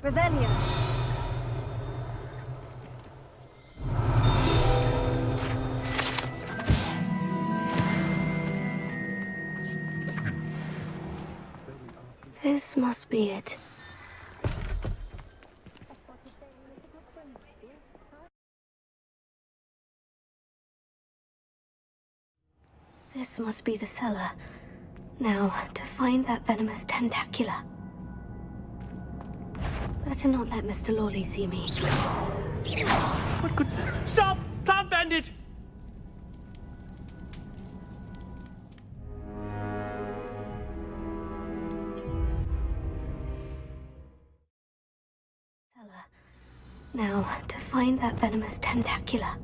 Revelio. This must be it. This must be the cellar. Now, to find that venomous tentacula. Better not let Mr. Lawley see me. What could... Stop! Plant bandit! Cellar. Now, to find that venomous tentacula.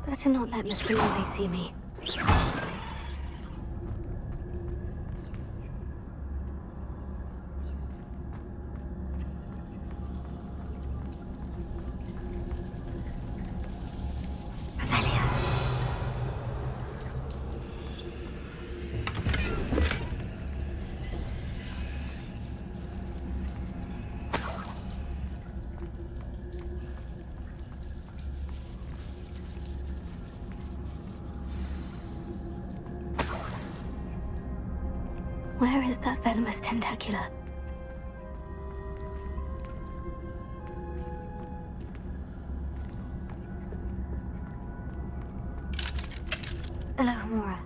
Better not let Mr. Lawley see me. Where is that venomous tentacula? Alohamora.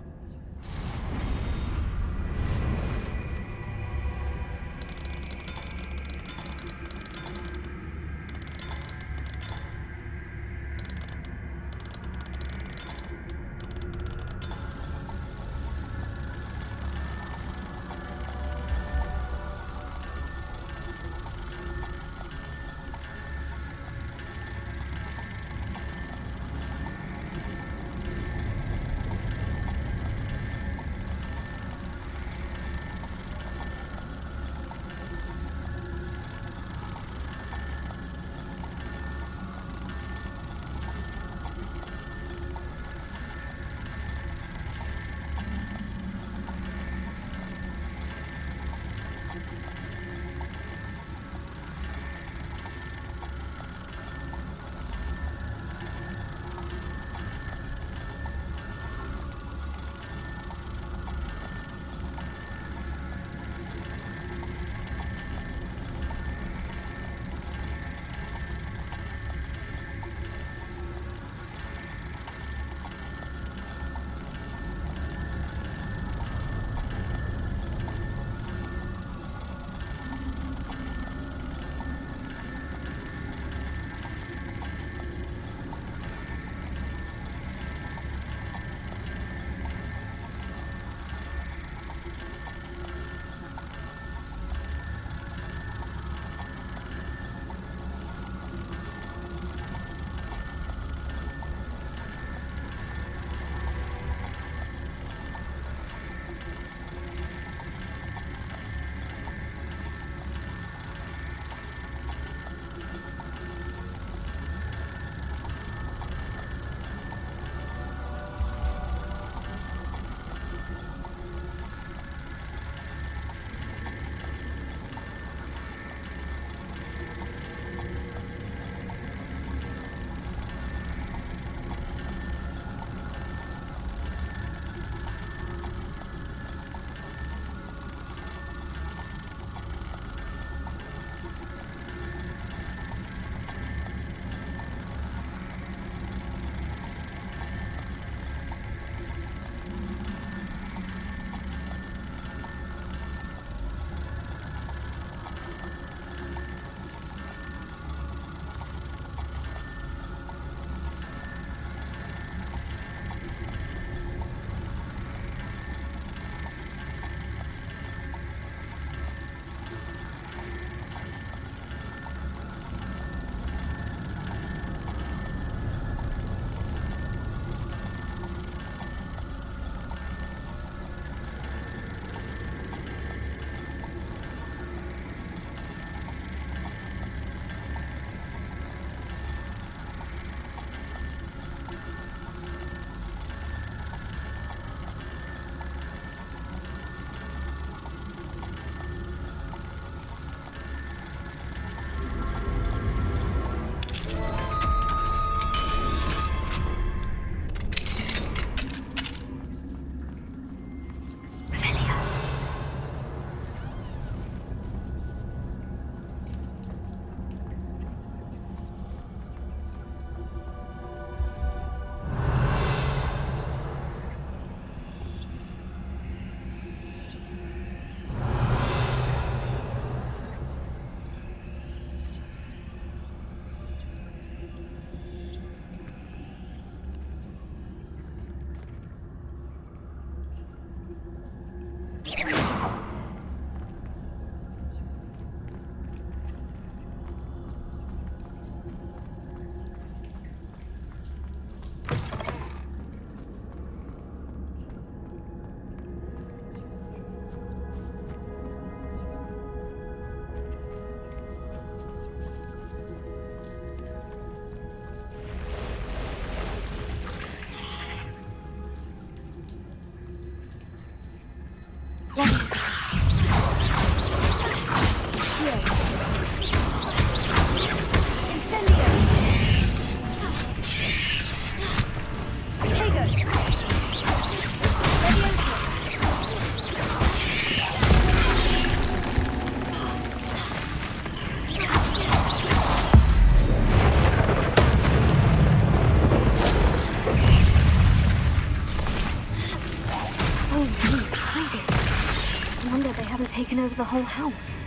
Taken over the whole house.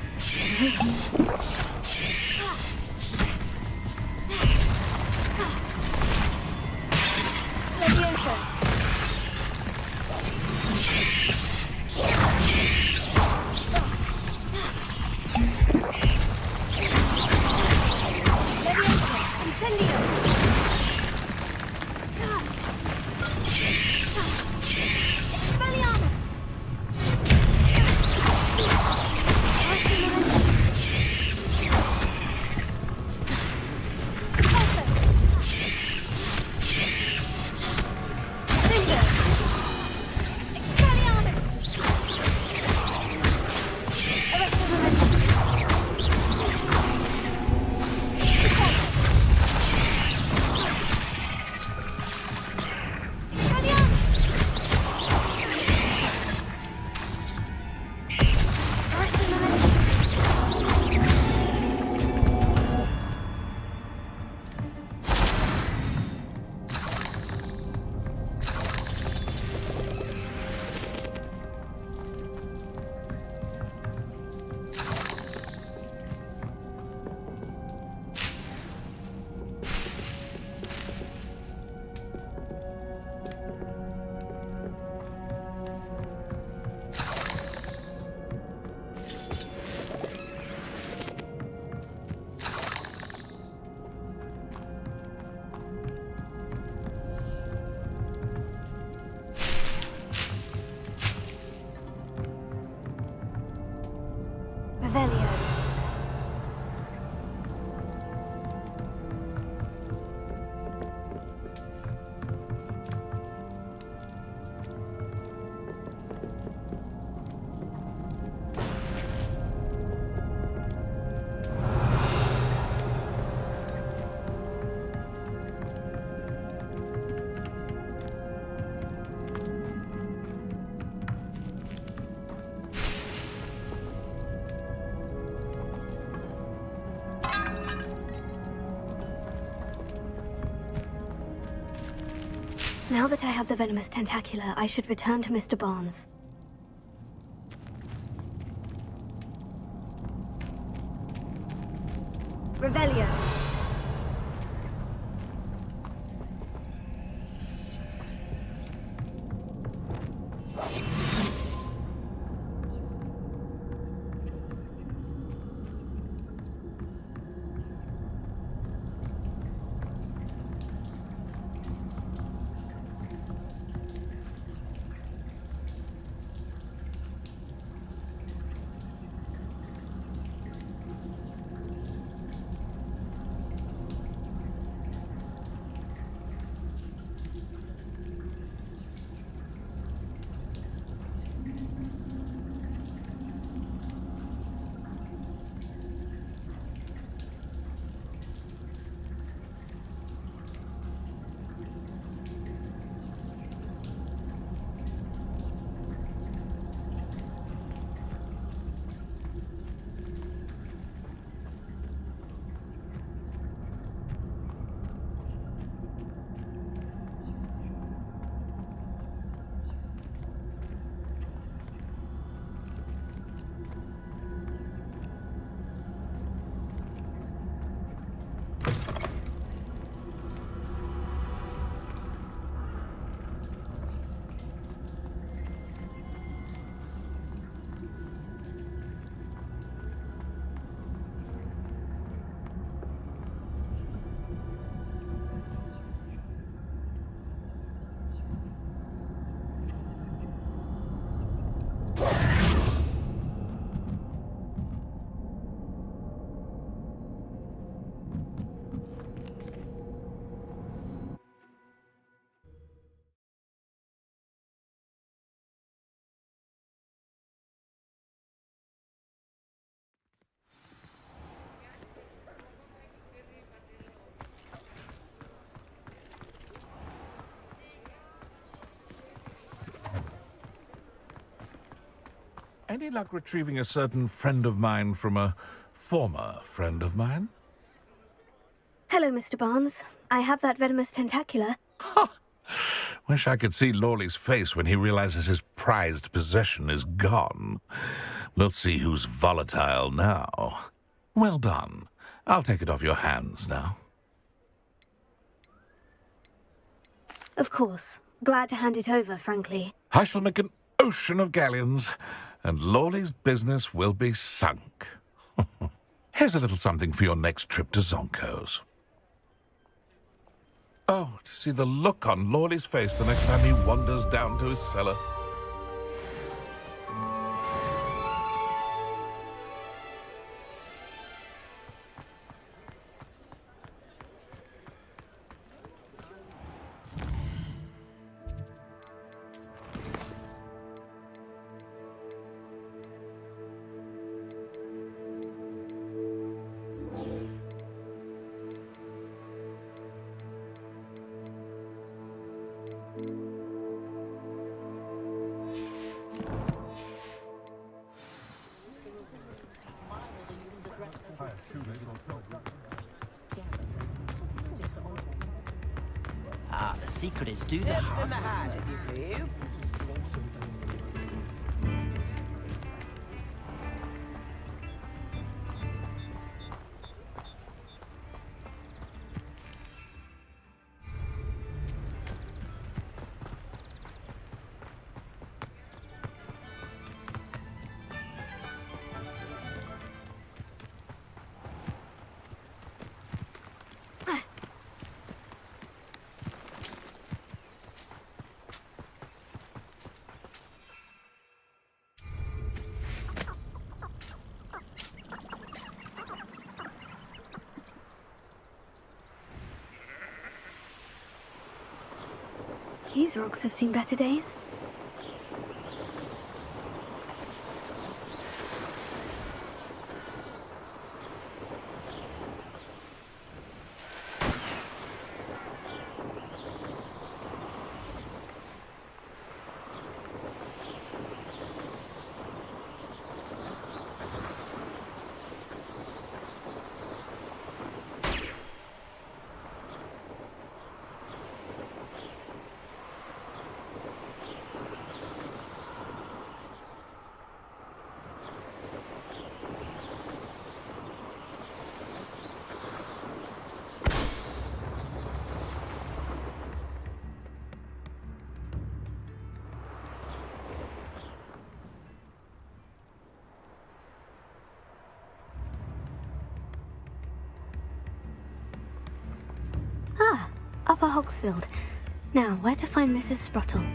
Leviosa. Leviosa. Incendio. Expelliarmus. Now that I have the venomous tentacula, I should return to Mr. Barnes. Revelio. Any luck retrieving a certain friend of mine from a former friend of mine? Hello, Mr. Barnes. I have that venomous tentacula. Wish I could see Lawley's face when he realizes his prized possession is gone. We'll see who's volatile now. Well done. I'll take it off your hands now. Of course. Glad to hand it over, frankly. I shall make an ocean of galleons, and Lawley's business will be sunk. Here's a little something for your next trip to Zonko's. Oh, to see the look on Lawley's face the next time he wanders down to his cellar. The secret is do the hard in the hat, if you please. These rocks have seen better days. Upper Hogsfield. Now, where to find Mrs. Sprottle?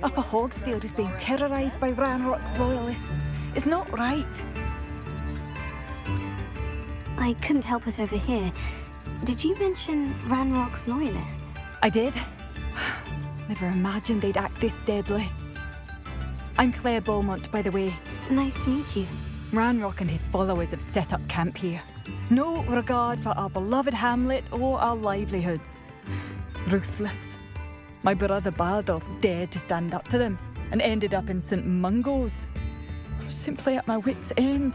Upper Hogsfield is being terrorised by Ranrock's loyalists. It's not right. I couldn't help it over here. Did you mention Ranrock's loyalists? I did. Never imagined they'd act this deadly. I'm Claire Beaumont, by the way. Nice to meet you. Ranrock and his followers have set up camp here. No regard for our beloved hamlet or our livelihoods. Ruthless. My brother Bardolph dared to stand up to them and ended up in St. Mungo's. I'm simply at my wit's end.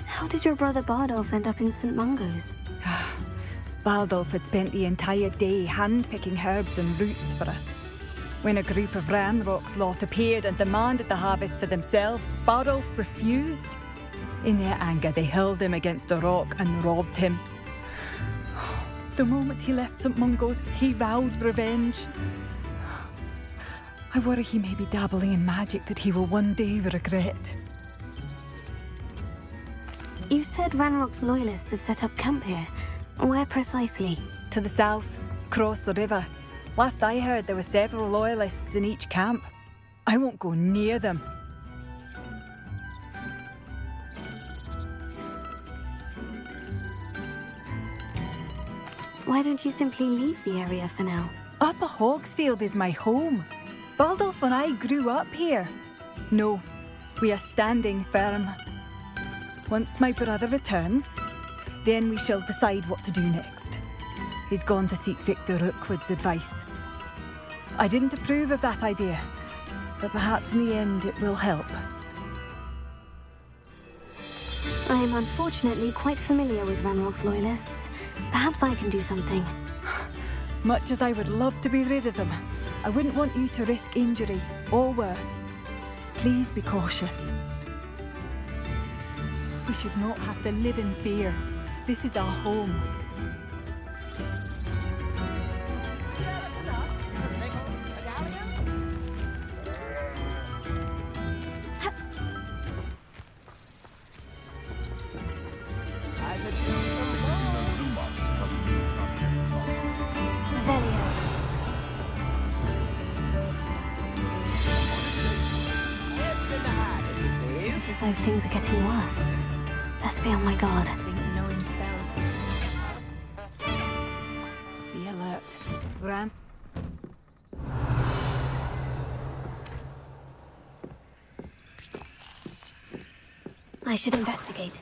How did your brother Bardolph end up in St. Mungo's? Bardolph had spent the entire day hand-picking herbs and roots for us. When a group of Ranrock's lot appeared and demanded the harvest for themselves, Bardolph refused. In their anger, they hurled him against a rock and robbed him. The moment he left St. Mungo's, he vowed revenge. I worry he may be dabbling in magic that he will one day regret. You said Ranrock's loyalists have set up camp here. Where precisely? To the south, across the river. Last I heard, there were several loyalists in each camp. I won't go near them. Why don't you simply leave the area for now? Upper Hogsfield is my home. Baldolf and I grew up here. No, we are standing firm. Once my brother returns, then we shall decide what to do next. He's gone to seek Victor Rookwood's advice. I didn't approve of that idea, but perhaps in the end it will help. I am unfortunately quite familiar with Ranrock's loyalists. Perhaps I can do something. Much as I would love to be rid of them, I wouldn't want you to risk injury, or worse. Please be cautious. We should not have to live in fear. This is our home. Seems as though things are getting worse. Best be on my guard. Be alert. Ran. I should investigate.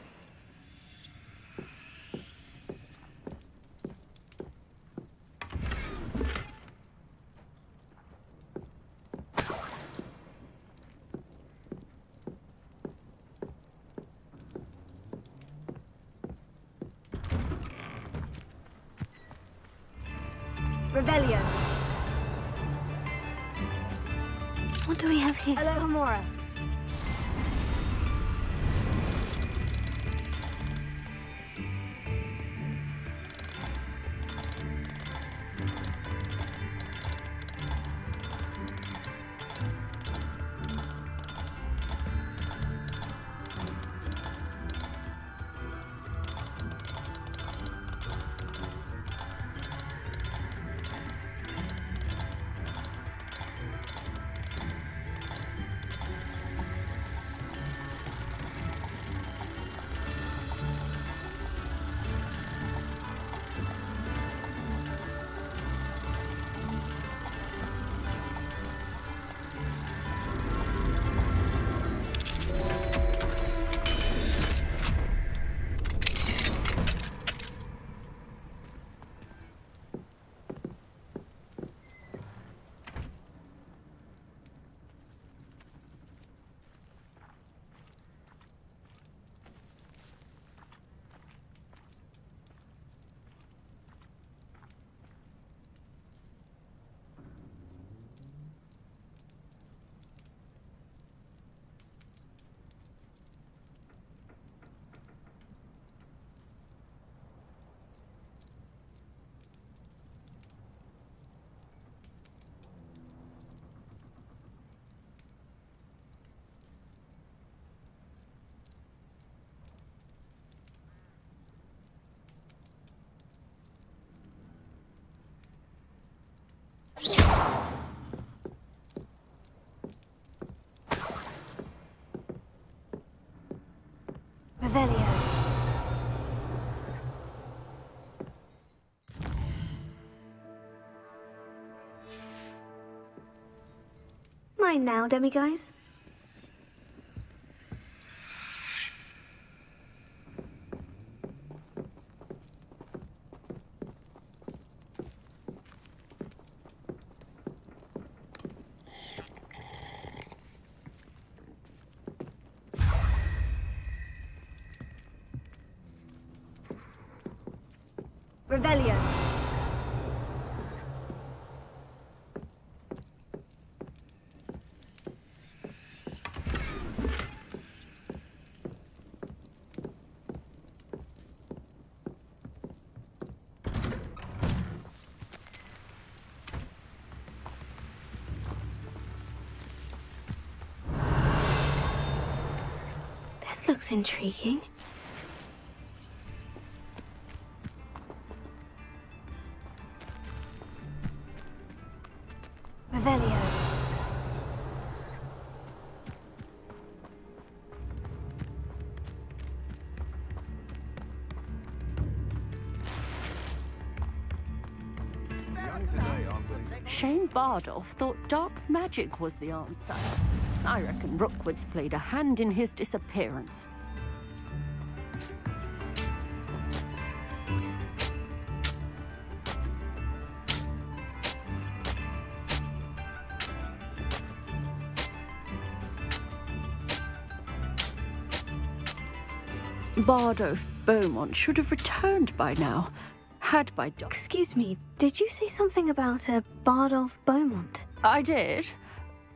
Revelio. What do we have here? Alohamora. Revelio. Mine now, demiguise. Revelio. This looks intriguing. Shame Bardolph thought dark magic was the answer. I reckon Rookwood's played a hand in his disappearance. Bardolph Beaumont should have returned by now. Had by Excuse me, did you say something about a Bardolph Beaumont? I did.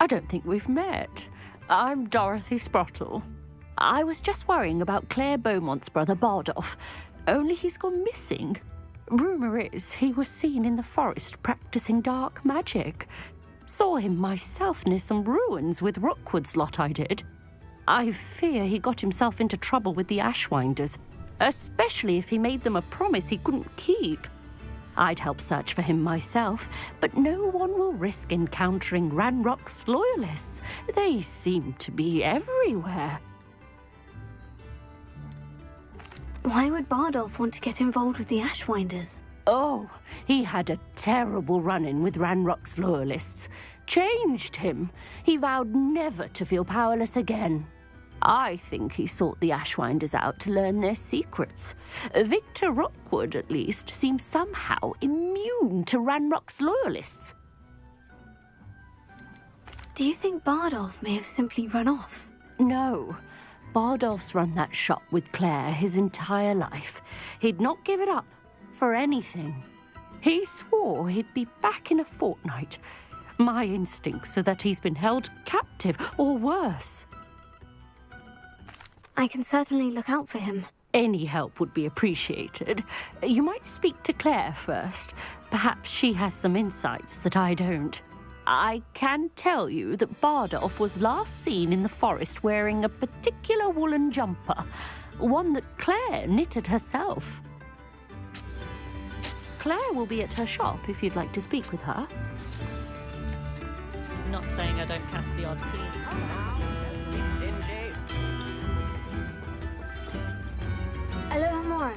I don't think we've met. I'm Dorothy Sprottle. I was just worrying about Claire Beaumont's brother Bardolph, only he's gone missing. Rumour is he was seen in the forest practicing dark magic. Saw him myself near some ruins with Rookwood's lot I did. I fear he got himself into trouble with the Ashwinders, especially if he made them a promise he couldn't keep. I'd help search for him myself, but no one will risk encountering Ranrock's loyalists. They seem to be everywhere. Why would Bardolph want to get involved with the Ashwinders? Oh, he had a terrible run-in with Ranrock's loyalists. Changed him. He vowed never to feel powerless again. I think he sought the Ashwinders out to learn their secrets. Victor Rookwood, at least, seems somehow immune to Ranrock's loyalists. Do you think Bardolph may have simply run off? No. Bardolph's run that shop with Claire his entire life. He'd not give it up for anything. He swore he'd be back in a fortnight. My instincts are that he's been held captive, or worse. I can certainly look out for him. Any help would be appreciated. You might speak to Claire first. Perhaps she has some insights that I don't. I can tell you that Bardolph was last seen in the forest wearing a particular woolen jumper, one that Claire knitted herself. Claire will be at her shop if you'd like to speak with her. Not saying I don't cast the odd key. Alohamora.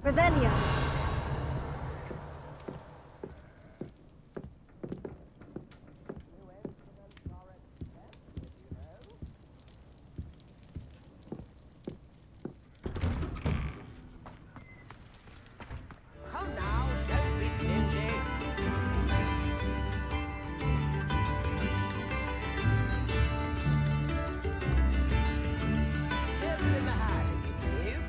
Revelio. Come now, don't be stingy. Tips in the hand, if you please.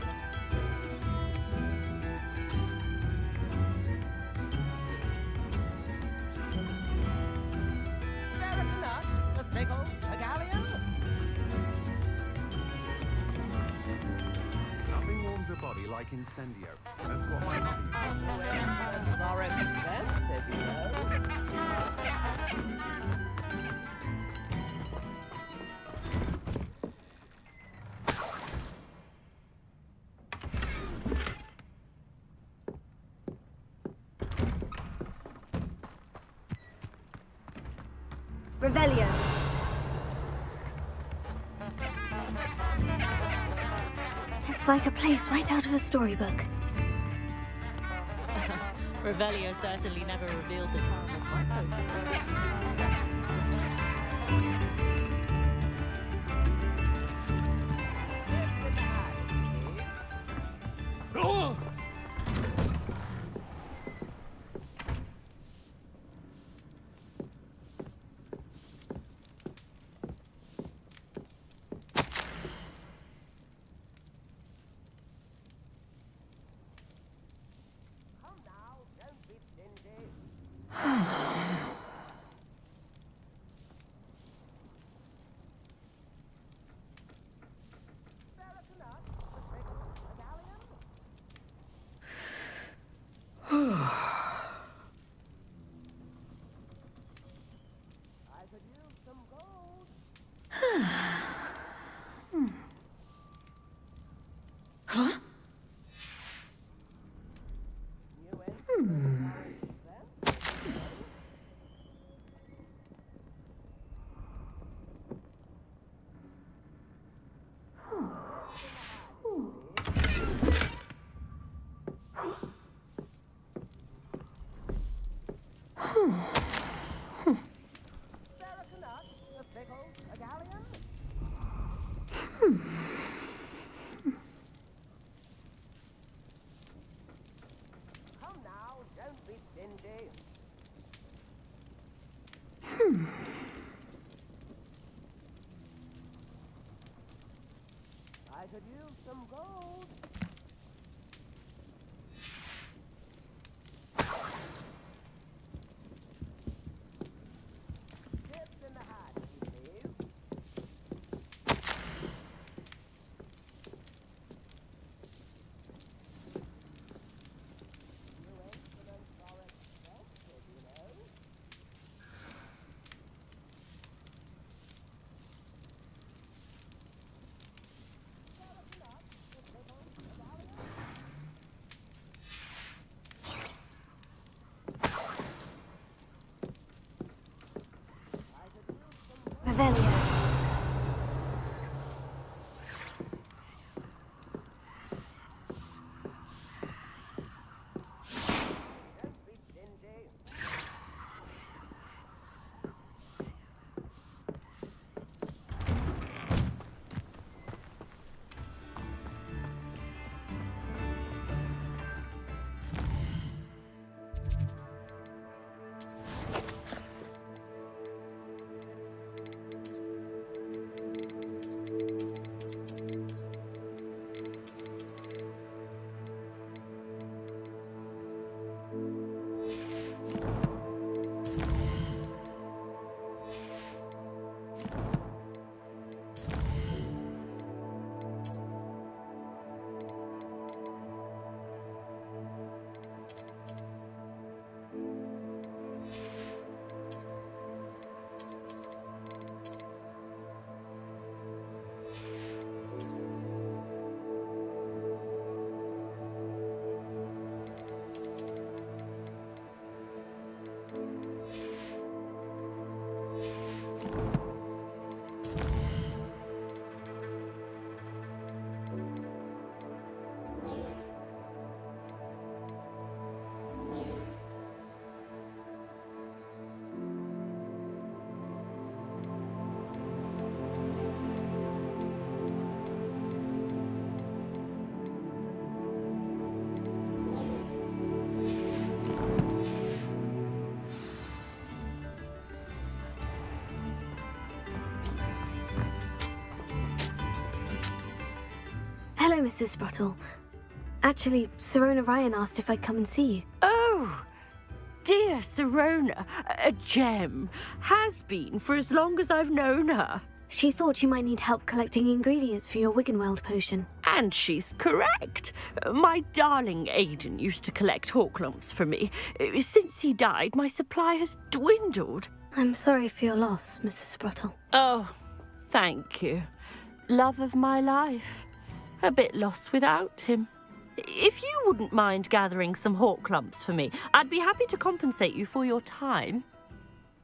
Spare a nut, a sickle, a galleon. Nothing warms a body like incendio. That's what my hobby is. Weapons are expensive, you know. Revelio. It's like a place right out of a storybook. Revelio certainly never revealed the charm of my potion. I could use some gold. Tips in the hat, please. New instruments are expensive, you know. Revelio. Hello, Mrs. Sprottle. Actually, Sirona Ryan asked if I'd come and see you. Oh, dear Sirona, a gem. Has been for as long as I've known her. She thought you might need help collecting ingredients for your Wiggenweld potion. And she's correct. My darling Aiden used to collect hawk lumps for me. Since he died, my supply has dwindled. I'm sorry for your loss, Mrs. Sprottle. Oh, thank you. Love of my life. A bit lost without him. If you wouldn't mind gathering some hawk lumps for me, I'd be happy to compensate you for your time.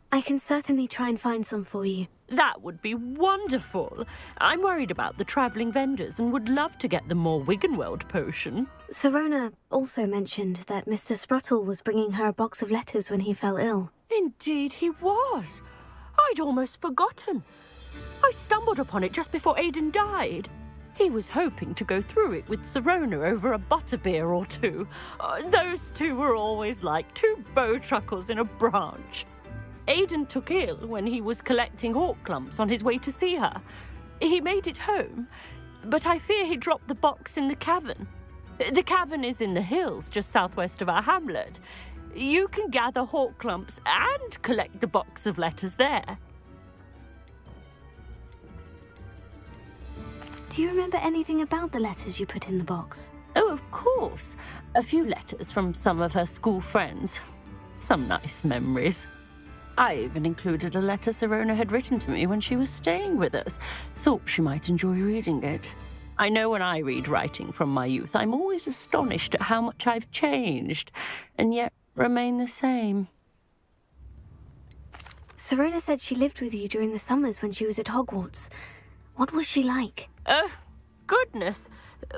I can certainly try and find some for you. That would be wonderful. I'm worried about the travelling vendors and would love to get them more Wiggenweld potion. Sirona also mentioned that Mr. Sprottle was bringing her a box of letters when he fell ill. Indeed he was. I'd almost forgotten. I stumbled upon it just before Aidan died. He was hoping to go through it with Sirona over a butterbeer or two. Those two were always like two bowtruckles in a branch. Aidan took ill when he was collecting hawk clumps on his way to see her. He made it home, but I fear he dropped the box in the cavern. The cavern is in the hills just southwest of our hamlet. You can gather hawk clumps and collect the box of letters there. Do you remember anything about the letters you put in the box? Oh, of course. A few letters from some of her school friends. Some nice memories. I even included a letter Sirona had written to me when she was staying with us. Thought she might enjoy reading it. I know when I read writing from my youth, I'm always astonished at how much I've changed, and yet remain the same. Sirona said she lived with you during the summers when she was at Hogwarts. What was she like? Oh, goodness.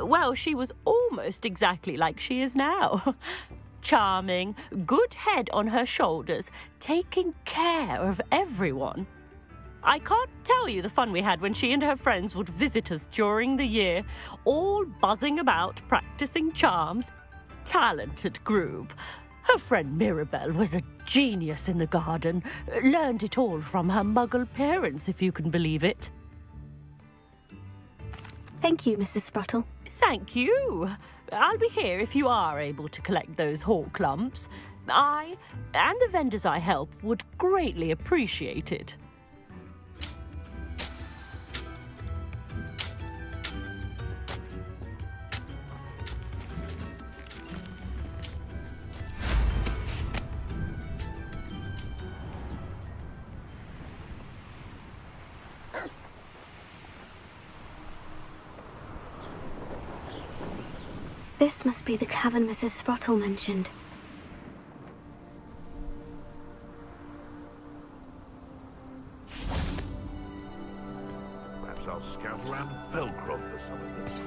Well, she was almost exactly like she is now. Charming, good head on her shoulders, taking care of everyone. I can't tell you the fun we had when she and her friends would visit us during the year, all buzzing about, practicing charms. Talented group. Her friend Mirabelle was a genius in the garden. Learned it all from her muggle parents, if you can believe it. Thank you, Mrs. Sprottle. Thank you. I'll be here if you are able to collect those hawk clumps. I, and the vendors I help, would greatly appreciate it. This must be the cavern Mrs. Sprottle mentioned. Perhaps I'll scout around Velcro for some of this.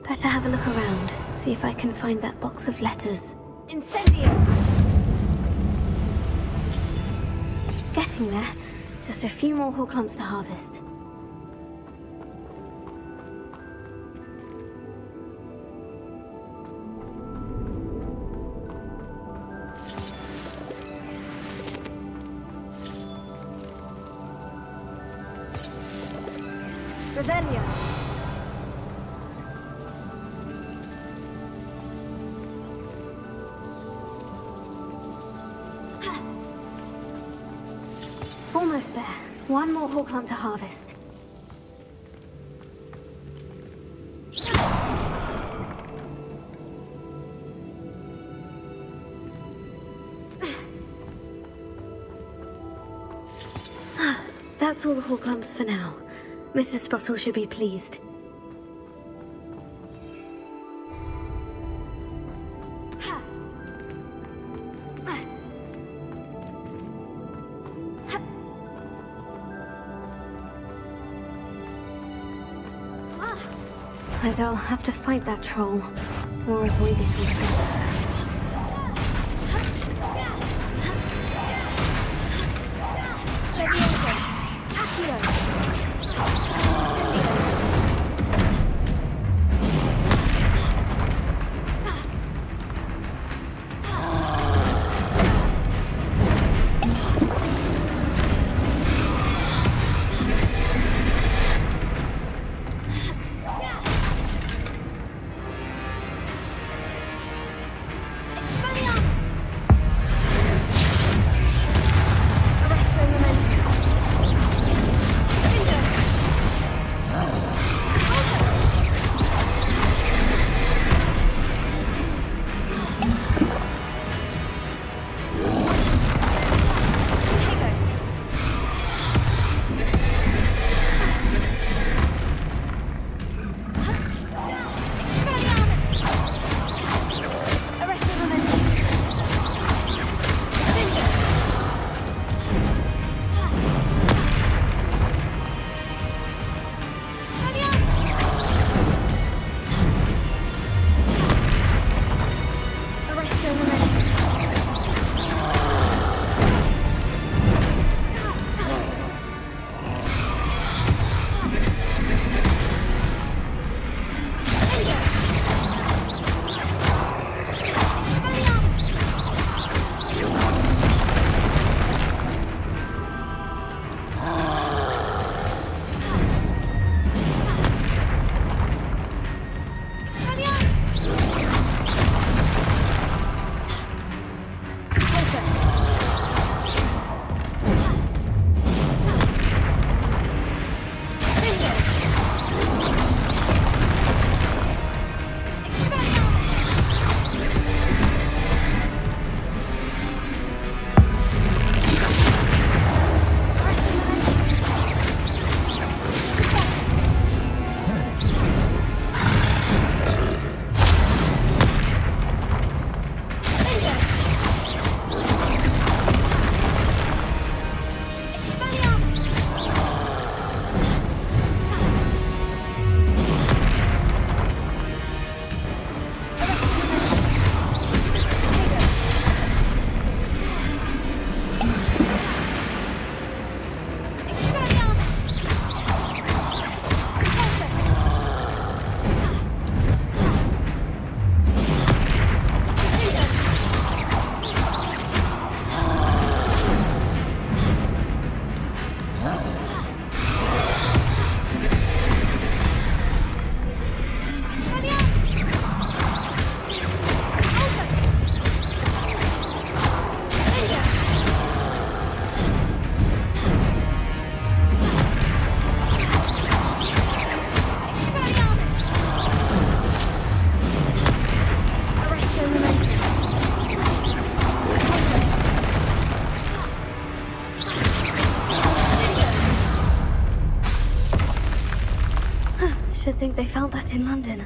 Better have a look around, see if I can find that box of letters. Incendio! Getting there. Just a few more hawk clumps to harvest. Revelio! Almost there. One more hawk clump to harvest. That's all the hawk clumps for now. Mrs. Sprottle should be pleased. Either I'll have to fight that troll, or avoid it altogether. Leviosa! Ackley! to think they found that in London.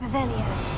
Revelio.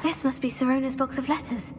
This must be Sirona's box of letters.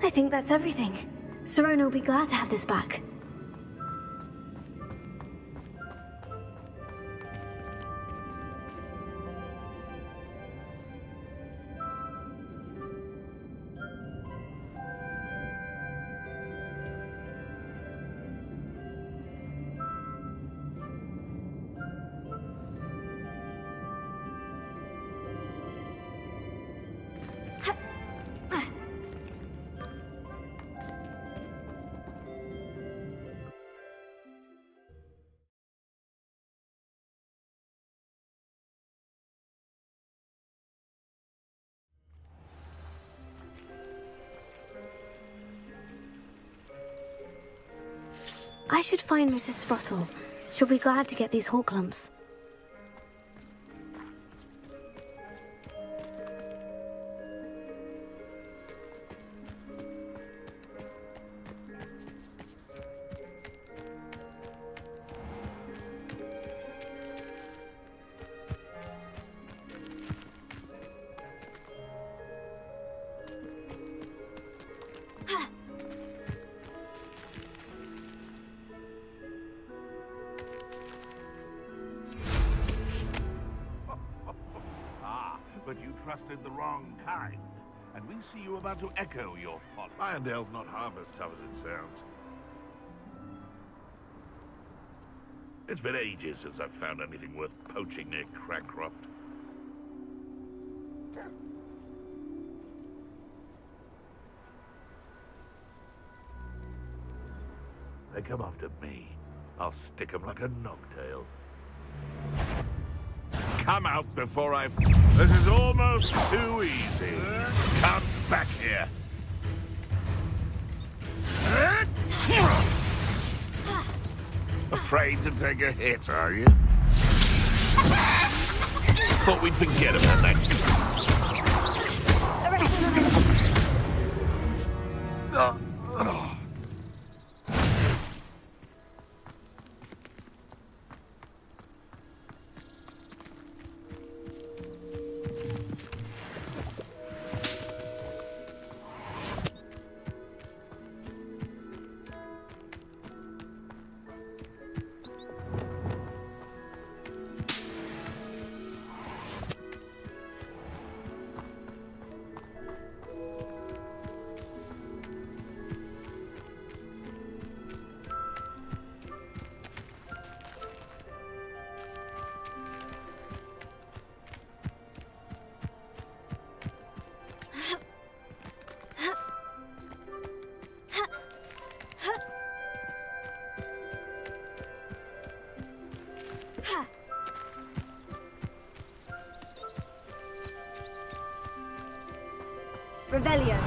I think that's everything. Sirona will be glad to have this back. I should find Mrs. Sprottle. She'll be glad to get these horklumps. But you trusted the wrong kind, and we see you about to echo your folly. Irondale's not half as tough as it sounds. It's been ages since I've found anything worth poaching near Crackcroft. They come after me. I'll stick 'em like a knocktail. Come out before I... This is almost too easy. Come back here. Afraid to take a hit, are you? Thought we'd forget about that. Revelio.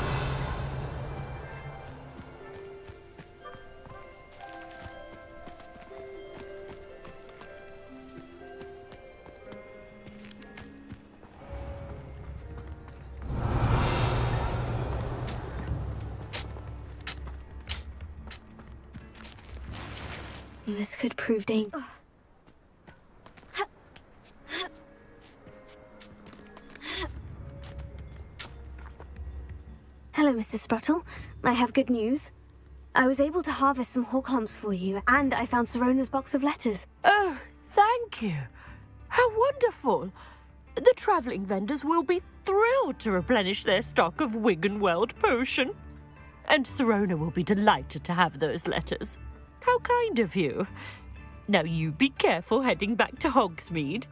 This could prove dangerous. Hello, Mr. Sprottle. I have good news. I was able to harvest some horklumps for you, and I found Sirona's box of letters. Oh, thank you. How wonderful. The travelling vendors will be thrilled to replenish their stock of Wiggenweld potion. And Sirona will be delighted to have those letters. How kind of you. Now you be careful heading back to Hogsmeade.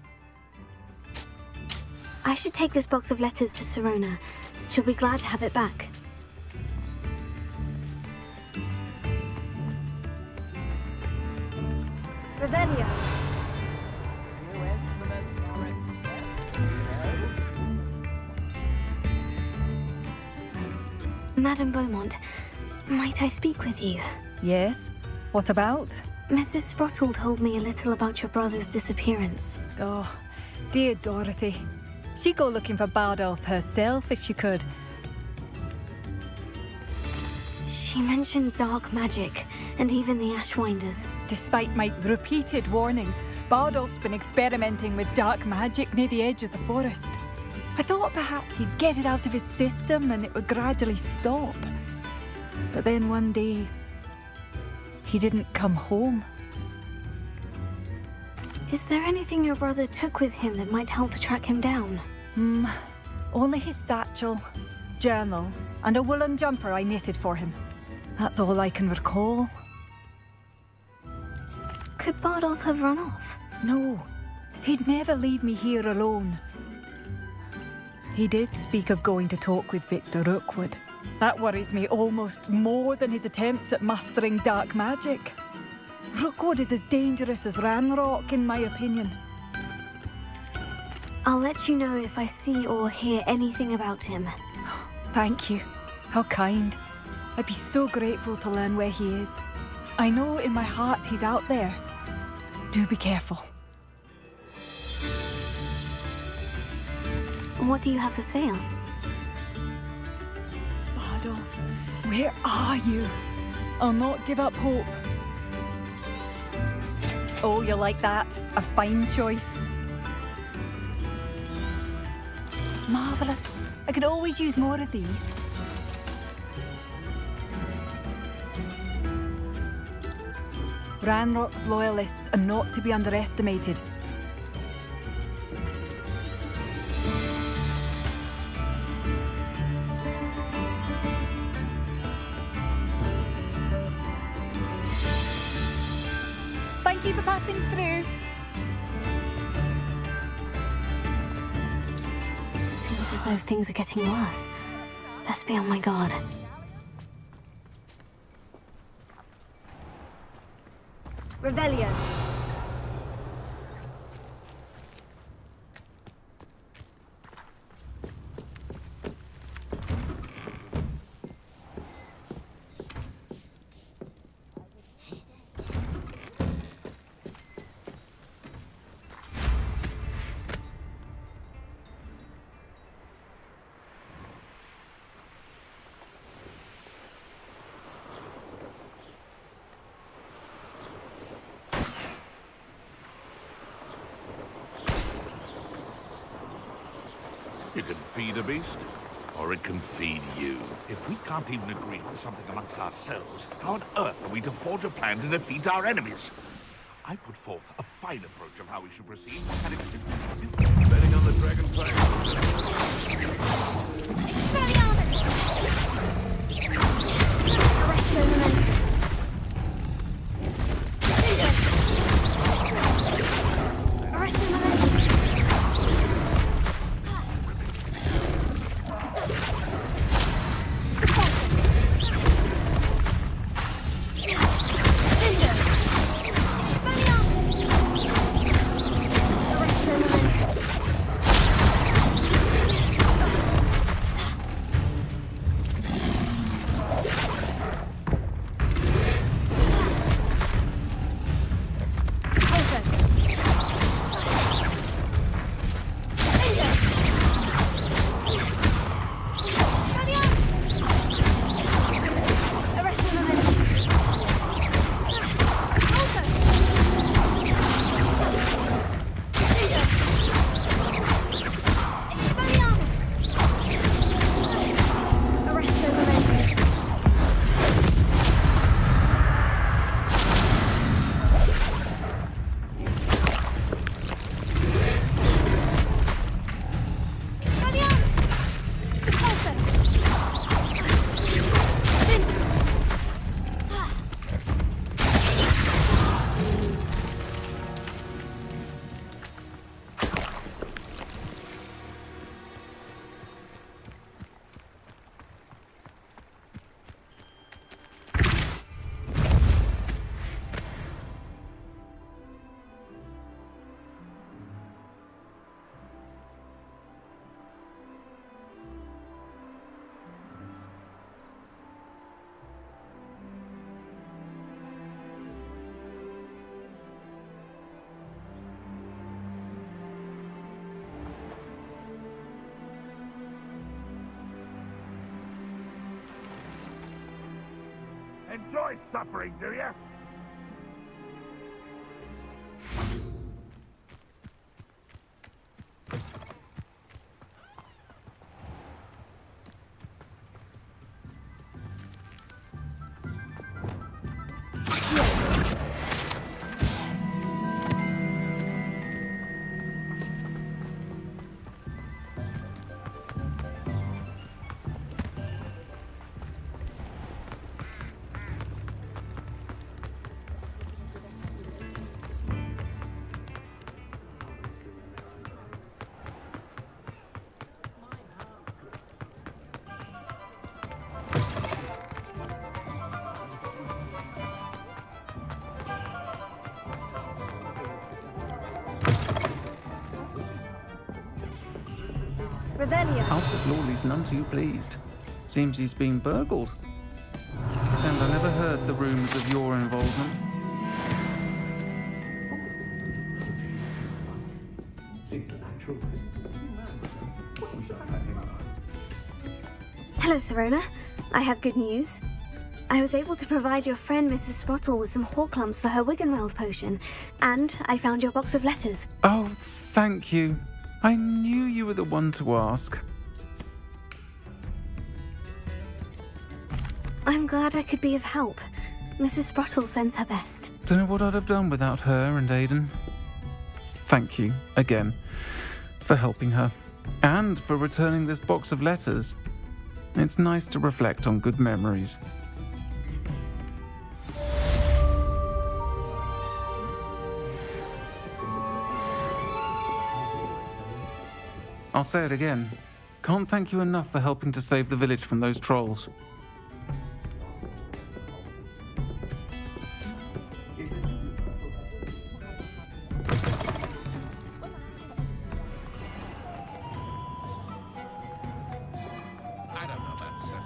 I should take this box of letters to Sirona. She'll be glad to have it back. Revelio. You implements are expensive, you know. Madame Beaumont, might I speak with you? Yes? What about? Mrs. Sprottle told me a little about your brother's disappearance. Oh, dear Dorothy. She'd go looking for Bardolph herself if she could. She mentioned dark magic, and even the Ashwinders. Despite my repeated warnings, Bardolph's been experimenting with dark magic near the edge of the forest. I thought perhaps he'd get it out of his system and it would gradually stop. But then one day, he didn't come home. Is there anything your brother took with him that might help to track him down? Only his satchel, journal, and a woolen jumper I knitted for him. That's all I can recall. Could Bardolph have run off? No, he'd never leave me here alone. He did speak of going to talk with Victor Rookwood. That worries me almost more than his attempts at mastering dark magic. Rookwood is as dangerous as Ranrock, in my opinion. I'll let you know if I see or hear anything about him. Thank you. How kind. I'd be so grateful to learn where he is. I know in my heart he's out there. Do be careful. What do you have for sale? Bardolph, where are you? I'll not give up hope. Oh, you like that? A fine choice. Marvellous. I could always use more of these. Ranrock's loyalists are not to be underestimated. Thank you for passing through. It seems as though things are getting worse. Best be on my guard. Revelio. You can feed a beast, or it can feed you. If we can't even agree on something amongst ourselves, how on earth are we to forge a plan to defeat our enemies? I put forth a fine approach of how we should proceed, and if... Betting on the dragon fire. Arresto momentum. Arresto momentum. Enjoy suffering, do you? Revelio. Alfred Lawley's none too pleased. Seems he's been burgled. And I never heard the rumours of your involvement. Hello, Serona. I have good news. I was able to provide your friend Mrs. Sprottle with some horklumps for her Wiggenweld potion, and I found your box of letters. Oh, thank you. I knew you were the one to ask. I'm glad I could be of help. Mrs. Sprottle sends her best. Don't know what I'd have done without her and Aidan. Thank you, again, for helping her, and for returning this box of letters. It's nice to reflect on good memories. I'll say it again. Can't thank you enough for helping to save the village from those trolls. I don't know that, sir.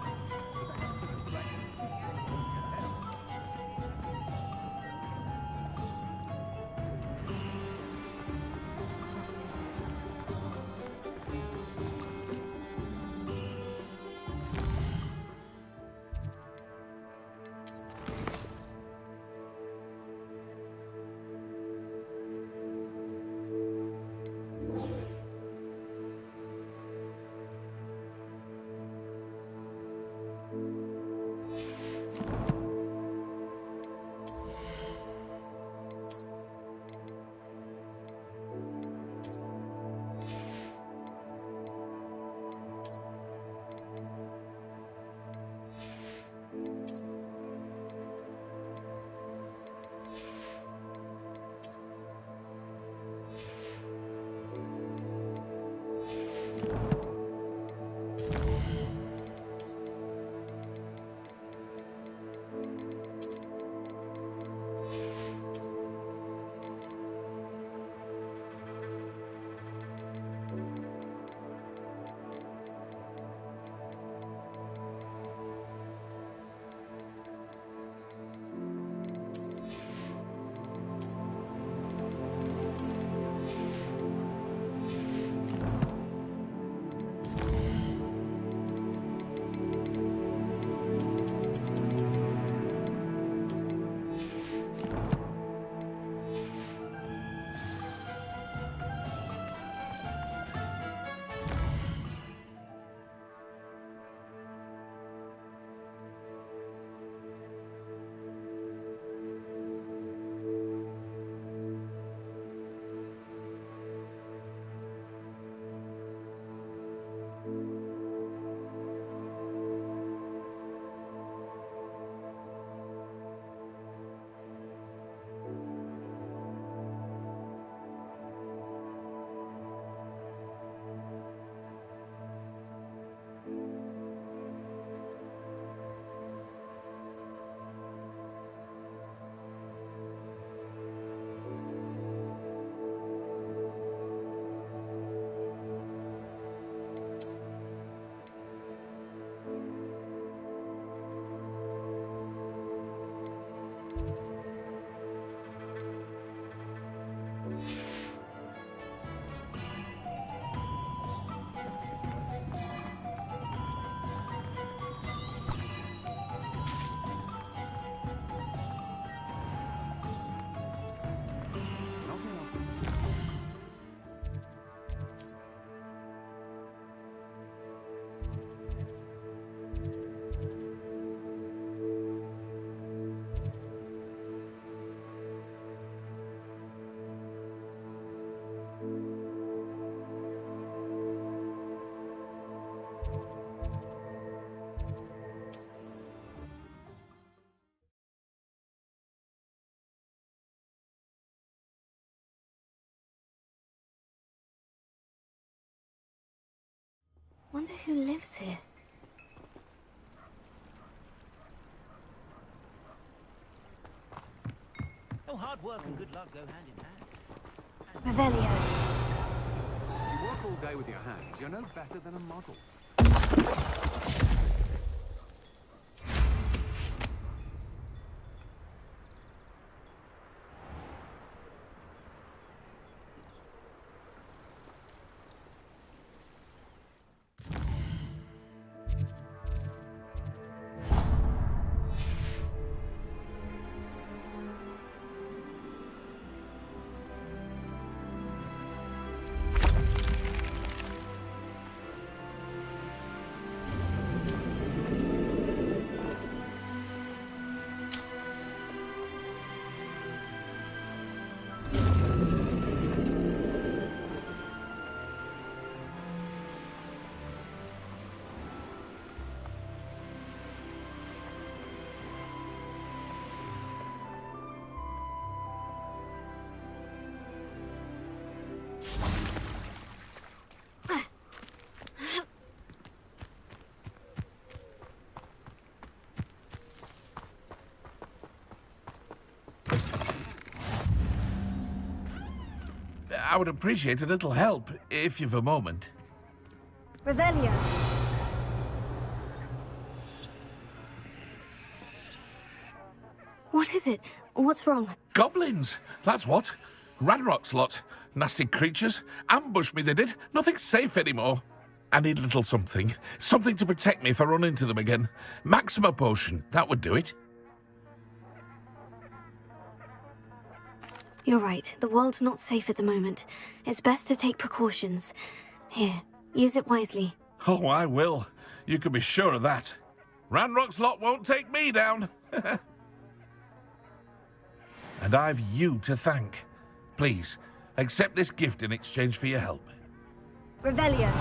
Wonder who lives here. Oh, hard work and good luck go hand in hand. Revelio. You work all day with your hands, you're no better than a model. I would appreciate a little help, if you've a moment. Revelio. What is it? What's wrong? Goblins, that's what. Ranrock's lot. Nasty creatures. Ambushed me, they did. Nothing's safe anymore. I need a little something. Something to protect me if I run into them again. Maxima potion, that would do it. You're right. The world's not safe at the moment. It's best to take precautions. Here, use it wisely. Oh, I will. You can be sure of that. Ranrock's lot won't take me down. And I've you to thank. Please, accept this gift in exchange for your help. Revelio.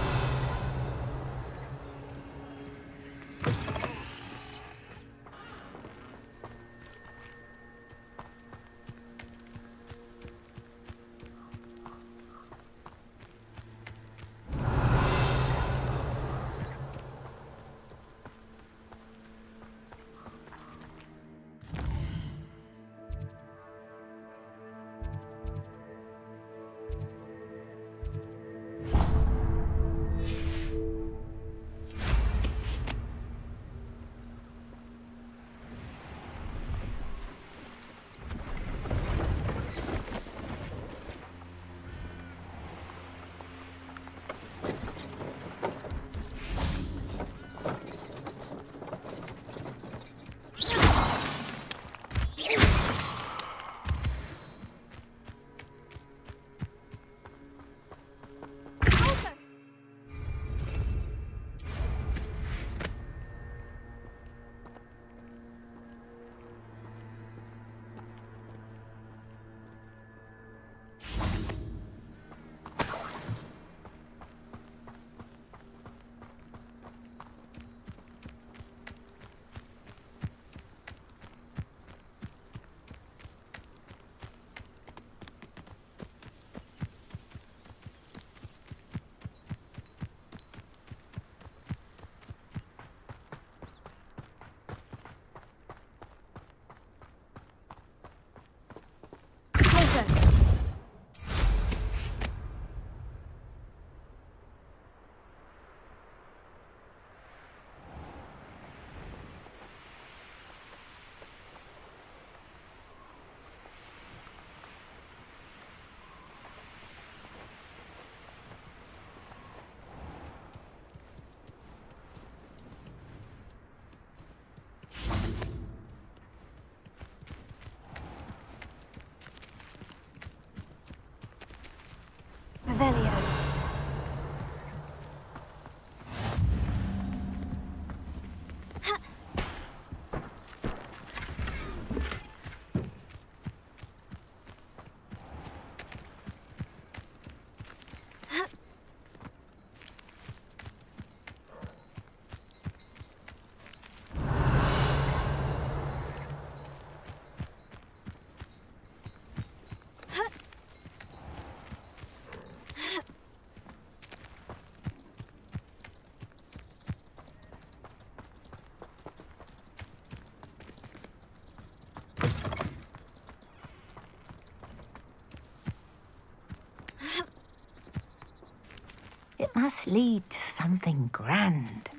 must lead to something grand.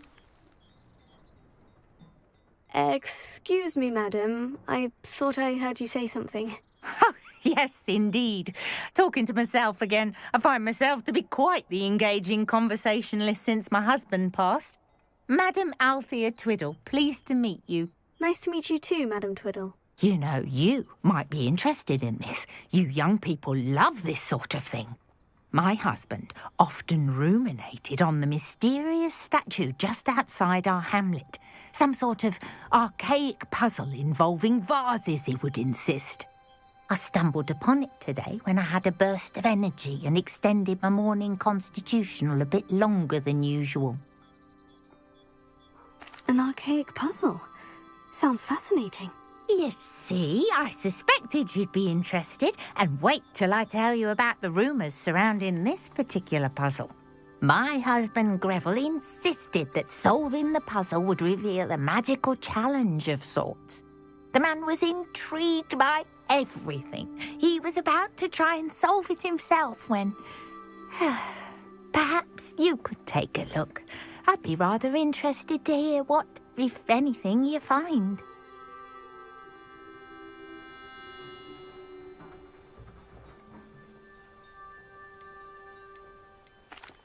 Excuse me, madam. I thought I heard you say something. Oh, yes, indeed. Talking to myself again. I find myself to be quite the engaging conversationalist since my husband passed. Madam Althea Twiddle, pleased to meet you. Nice to meet you too, Madam Twiddle. You know, you might be interested in this. You young people love this sort of thing. My husband often ruminated on the mysterious statue just outside our hamlet. Some sort of archaic puzzle involving vases, he would insist. I stumbled upon it today when I had a burst of energy and extended my morning constitutional a bit longer than usual. An archaic puzzle? Sounds fascinating. You see, I suspected you'd be interested, and wait till I tell you about the rumours surrounding this particular puzzle. My husband Greville insisted that solving the puzzle would reveal a magical challenge of sorts. The man was intrigued by everything. He was about to try and solve it himself when... Perhaps you could take a look. I'd be rather interested to hear what, if anything, you find.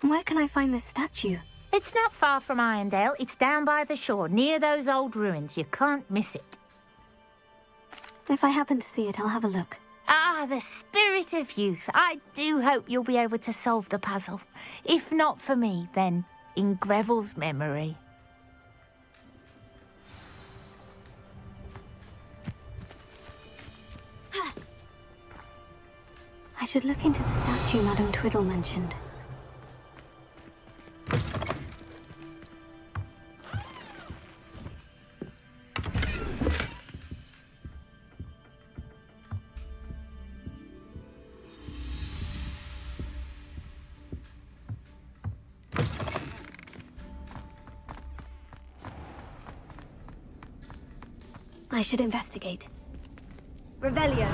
Where can I find this statue? It's not far from Irondale. It's down by the shore, near those old ruins. You can't miss it. If I happen to see it, I'll have a look. Ah, the spirit of youth. I do hope you'll be able to solve the puzzle. If not for me, then in Greville's memory. I should look into the statue Madam Twiddle mentioned. I should investigate. Revelio.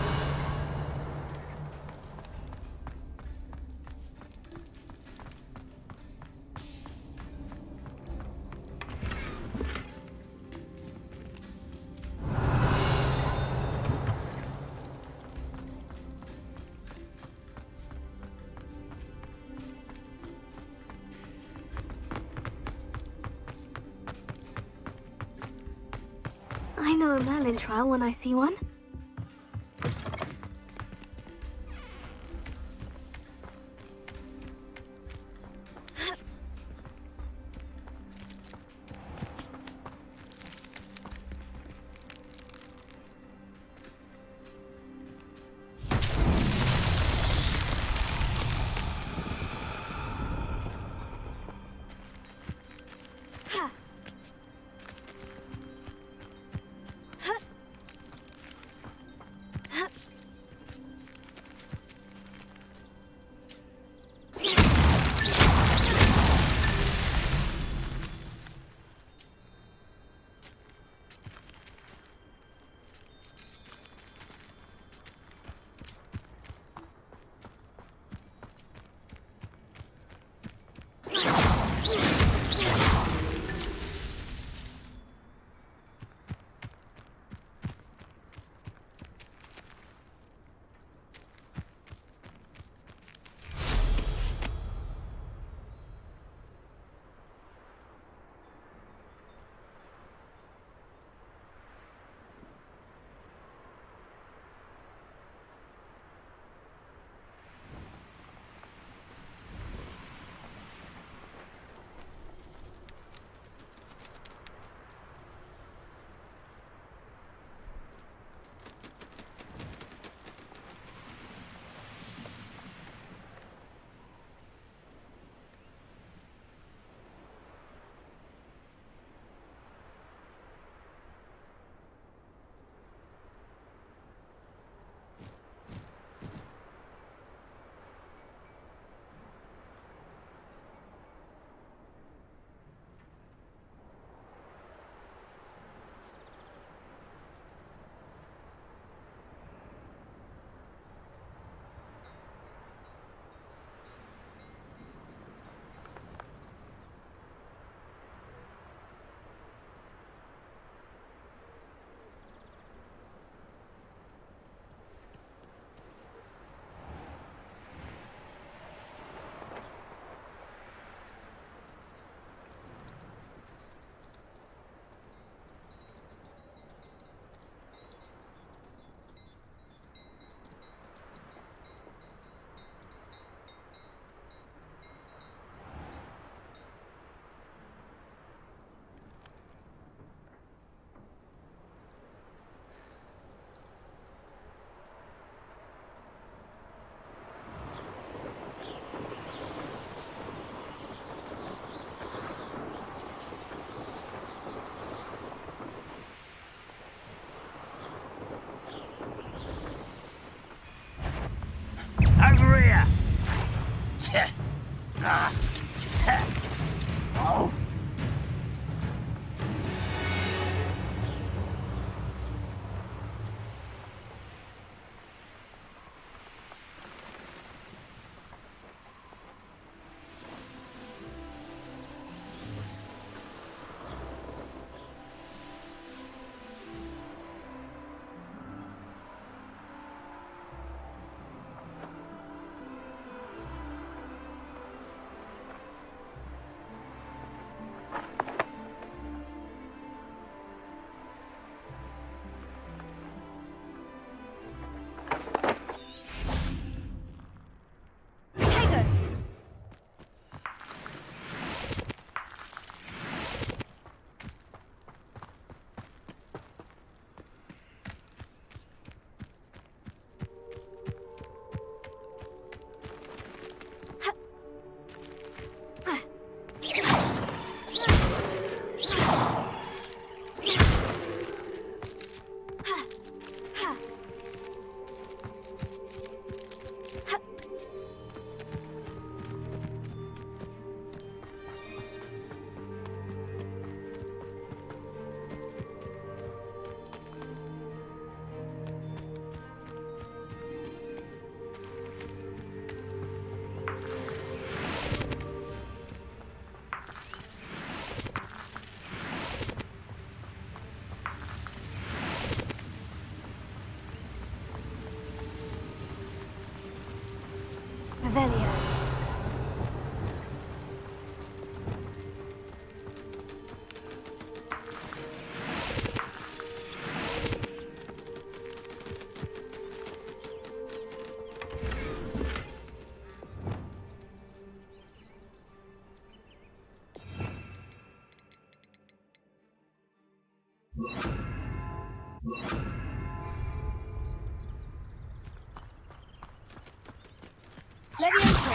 I know a Merlin trial when I see one. Leviosa!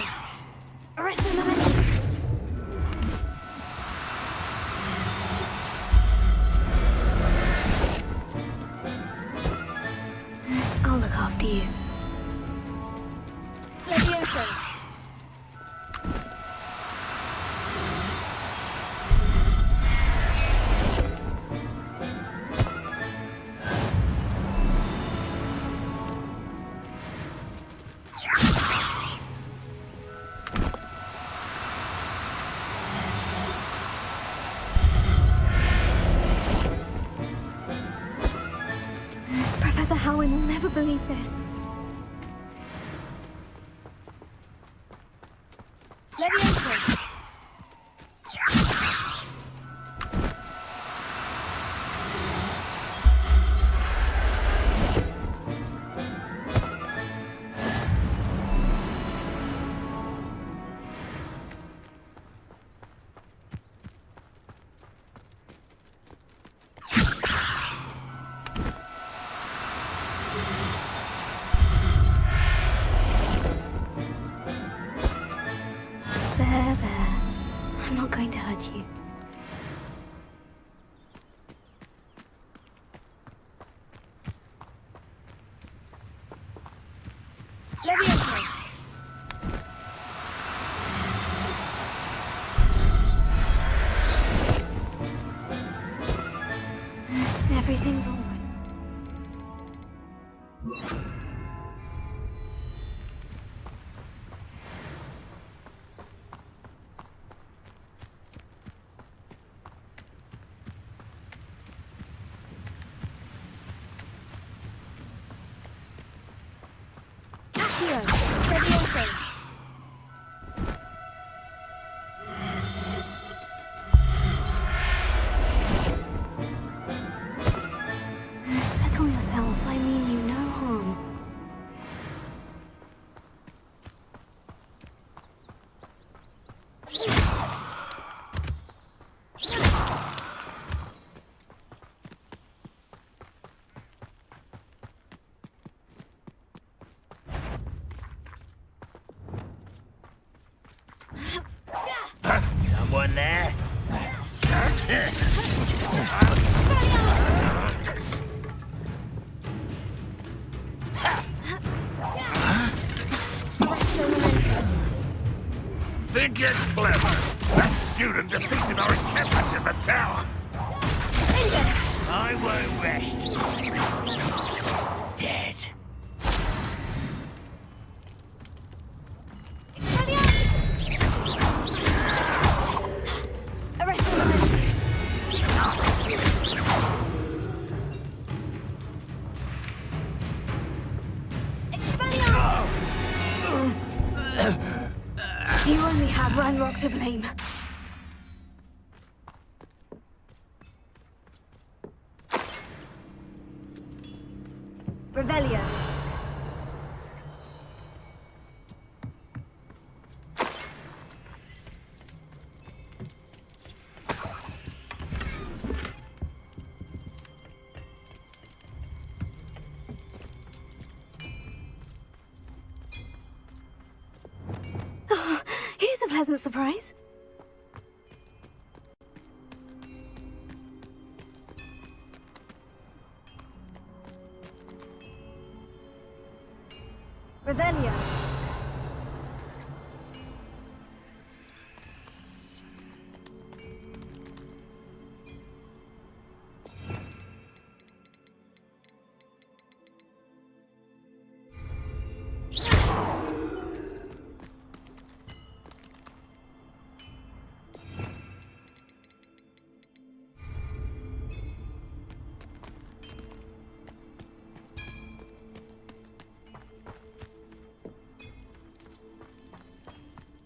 Arresto, lament! I'll look after you. Leviosa! Professor Howin will never believe this. Leviosa! There. I'm not going to hurt you. Leviosa! Everything's all right. Leviosa! Settle yourself. I mean you no harm. Someone there? Think you're clever. That student defeated our encampment in the tower. I won't rest. Dead. Arresto, lament! You only have Ranrock to blame. Revelio. Oh, here's a pleasant surprise. Revelio.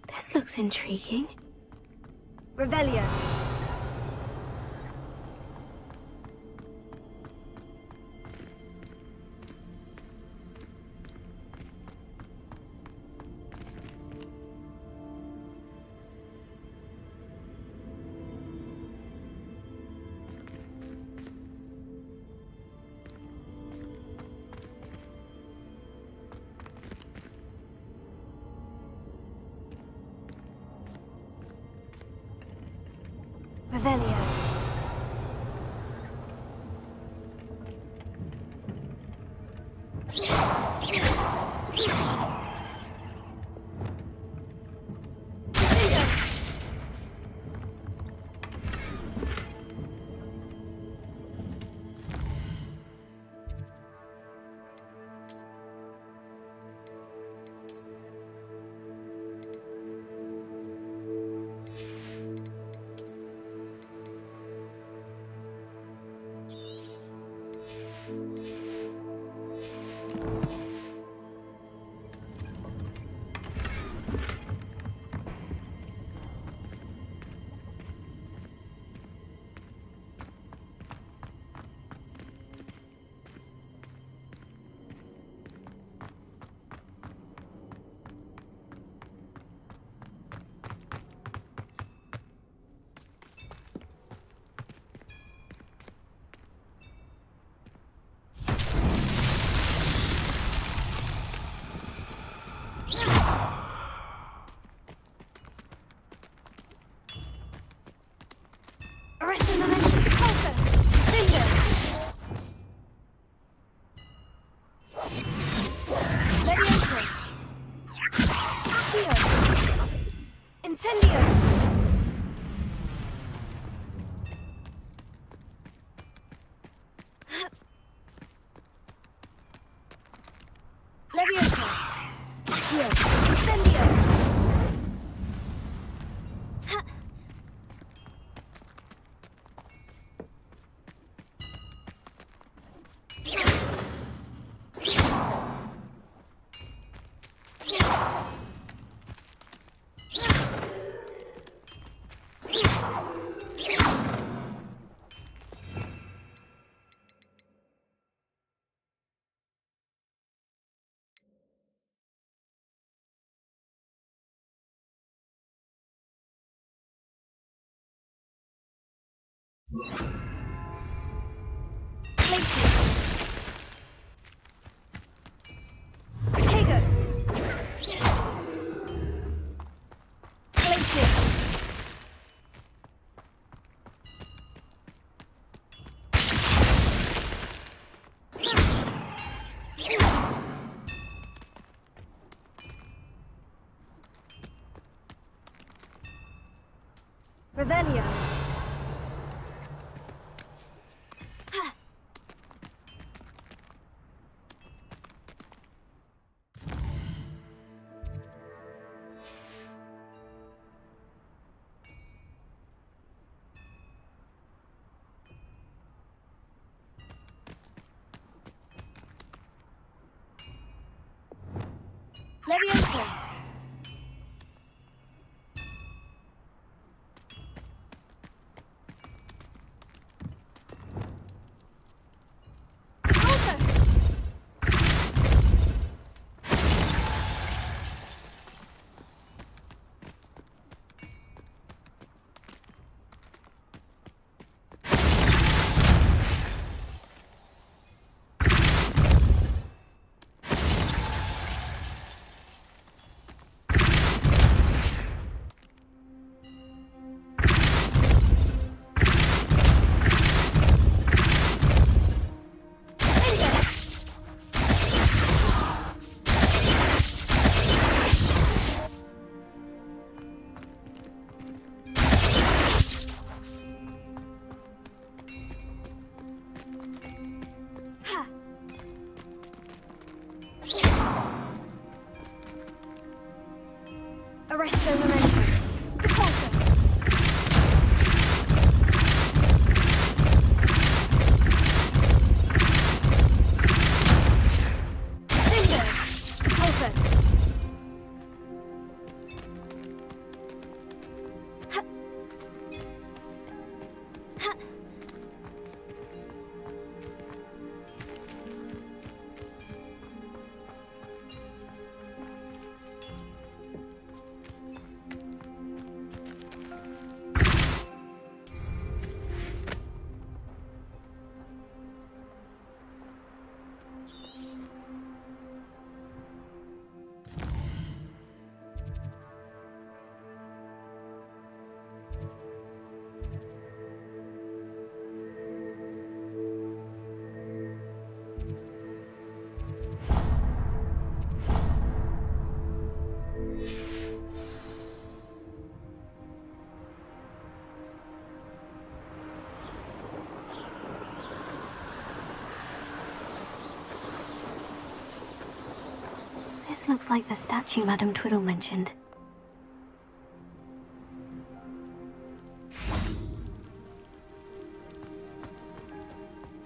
This looks intriguing. Revelio. Revelio. Arresto, lament, Cartaker, Diffindo. Leviosa. Ackley. Incendio. Leviosa. Ackley. Incendio. Cartaker. Revelio. Leviosa. Arresto, lament, Deposit. Diffindo. Deposit. This looks like the statue Madame Twiddle mentioned.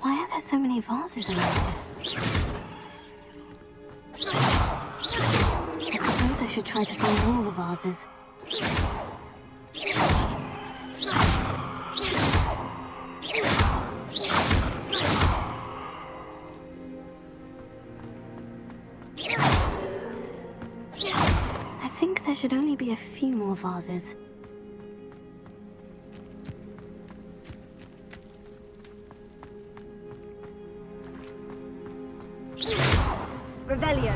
Why are there so many vases around here? I suppose I should try to find all the vases. I think there should only be a few more vases. Revelio.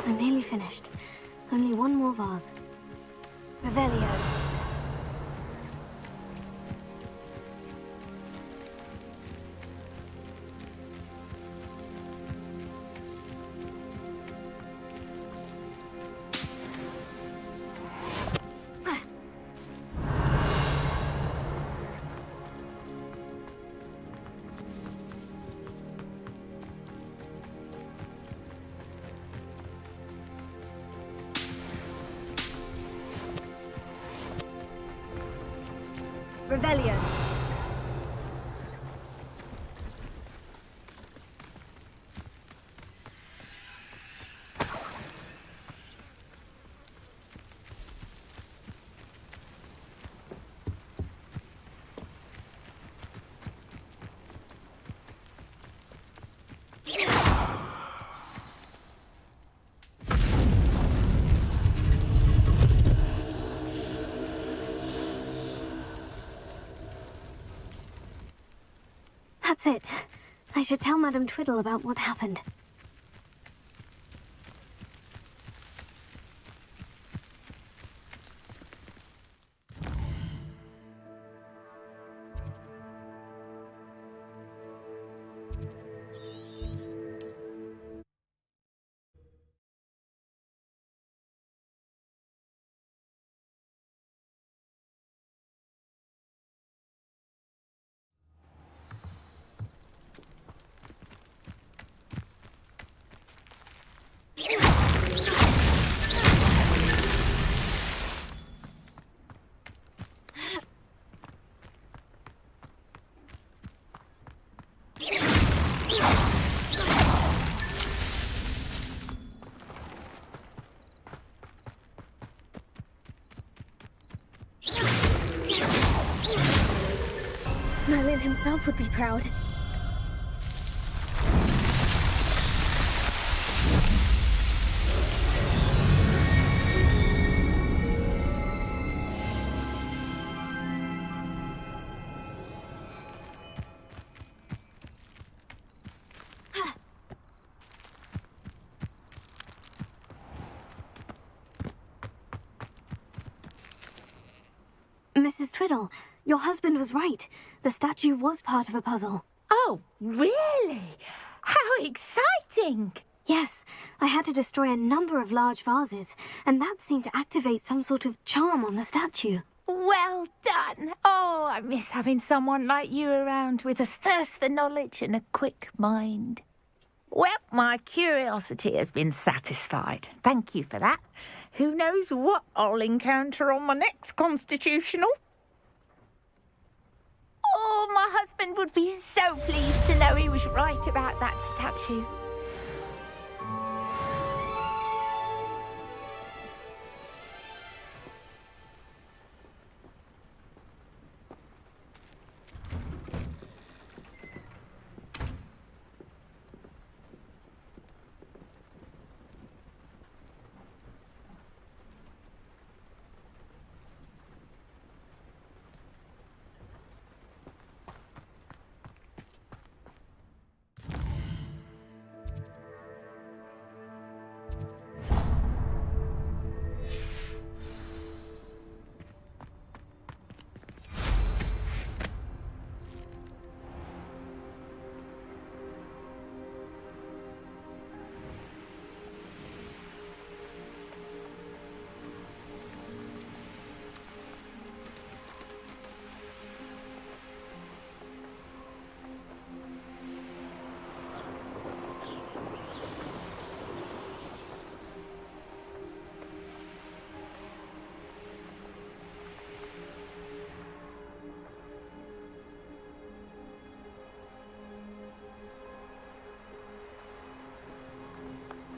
I'm nearly finished. Only one more vase. Revelio. Revelio. That's it. I should tell Madame Twiddle about what happened. Merlin himself would be proud. Mrs. Twiddle, your husband was right. The statue was part of a puzzle. Oh, really? How exciting! Yes, I had to destroy a number of large vases, and that seemed to activate some sort of charm on the statue. Well done. Oh, I miss having someone like you around with a thirst for knowledge and a quick mind. Well, my curiosity has been satisfied. Thank you for that. Who knows what I'll encounter on my next constitutional? Oh, my husband would be so pleased to know he was right about that statue.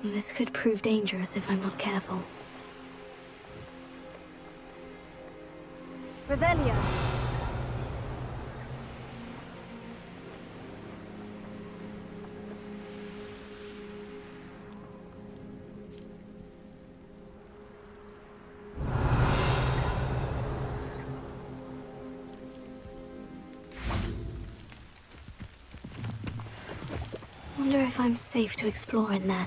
This could prove dangerous if I'm not careful. Revelio. Wonder if I'm safe to explore in there.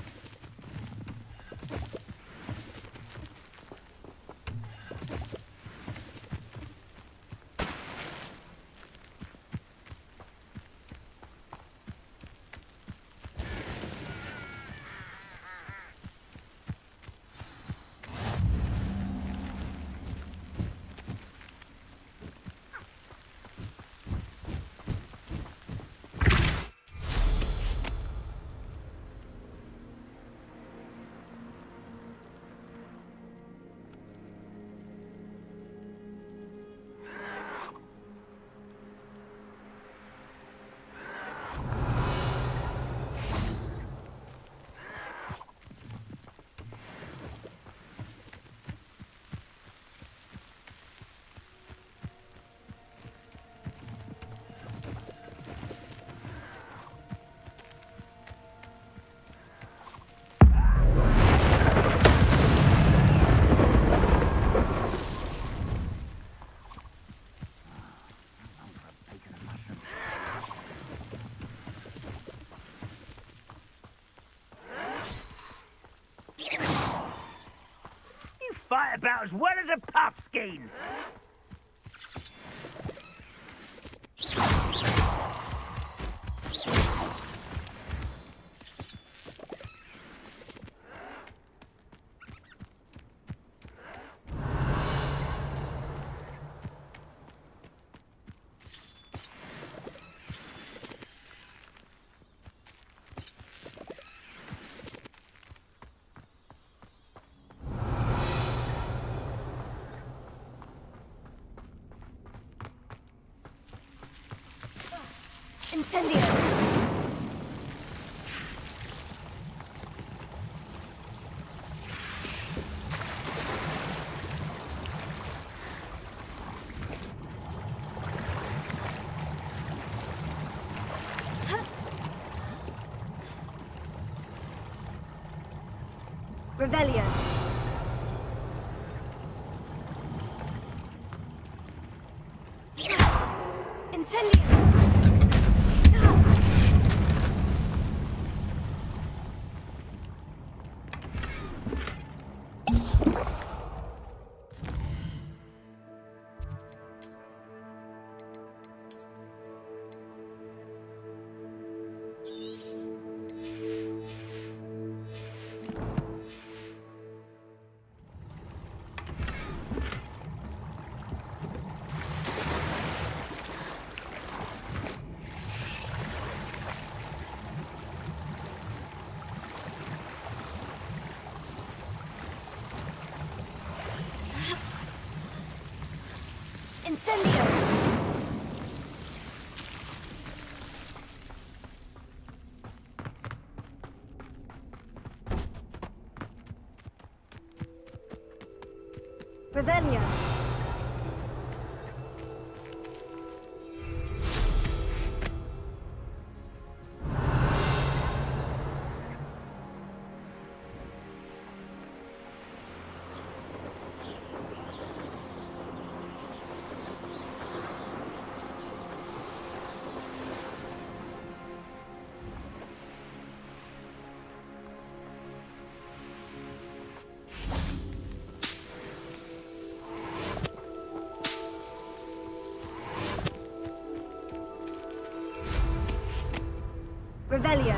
Fight about as well as a puffskein. Incendio. Revelio. Incendio. Incendio! Revelio! Revelio.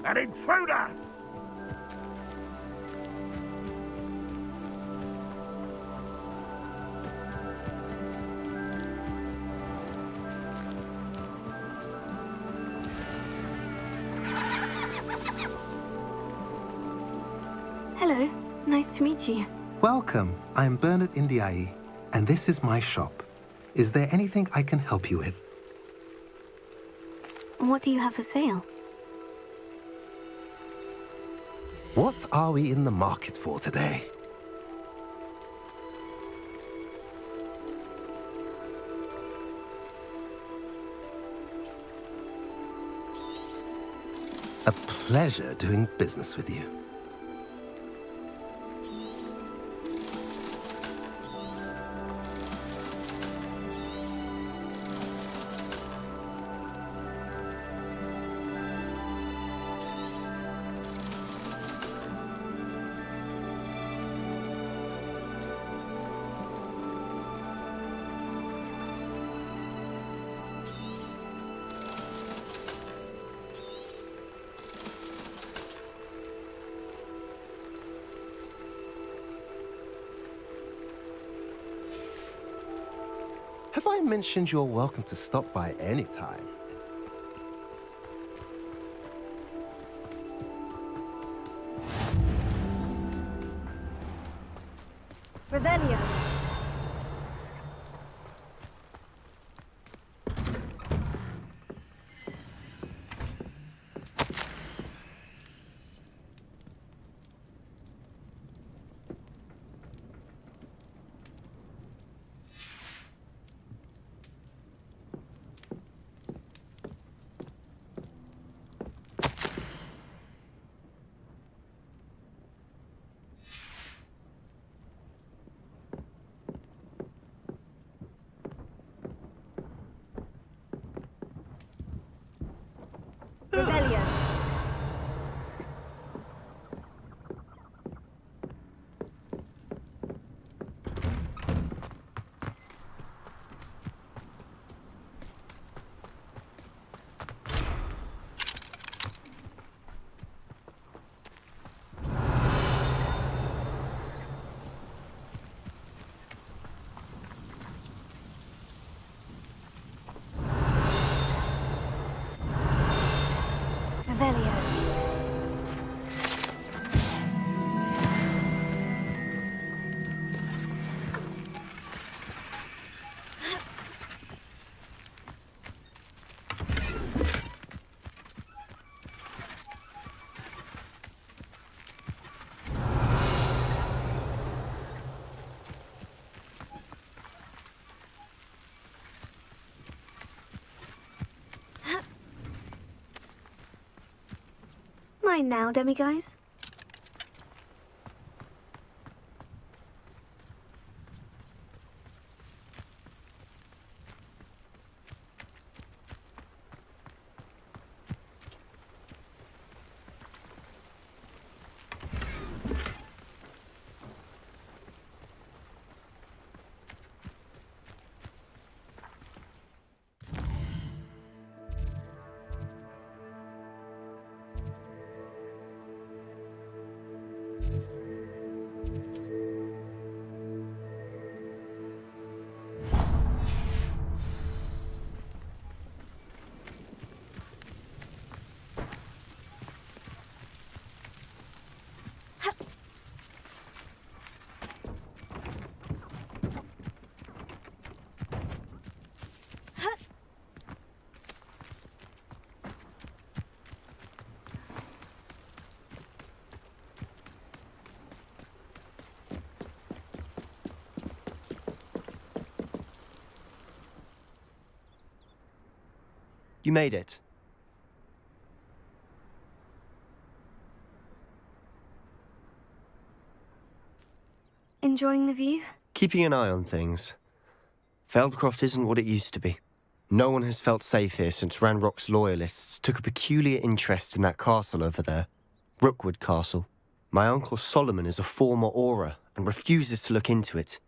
An intruder! Nice to meet you. Welcome. I'm Bernard Indiai, and this is my shop. Is there anything I can help you with? What do you have for sale? What are we in the market for today? A pleasure doing business with you. Have I mentioned you're welcome to stop by any time? Revelio. Revelio. Revelio. Mine now, demiguise. You made it. Enjoying the view? Keeping an eye on things. Feldcroft isn't what it used to be. No one has felt safe here since Ranrock's loyalists took a peculiar interest in that castle over there. Rookwood Castle. My uncle Solomon is a former Auror and refuses to look into it,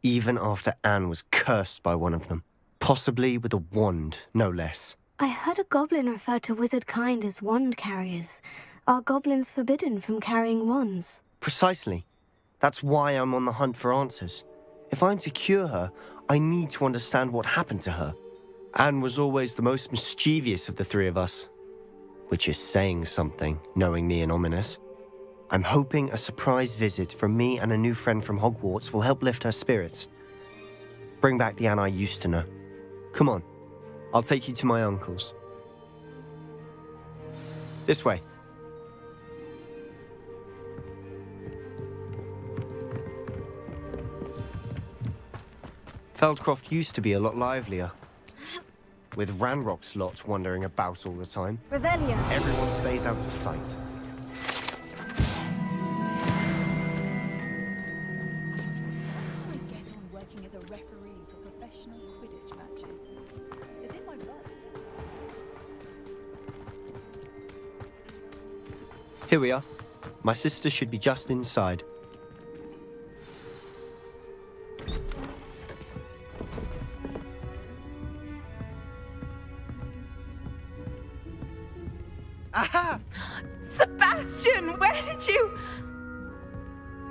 even after Anne was cursed by one of them. Possibly with a wand, no less. I heard a goblin refer to wizard kind as wand carriers. Are goblins forbidden from carrying wands? Precisely. That's why I'm on the hunt for answers. If I'm to cure her, I need to understand what happened to her. Anne was always the most mischievous of the three of us. Which is saying something, knowing me and Ominous. I'm hoping a surprise visit from me and a new friend from Hogwarts will help lift her spirits. Bring back the Anne I used to know. Come on, I'll take you to my uncle's. This way. Feldcroft used to be a lot livelier, with Ranrock's lot wandering about all the time. Revelio. Everyone stays out of sight. I get on working as a referee for professional Quidditch matches. It's in my blood. Here we are. My sister should be just inside. Aha! Sebastian, where did you...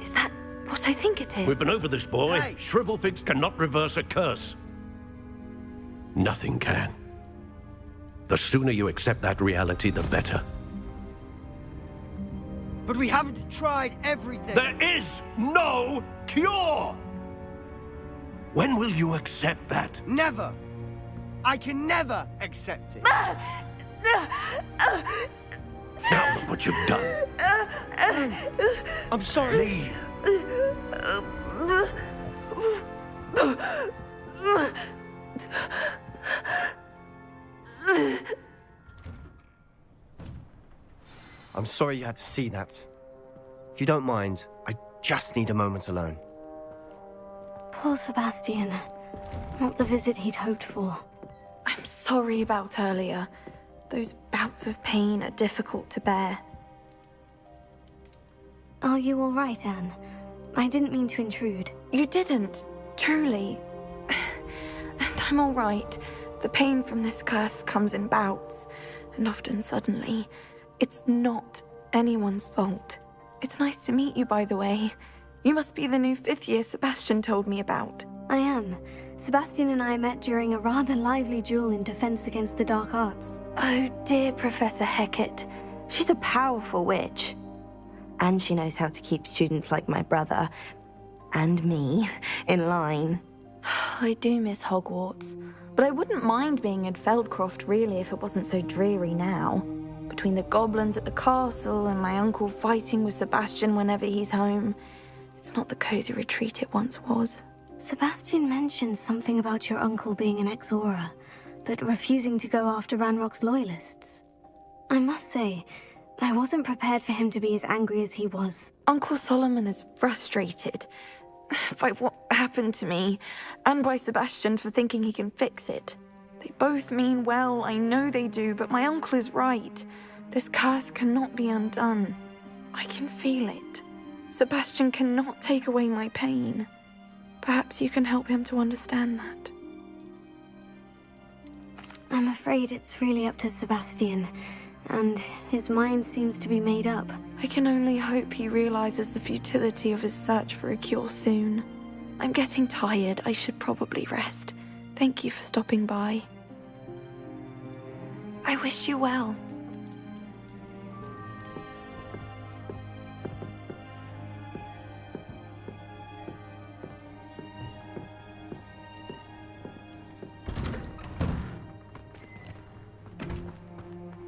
Is that what I think it is? We've been over this, boy. Hey. Shrivelfigs cannot reverse a curse. Nothing can. The sooner you accept that reality, the better. But we haven't tried everything. There is no cure! When will you accept that? Never. I can never accept it. Now look what you've done. I'm sorry. I'm sorry you had to see that. If you don't mind, I just need a moment alone. Poor Sebastian. Not the visit he'd hoped for. I'm sorry about earlier. Those bouts of pain are difficult to bear. Are you all right, Anne? I didn't mean to intrude. You didn't, truly. And I'm all right. The pain from this curse comes in bouts, and often suddenly. It's not anyone's fault. It's nice to meet you, by the way. You must be the new 5th year Sebastian told me about. I am. Sebastian and I met during a rather lively duel in defense against the dark arts. Oh, dear Professor Hecat. She's a powerful witch. And she knows how to keep students like my brother, and me, in line. I do miss Hogwarts, but I wouldn't mind being in Feldcroft, really, if it wasn't so dreary now. Between the goblins at the castle and my uncle fighting with Sebastian whenever he's home, it's not the cozy retreat it once was. Sebastian mentioned something about your uncle being an ex-Auror, but refusing to go after Ranrock's loyalists. I must say, I wasn't prepared for him to be as angry as he was. Uncle Solomon is frustrated by what happened to me, and by Sebastian for thinking he can fix it. They both mean well, I know they do, but my uncle is right. This curse cannot be undone. I can feel it. Sebastian cannot take away my pain. Perhaps you can help him to understand that. I'm afraid it's really up to Sebastian, and his mind seems to be made up. I can only hope he realizes the futility of his search for a cure soon. I'm getting tired. I should probably rest. Thank you for stopping by. I wish you well.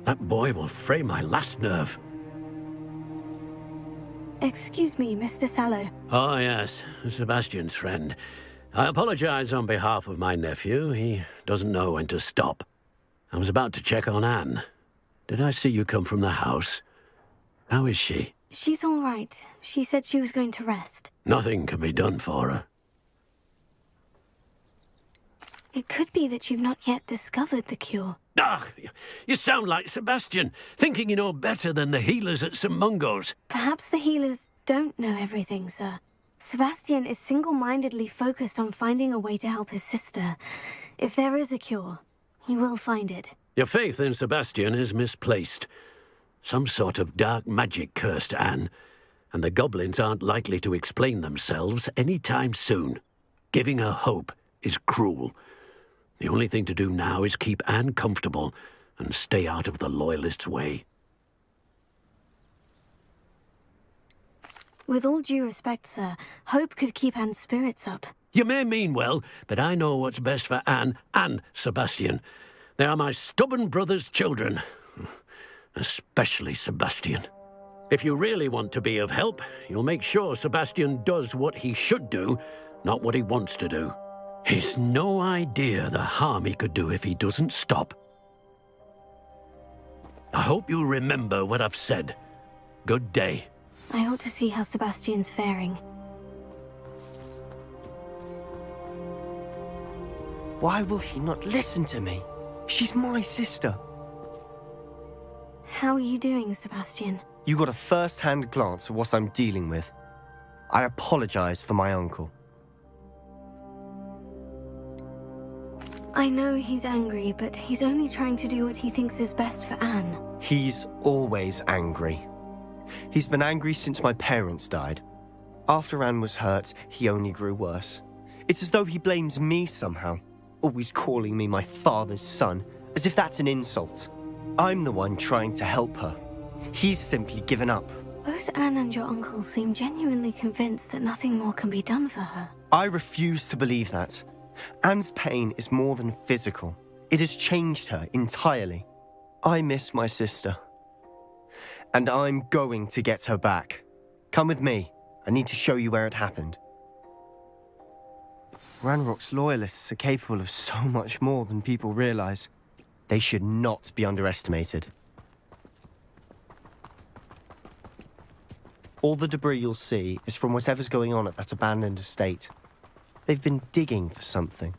That boy will fray my last nerve. Excuse me, Mr. Sallow. Oh, yes, Sebastian's friend. I apologize on behalf of my nephew. He doesn't know when to stop. I was about to check on Anne. Did I see you come from the house? How is she? She's all right. She said she was going to rest. Nothing can be done for her. It could be that you've not yet discovered the cure. Ah, you sound like Sebastian, thinking you know better than the healers at St. Mungo's. Perhaps the healers don't know everything, sir. Sebastian is single-mindedly focused on finding a way to help his sister. If there is a cure, he will find it. Your faith in Sebastian is misplaced. Some sort of dark magic cursed Anne, and the goblins aren't likely to explain themselves any time soon. Giving her hope is cruel. The only thing to do now is keep Anne comfortable and stay out of the Loyalists' way. With all due respect, sir, hope could keep Anne's spirits up. You may mean well, but I know what's best for Anne and Sebastian. They are my stubborn brother's children. Especially Sebastian. If you really want to be of help, you'll make sure Sebastian does what he should do, not what he wants to do. He's no idea the harm he could do if he doesn't stop. I hope you remember what I've said. Good day. I ought to see how Sebastian's faring. Why will he not listen to me? She's my sister. How are you doing, Sebastian? You got a first-hand glance at what I'm dealing with. I apologize for my uncle. I know he's angry, but he's only trying to do what he thinks is best for Anne. He's always angry. He's been angry since my parents died. After Anne was hurt, he only grew worse. It's as though he blames me somehow, always calling me my father's son, as if that's an insult. I'm the one trying to help her. He's simply given up. Both Anne and your uncle seem genuinely convinced that nothing more can be done for her. I refuse to believe that. Anne's pain is more than physical. It has changed her entirely. I miss my sister. And I'm going to get her back. Come with me. I need to show you where it happened. Ranrock's loyalists are capable of so much more than people realize. They should not be underestimated. All the debris you'll see is from whatever's going on at that abandoned estate. They've been digging for something.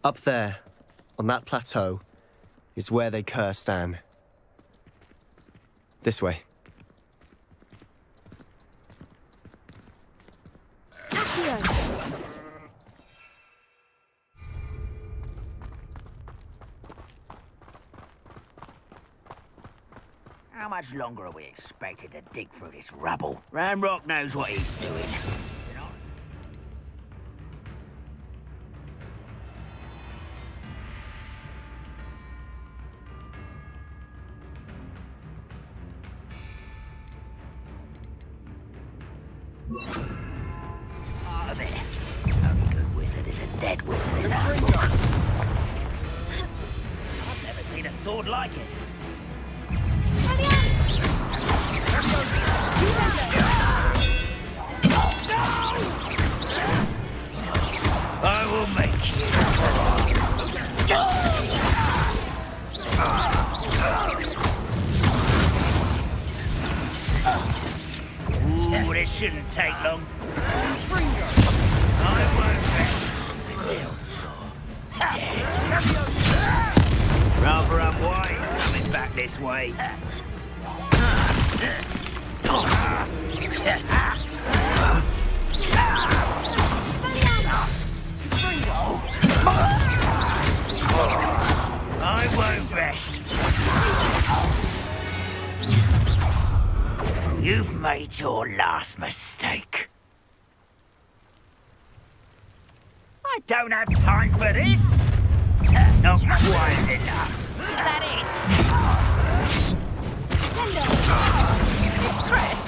Up there, on that plateau, is where they cursed Anne. This way. How much longer are we expected to dig through this rubble? Ranrock knows what he's doing. Is it not? Part of it. Only good wizard is a dead wizard in that book. I've never seen a sword like it. I will make you. Ooh, this shouldn't take long. I won't bet until you're dead. Rather unwise coming back this way. I won't rest. You've made your last mistake. I don't have time for this. Not quite enough. Is that it? Descendo. Press.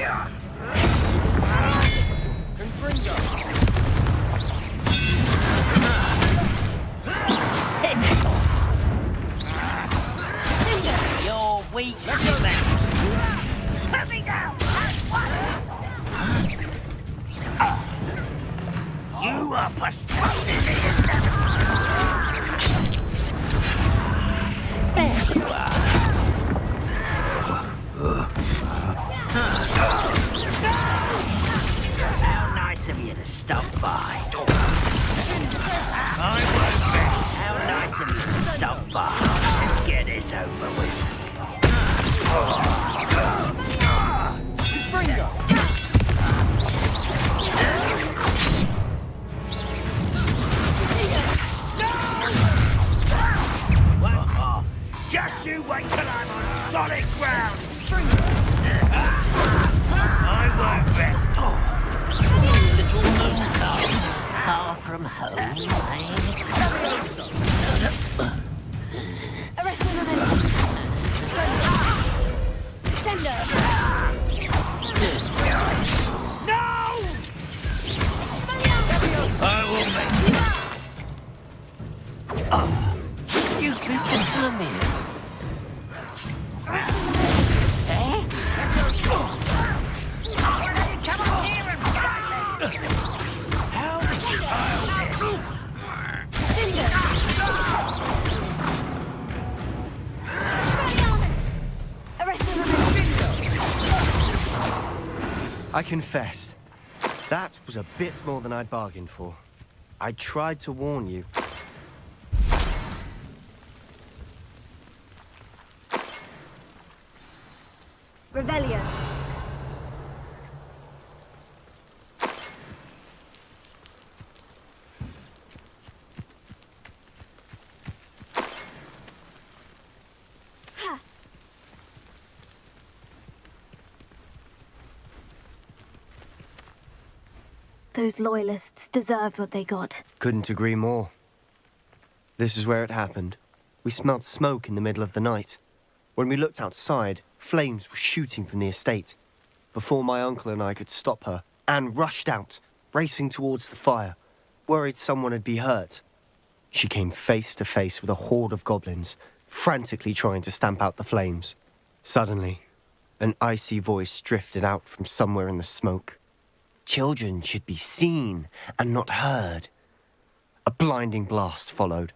Hit it. You're weak, man. Put me down at once. You are postponing the inevitable. There you are. How nice of you to stop by. I won't bet. How nice of you to stop by. Let's get this over with. Just you wait till I'm on solid ground. I won't bet. Little mooncalves, far from home, eh? I confess, that was a bit more than I'd bargained for. I tried to warn you. Revelio. Those loyalists deserved what they got. Couldn't agree more. This is where it happened. We smelled smoke in the middle of the night. When we looked outside, flames were shooting from the estate. Before my uncle and I could stop her, Anne rushed out, racing towards the fire, worried someone had been hurt. She came face to face with a horde of goblins, frantically trying to stamp out the flames. Suddenly, an icy voice drifted out from somewhere in the smoke. Children should be seen and not heard. A blinding blast followed.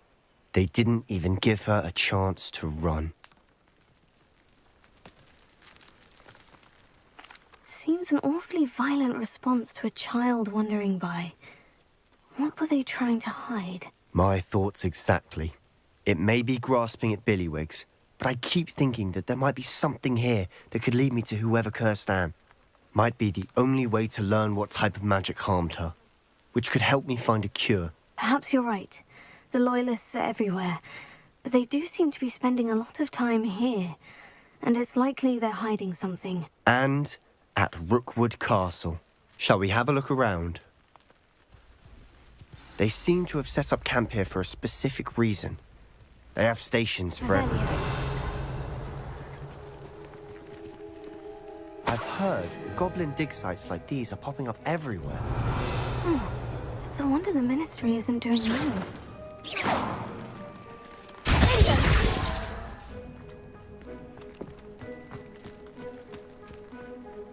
They didn't even give her a chance to run. Seems an awfully violent response to a child wandering by. What were they trying to hide? My thoughts exactly. It may be grasping at billywhigs, but I keep thinking that there might be something here that could lead me to whoever cursed Anne. Might be the only way to learn what type of magic harmed her, which could help me find a cure. Perhaps you're right. The Loyalists are everywhere, but they do seem to be spending a lot of time here, and it's likely they're hiding something. And at Rookwood Castle. Shall we have a look around? They seem to have set up camp here for a specific reason. They have stations for everything. I've heard that goblin dig sites like these are popping up everywhere. It's a wonder the Ministry isn't doing more.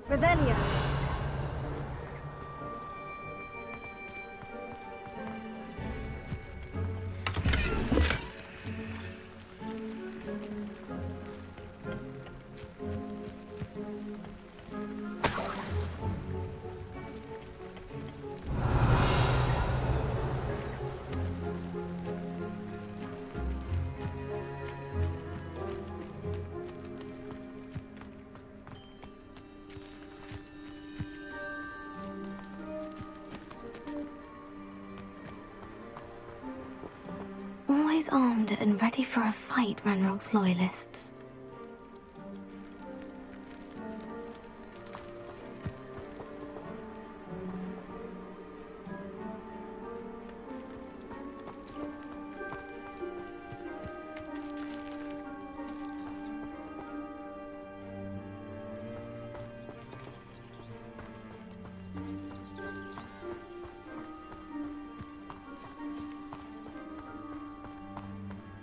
Revelio. Always armed and ready for a fight, Ranrock's Loyalists.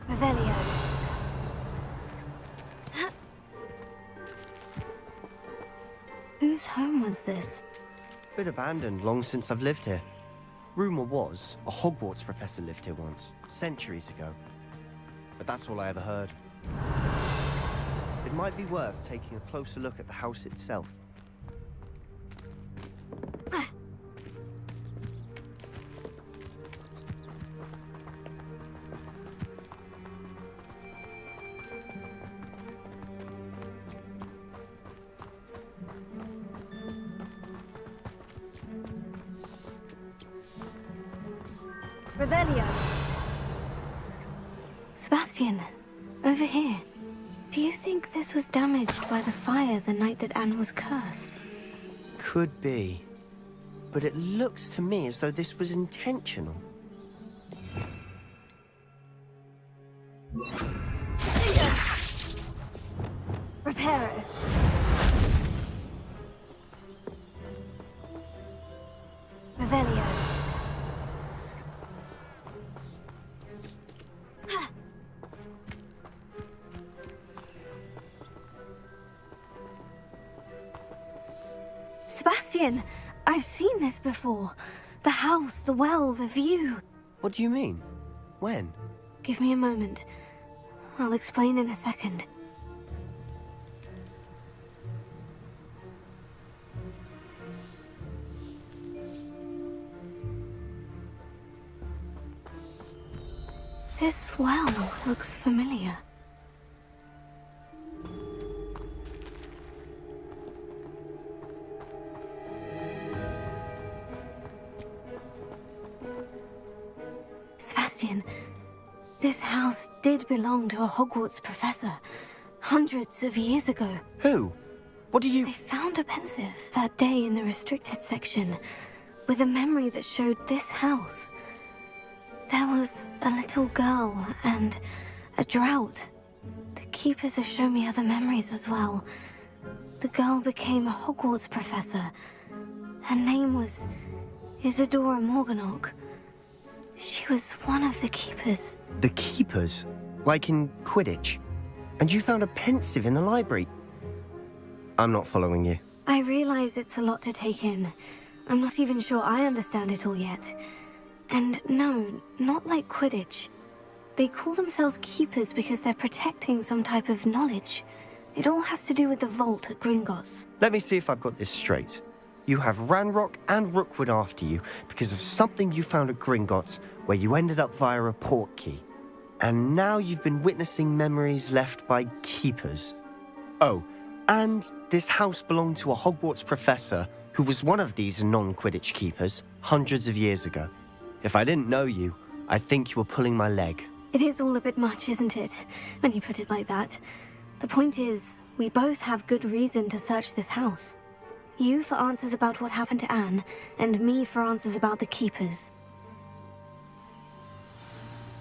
Revelio. Whose home was this? Been abandoned long since I've lived here. Rumour was a Hogwarts professor lived here once, centuries ago. But that's all I ever heard. It might be worth taking a closer look at the house itself. Revelio. Sebastian, over here. Do you think this was damaged by the fire the night that Anne was cursed? Could be. But it looks to me as though this was intentional. Reparo. Revelio. Sebastian, I've seen this before. The house, the well, the view. What do you mean? When? Give me a moment. I'll explain in a second. This well looks familiar. Sebastian, this house did belong to a Hogwarts professor hundreds of years ago. Who? What do you... I found a pensive that day in the restricted section with a memory that showed this house. There was a little girl and a drought. The keepers have shown me other memories as well. The girl became a Hogwarts professor. Her name was Isadora Morganach. She was one of the keepers. The keepers? Like in Quidditch? And you found a pensive in the library? I'm not following you. I realize it's a lot to take in. I'm not even sure I understand it all yet. And no, not like Quidditch. They call themselves keepers because they're protecting some type of knowledge. It all has to do with the vault at Gringotts. Let me see if I've got this straight. You have Ranrock and Rookwood after you because of something you found at Gringotts where you ended up via a portkey. And now you've been witnessing memories left by keepers. Oh, and this house belonged to a Hogwarts professor who was one of these non-Quidditch keepers hundreds of years ago. If I didn't know you, I'd think you were pulling my leg. It is all a bit much, isn't it, when you put it like that? The point is, we both have good reason to search this house. You for answers about what happened to Anne, and me for answers about the keepers.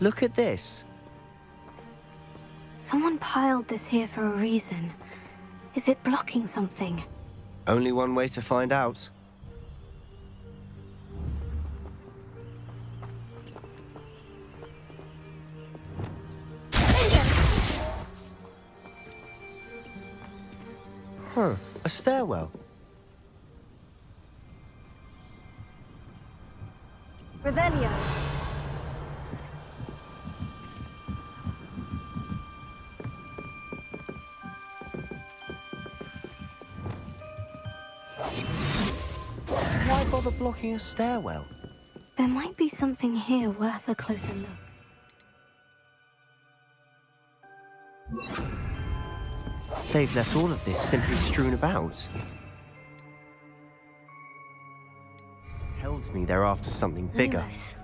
Look at this. Someone piled this here for a reason. Is it blocking something? Only one way to find out. Huh, a stairwell. Revelio. Why bother blocking a stairwell? There might be something here worth a closer look. They've left all of this simply strewn about. Tells me they're after something bigger. Lumos.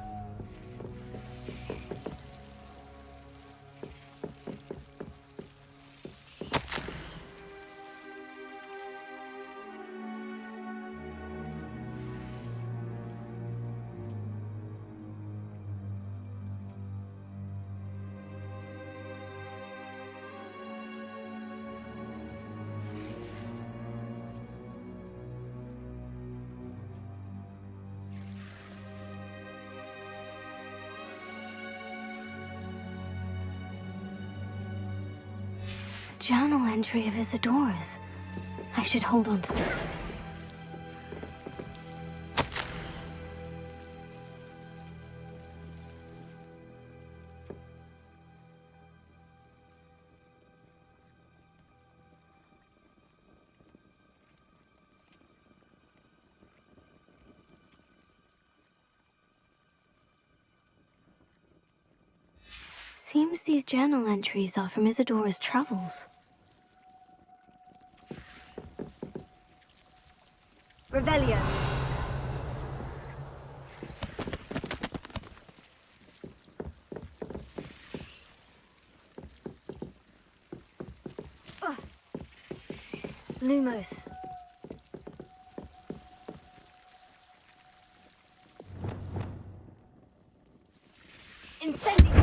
Journal entry of Isadora's. I should hold on to this. Seems these journal entries are from Isadora's travels. Revelio. Lumos. Incendio.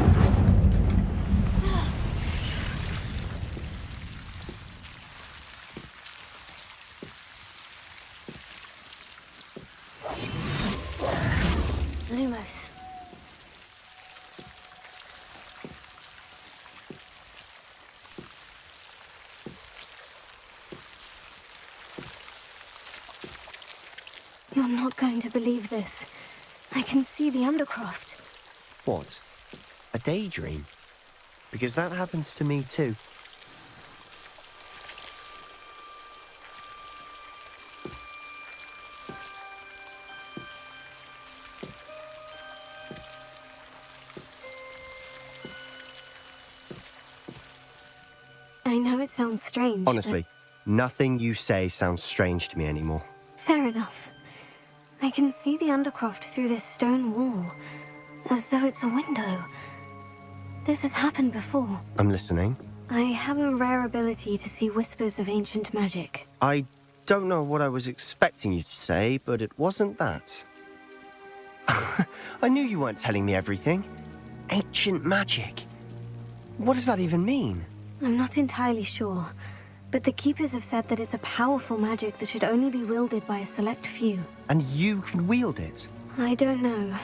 Lumos. You're not going to believe this. I can see the Undercroft. What? A daydream? Because that happens to me too. I know it sounds strange. Honestly, nothing you say sounds strange to me anymore. Fair enough. I can see the Undercroft through this stone wall, as though it's a window. This has happened before. I'm listening. I have a rare ability to see whispers of ancient magic. I don't know what I was expecting you to say, but it wasn't that. I knew you weren't telling me everything. Ancient magic. What does that even mean? I'm not entirely sure, but the Keepers have said that it's a powerful magic that should only be wielded by a select few. And you can wield it? I don't know,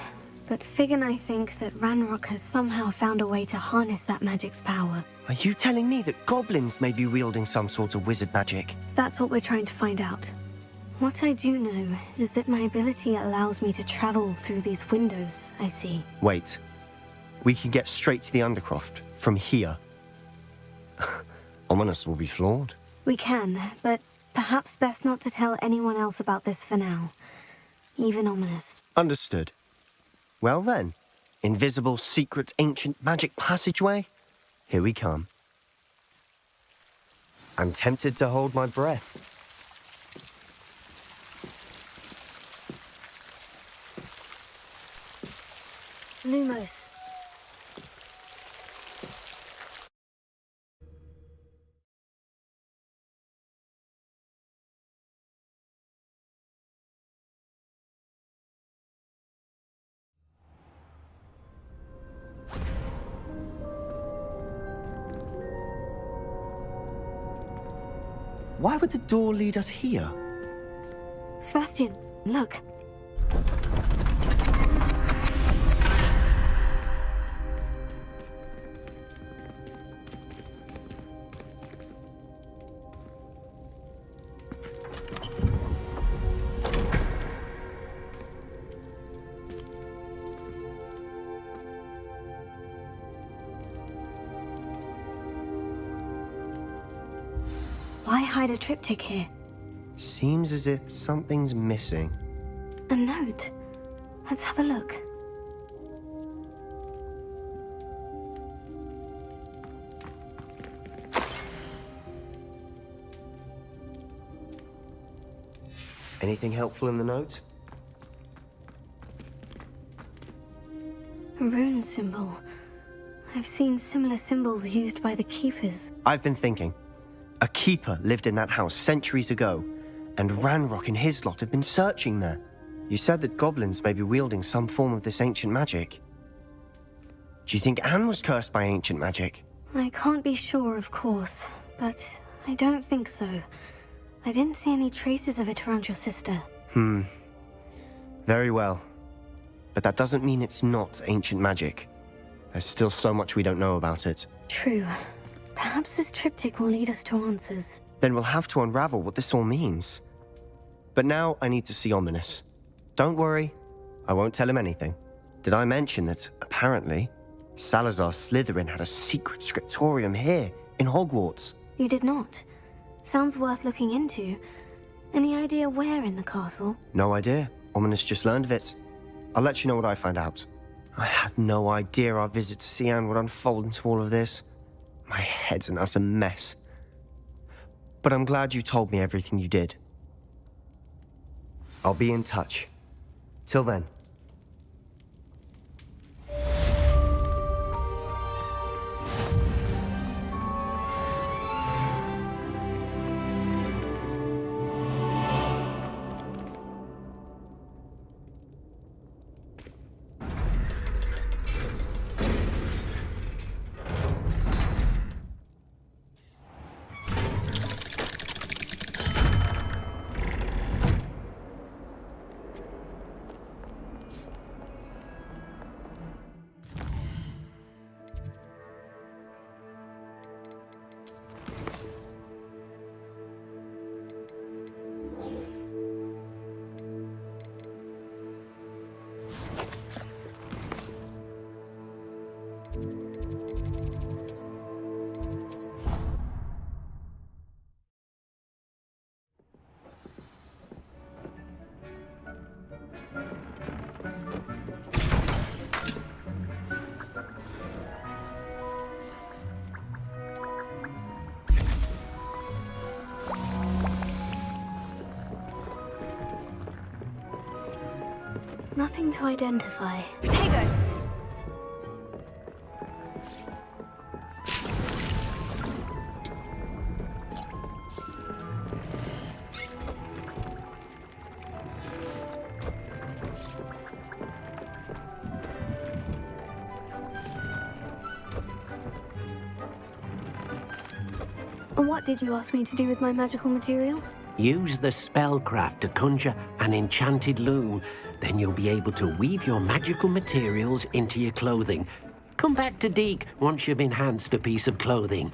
but Fig and I think that Ranrock has somehow found a way to harness that magic's power. Are you telling me that goblins may be wielding some sort of wizard magic? That's what we're trying to find out. What I do know is that my ability allows me to travel through these windows I see. Wait. We can get straight to the Undercroft from here. Ominous will be flawed. We can, but perhaps best not to tell anyone else about this for now. Even Ominous. Understood. Well then, invisible, secret, ancient magic passageway? Here we come. I'm tempted to hold my breath. Lumos. Why would the door lead us here? Sebastian, look. Why hide a triptych here? Seems as if something's missing. A note. Let's have a look. Anything helpful in the note? A rune symbol. I've seen similar symbols used by the Keepers. I've been thinking. A keeper lived in that house centuries ago, and Ranrock and his lot have been searching there. You said that goblins may be wielding some form of this ancient magic. Do you think Anne was cursed by ancient magic? I can't be sure, of course, but I don't think so. I didn't see any traces of it around your sister. Very well. But that doesn't mean it's not ancient magic. There's still so much we don't know about it. True. Perhaps this triptych will lead us to answers. Then we'll have to unravel what this all means. But now I need to see Ominous. Don't worry, I won't tell him anything. Did I mention that, apparently, Salazar Slytherin had a secret scriptorium here, in Hogwarts? You did not. Sounds worth looking into. Any idea where in the castle? No idea. Ominous just learned of it. I'll let you know what I find out. I had no idea our visit to see Anne would unfold into all of this. My head's an utter mess. But I'm glad you told me everything you did. I'll be in touch. Till then. Nothing to identify. Potato! What did you ask me to do with my magical materials? Use the spellcraft to conjure an enchanted loom. Then you'll be able to weave your magical materials into your clothing. Come back to Deke once you've enhanced a piece of clothing.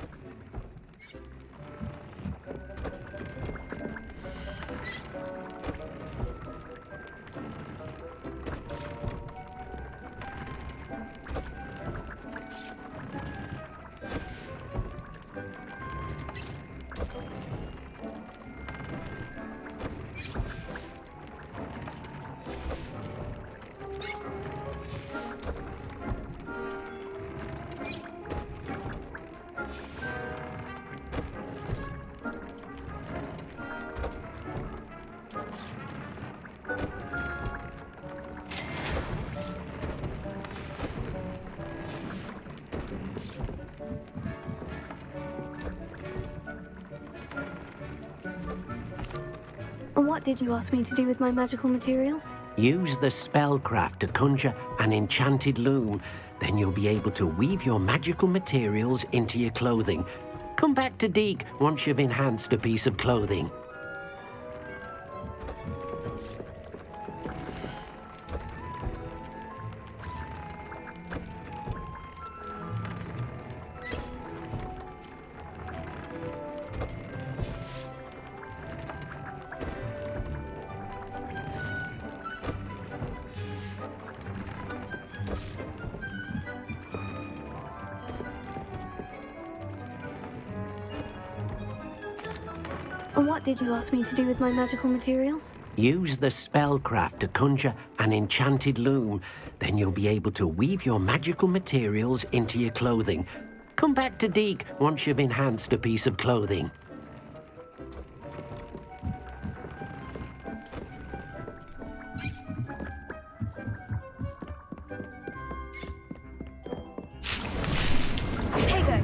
What did you ask me to do with my magical materials? Use the spellcraft to conjure an enchanted loom. Then you'll be able to weave your magical materials into your clothing. Come back to Deke once you've enhanced a piece of clothing. What did you ask me to do with my magical materials? Use the spellcraft to conjure an enchanted loom. Then you'll be able to weave your magical materials into your clothing. Come back to Deke once you've enhanced a piece of clothing. Potato!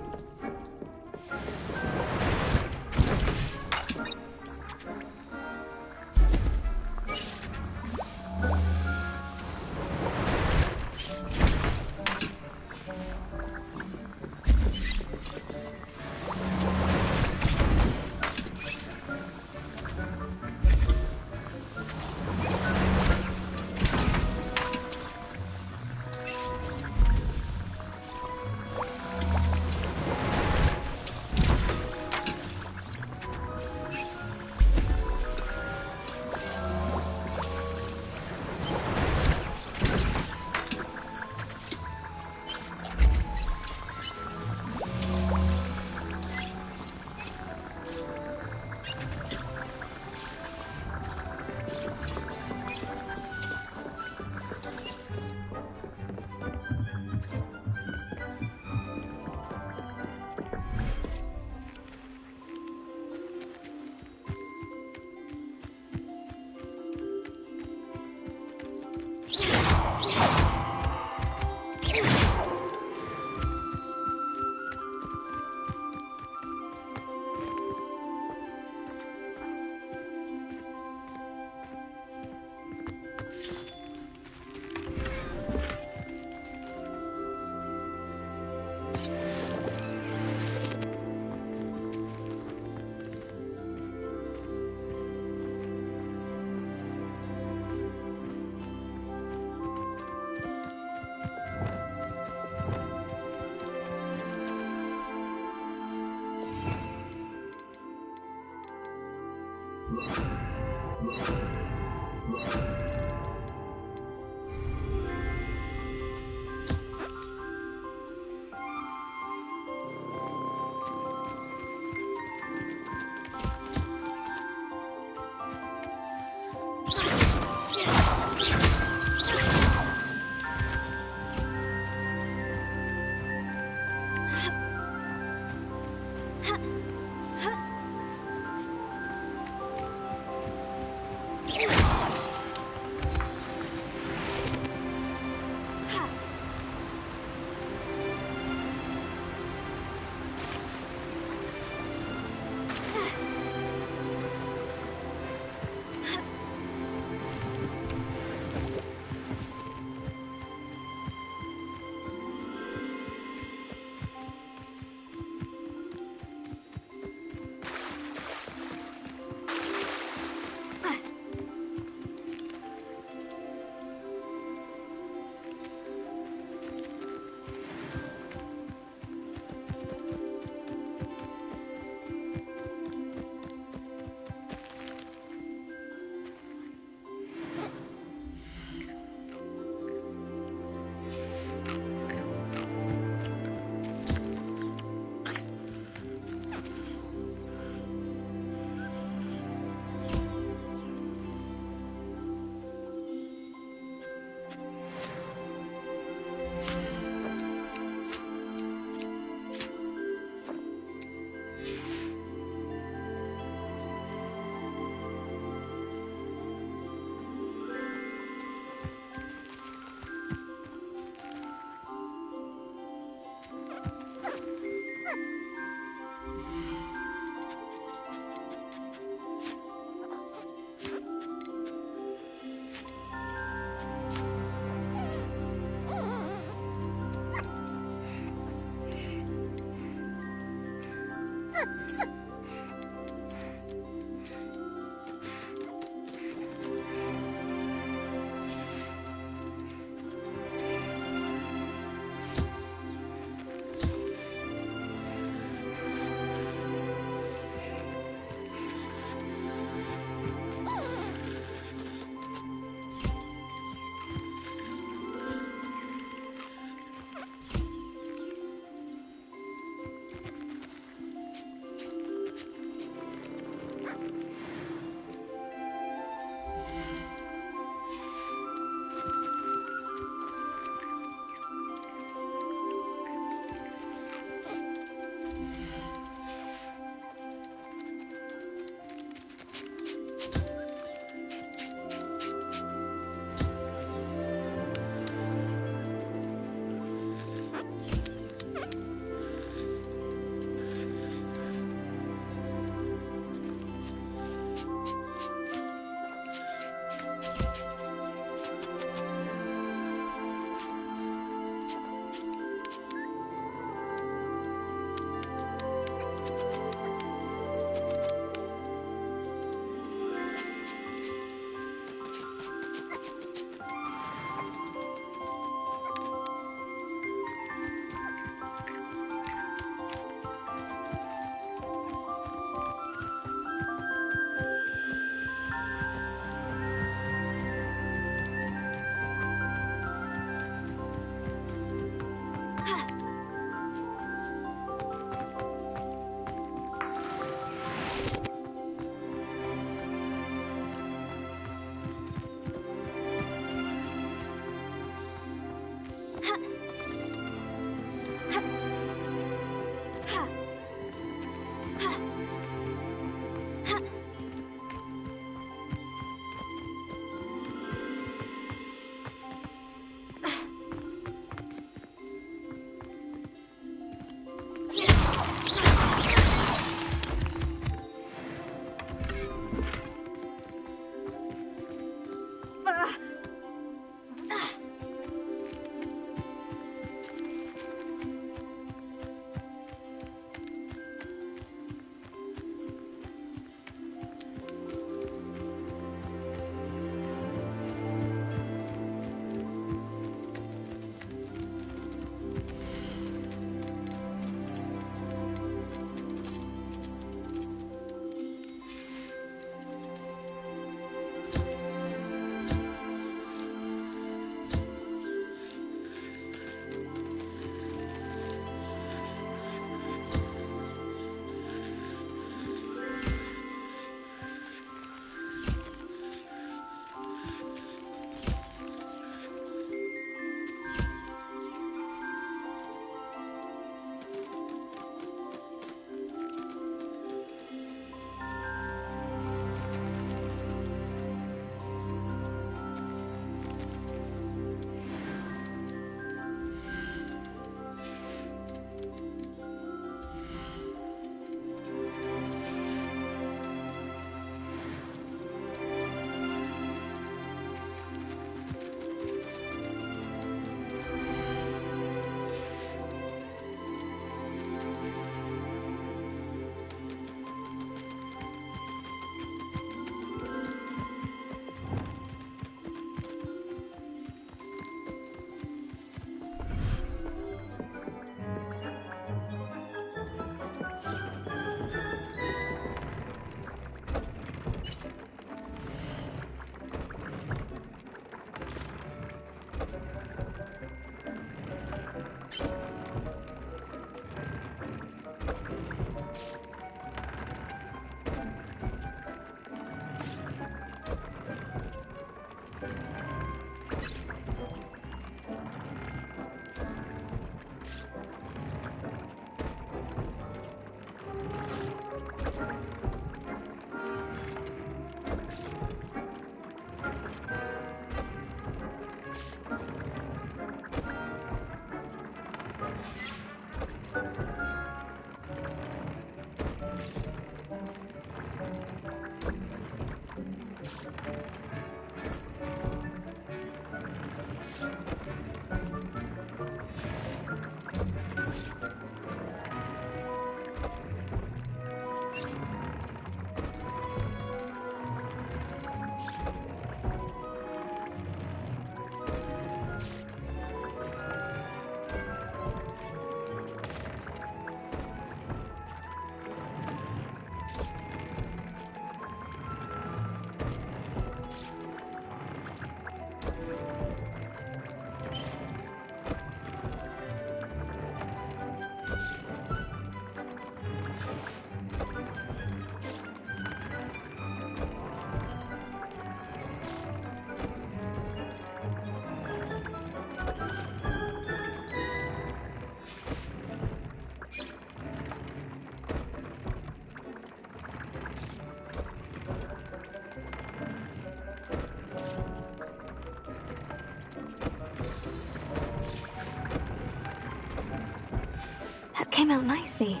came out nicely.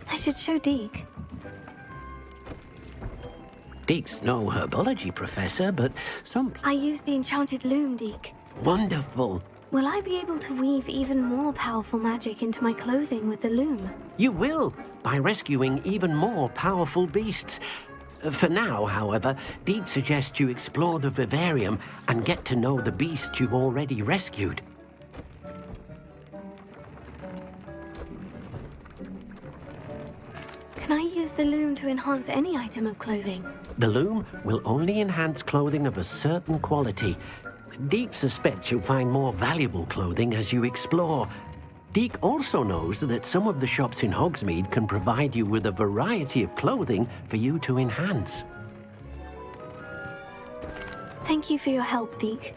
I should show Deke. Deke's no herbology professor, but I used the enchanted loom, Deke. wonderful. Will I be able to weave even more powerful magic into my clothing with the loom? You will, by rescuing even more powerful beasts. For now, however, Deke suggests you explore the vivarium and get to know the beasts you've already rescued. Can I use the loom to enhance any item of clothing? The loom will only enhance clothing of a certain quality. Deke suspects you'll find more valuable clothing as you explore. Deke also knows that some of the shops in Hogsmeade can provide you with a variety of clothing for you to enhance. Thank you for your help, Deke.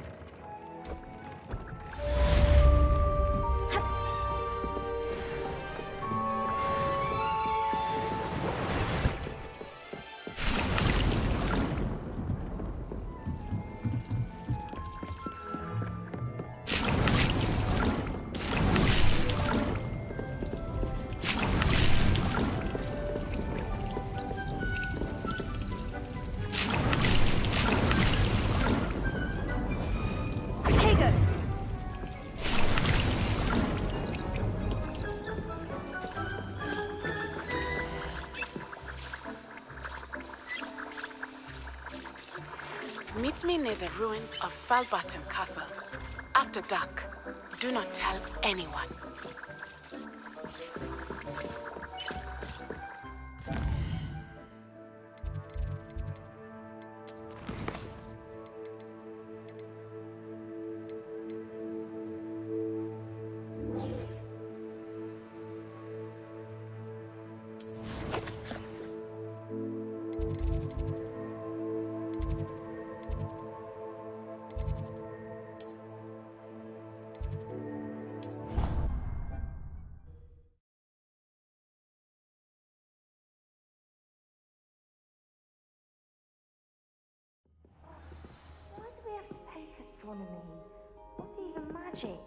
Meet me near the ruins of Falbottom Castle. After dark, do not tell anyone. Astronomy, not even magic.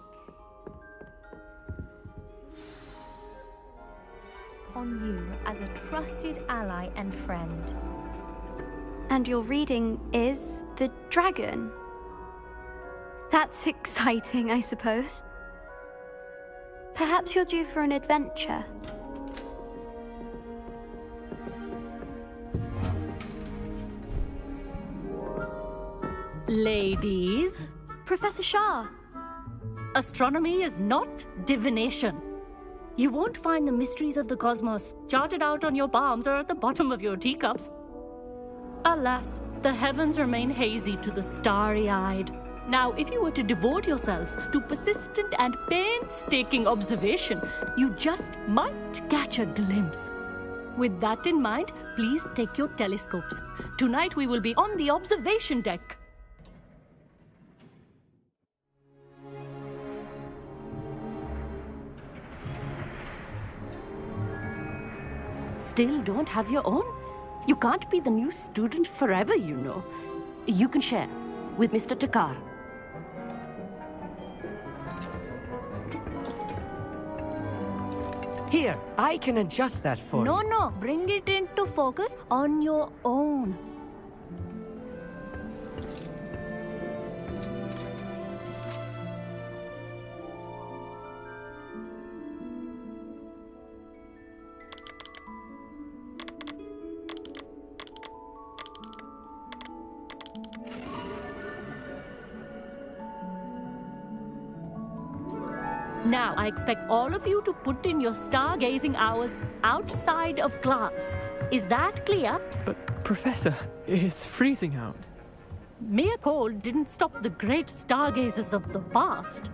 On you as a trusted ally and friend. And your reading is the dragon. That's exciting, I suppose. Perhaps you're due for an adventure. Ladies, Professor Shah. astronomy is not divination. You won't find the mysteries of the cosmos charted out on your palms or at the bottom of your teacups. Alas, the heavens remain hazy to the starry-eyed. Now, if you were to devote yourselves to persistent and painstaking observation, you just might catch a glimpse. With that in mind, please take your telescopes. Tonight we will be on the observation deck. Still don't have your own? You can't be the new student forever, you know. You can share with Mr. Takar. Here, I can adjust that for you. No, bring it into focus on your own. Now, I expect all of you to put in your stargazing hours outside of class. Is that clear? But, Professor, it's freezing out. Mere cold didn't stop the great stargazers of the past.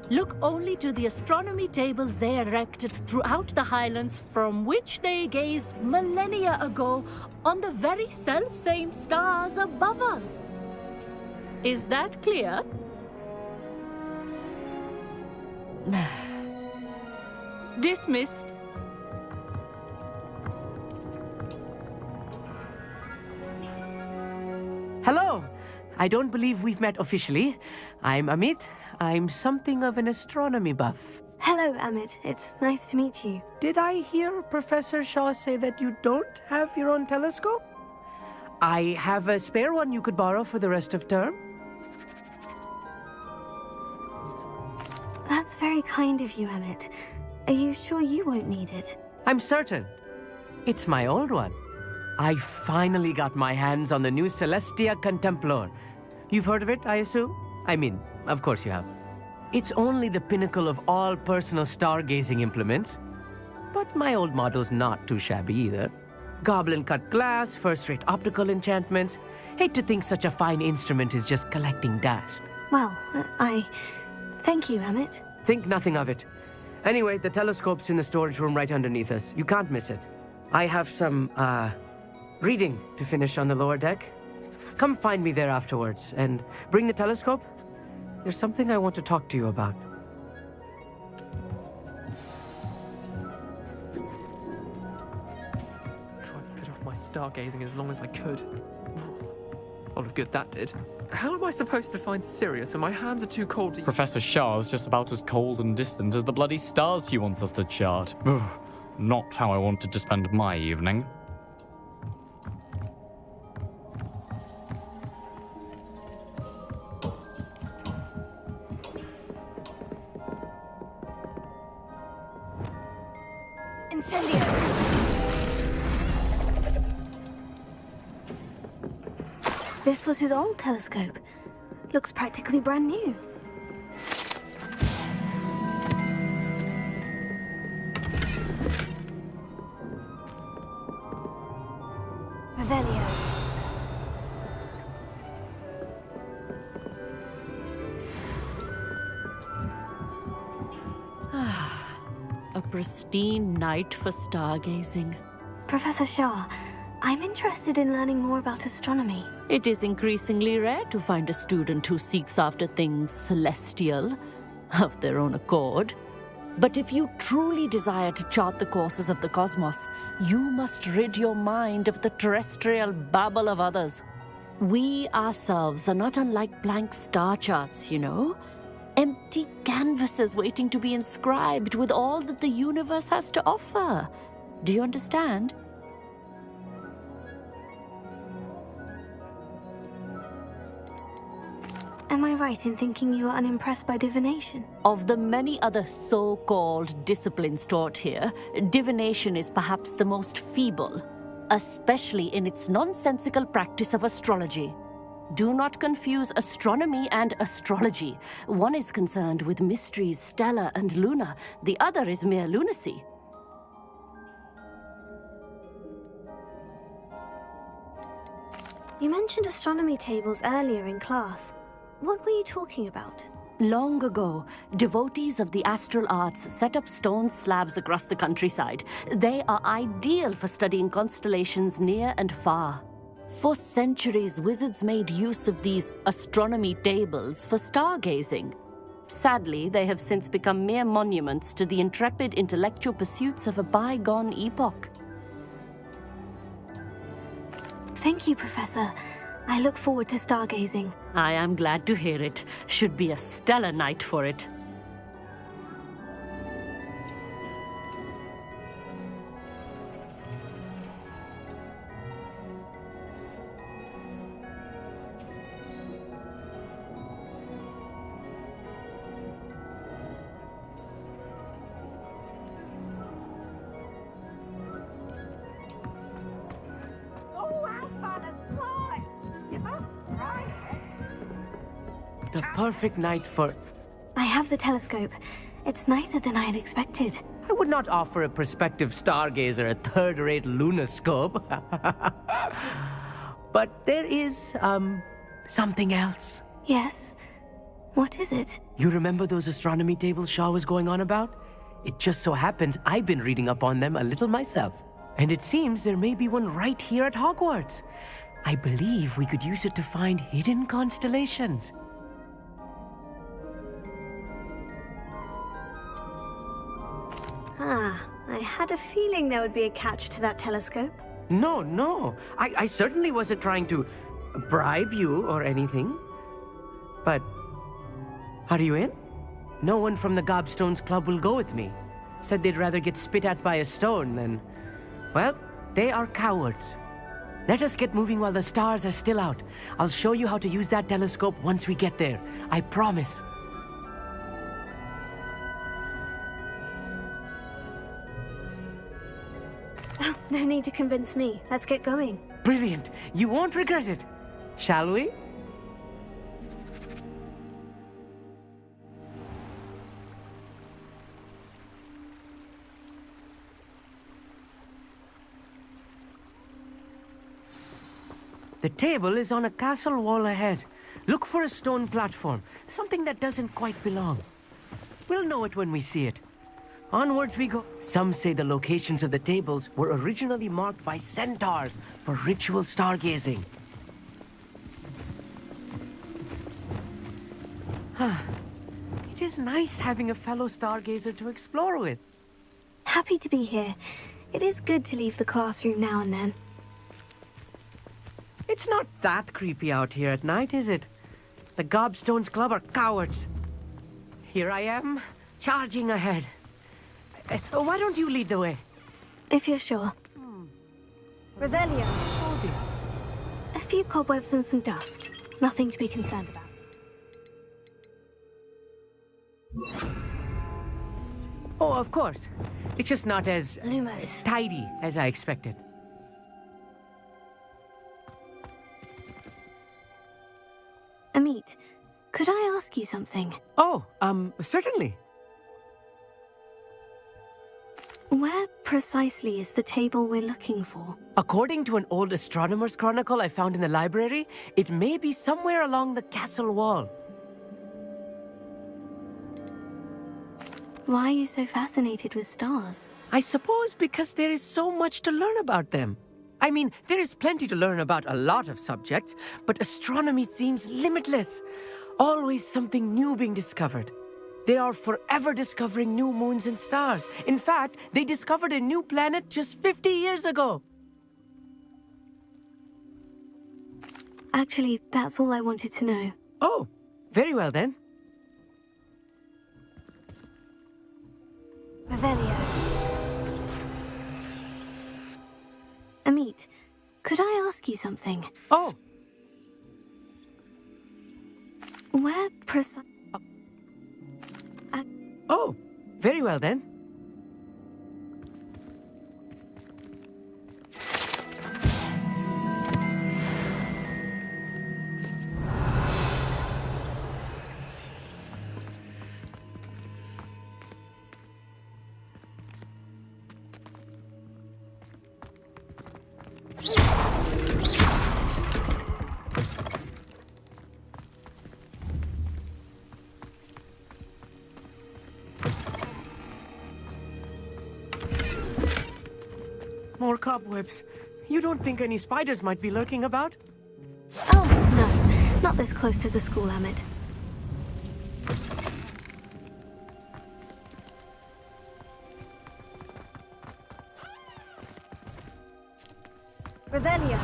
Look only to the astronomy tables they erected throughout the Highlands from which they gazed millennia ago on the very self-same stars above us. Is that clear? Dismissed. Hello! I don't believe we've met officially. I'm Amit. I'm something of an astronomy buff. Hello, Amit. It's nice to meet you. Did I hear Professor Shaw say that you don't have your own telescope? I have a spare one you could borrow for the rest of term. That's very kind of you, Amit. Are you sure you won't need it? I'm certain. It's my old one. I finally got my hands on the new Celestia Contemplor. You've heard of it, I assume? I mean, of course you have. It's only the pinnacle of all personal stargazing implements. But my old model's not too shabby either. Goblin-cut glass, first-rate optical enchantments. Hate to think such a fine instrument is just collecting dust. Well, thank you, Amit. Think nothing of it. Anyway, the telescope's in the storage room right underneath us. You can't miss it. I have some, reading to finish on the lower deck. Come find me there afterwards, and bring the telescope. There's something I want to talk to you about. Tried to put off my stargazing as long as I could. A lot of good that did. How am I supposed to find Sirius when my hands are too cold to... Professor Shah's just about as cold and distant as the bloody stars she wants us to chart. Not how I wanted to spend my evening. Incendio! This was his old telescope. Looks practically brand new. Revelio. A pristine night for stargazing. Professor Shah, I'm interested in learning more about astronomy. It is increasingly rare to find a student who seeks after things celestial, of their own accord. But if you truly desire to chart the courses of the cosmos, you must rid your mind of the terrestrial babble of others. We ourselves are not unlike blank star charts, you know. Empty canvases waiting to be inscribed with all that the universe has to offer. Do you understand? Am I right in thinking you are unimpressed by divination? Of the many other so-called disciplines taught here, divination is perhaps the most feeble, especially in its nonsensical practice of astrology. Do not confuse astronomy and astrology. One is concerned with mysteries stellar and lunar. The other is mere lunacy. You mentioned astronomy tables earlier in class. What were you talking about? Long ago, devotees of the astral arts set up stone slabs across the countryside. They are ideal for studying constellations near and far. For centuries, wizards made use of these astronomy tables for stargazing. Sadly, they have since become mere monuments to the intrepid intellectual pursuits of a bygone epoch. Thank you, Professor. I look forward to stargazing. I am glad to hear it. Should be a stellar night for it. The perfect night for... I have the telescope. It's nicer than I had expected. I would not offer a prospective stargazer a third-rate lunoscope. But there is, something else. Yes? What is it? You remember those astronomy tables Shaw was going on about? It just so happens I've been reading up on them a little myself. And it seems there may be one right here at Hogwarts. I believe we could use it to find hidden constellations. I had a feeling there would be a catch to that telescope. No. I certainly wasn't trying to bribe you or anything. But, are you in? no one from the Gobstones Club will go with me. Said they'd rather get spit at by a stone than... Well, they are cowards. Let us get moving while the stars are still out. I'll show you how to use that telescope once we get there. I promise. Oh, no need to convince me. Let's get going. Brilliant. You won't regret it. Shall we? The table is on a castle wall ahead. Look for a stone platform, something that doesn't quite belong. We'll know it when we see it. Onwards we go. Some say the locations of the tables were originally marked by centaurs for ritual stargazing. It is nice having a fellow stargazer to explore with. Happy to be here. It is good to leave the classroom now and then. It's not that creepy out here at night, is it? The Gobstones Club are cowards. Here I am, charging ahead. Why don't you lead the way? If you're sure. Revelio. Oh dear. A few cobwebs and some dust. Nothing to be concerned about. Oh, of course. It's just not as Lumos. tidy as I expected. Amit, could I ask you something? Oh, certainly. Where precisely is the table we're looking for? According to an old astronomer's chronicle I found in the library, it may be somewhere along the castle wall. Why are you so fascinated with stars? I suppose because there is so much to learn about them. I mean, there is plenty to learn about a lot of subjects, but astronomy seems limitless. Always something new being discovered. They are forever discovering new moons and stars. In fact, they discovered a new planet just 50 years ago. Actually, that's all I wanted to know. Oh, very well then. Revelio. Amit, could I ask you something? Oh. Where precisely... Oh, very well then. More cobwebs. You don't think any spiders might be lurking about? Oh, no. Not this close to the school, Amit. Revelio.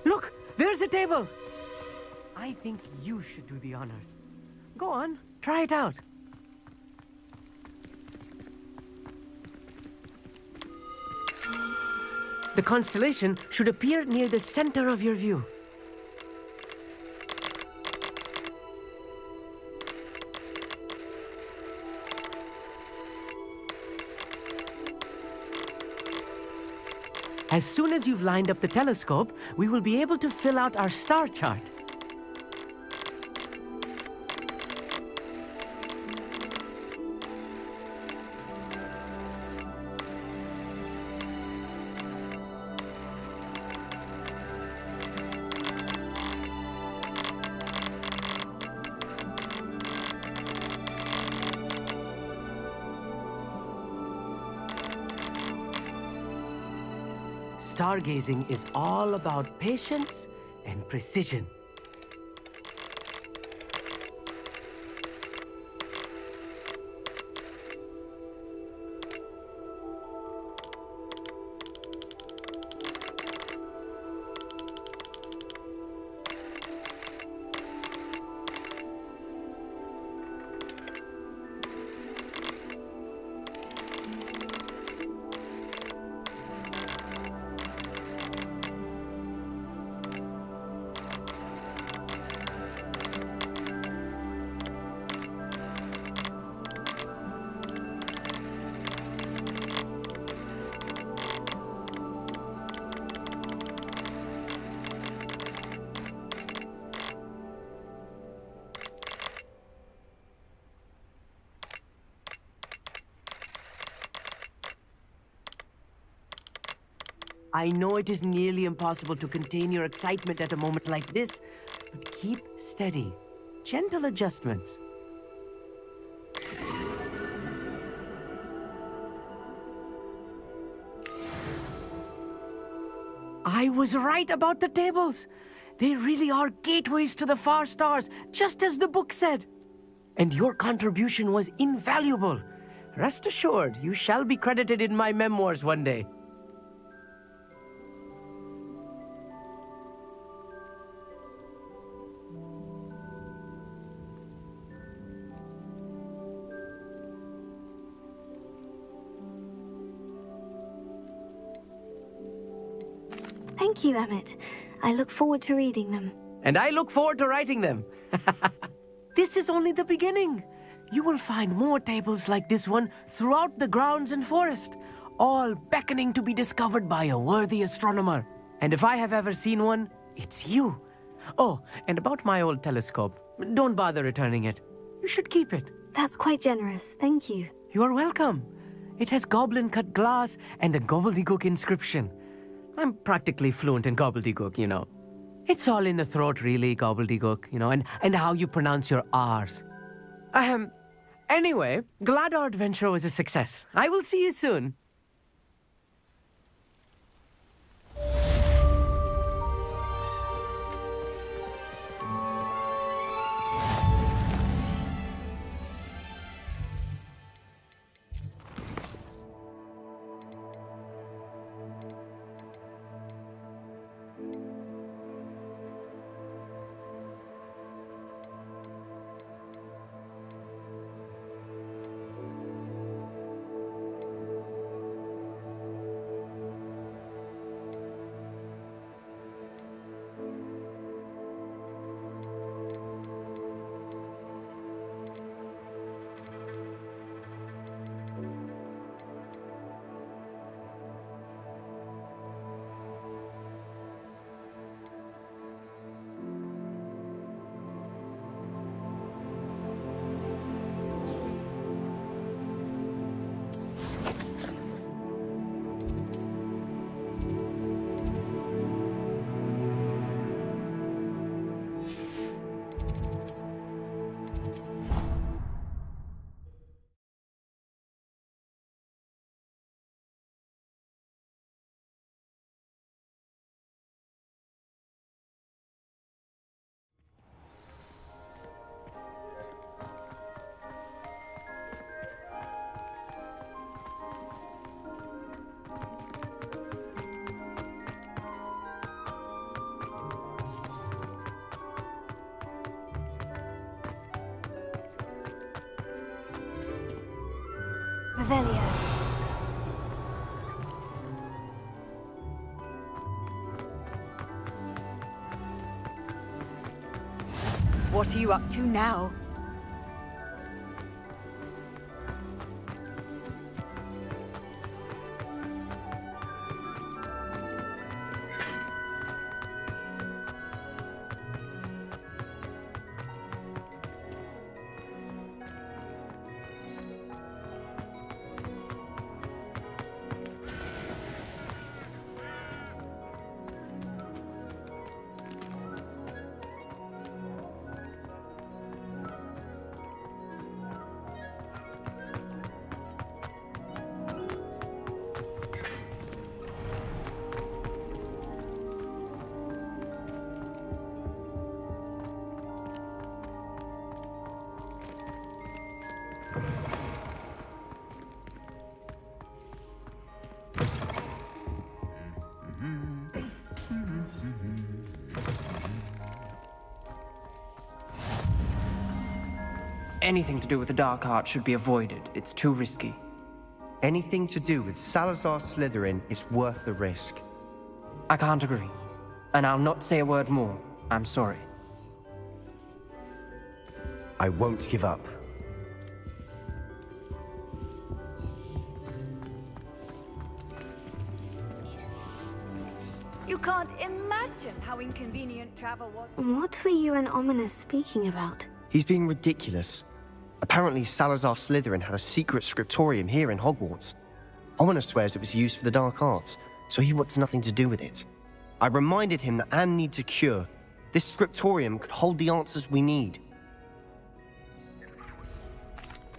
Look, there's a table. I think you should do the honors. Go on, try it out. The constellation should appear near the center of your view. As soon as you've lined up the telescope, we will be able to fill out our star chart. stargazing is all about patience and precision. I know it is nearly impossible to contain your excitement at a moment like this, but keep steady. Gentle adjustments. I was right about the tables. They really are gateways to the far stars, just as the book said. And your contribution was invaluable. Rest assured, you shall be credited in my memoirs one day. Thank you, Emmett. I look forward to reading them. And I look forward to writing them. This is only the beginning. You will find more tables like this one throughout the grounds and forest, all beckoning to be discovered by a worthy astronomer. And if I have ever seen one, it's you. Oh, and about my old telescope, don't bother returning it. You should keep it. That's quite generous. Thank you. You are welcome. It has goblin-cut glass and a gobbledygook inscription. I'm practically fluent in gobbledygook, you know. It's all in the throat, really, gobbledygook, you know, and how you pronounce your R's. Anyway, glad our adventure was a success. I will see you soon. Revelio. What are you up to now? Anything to do with the dark art should be avoided. It's too risky. Anything to do with Salazar Slytherin is worth the risk. I can't agree. And I'll not say a word more. I'm sorry. I won't give up. You can't imagine how inconvenient travel was. What were you and Ominous speaking about? He's being ridiculous. Apparently, Salazar Slytherin had a secret scriptorium here in Hogwarts. Ominous swears it was used for the dark arts, so he wants nothing to do with it. I reminded him that Anne needs a cure. This scriptorium could hold the answers we need.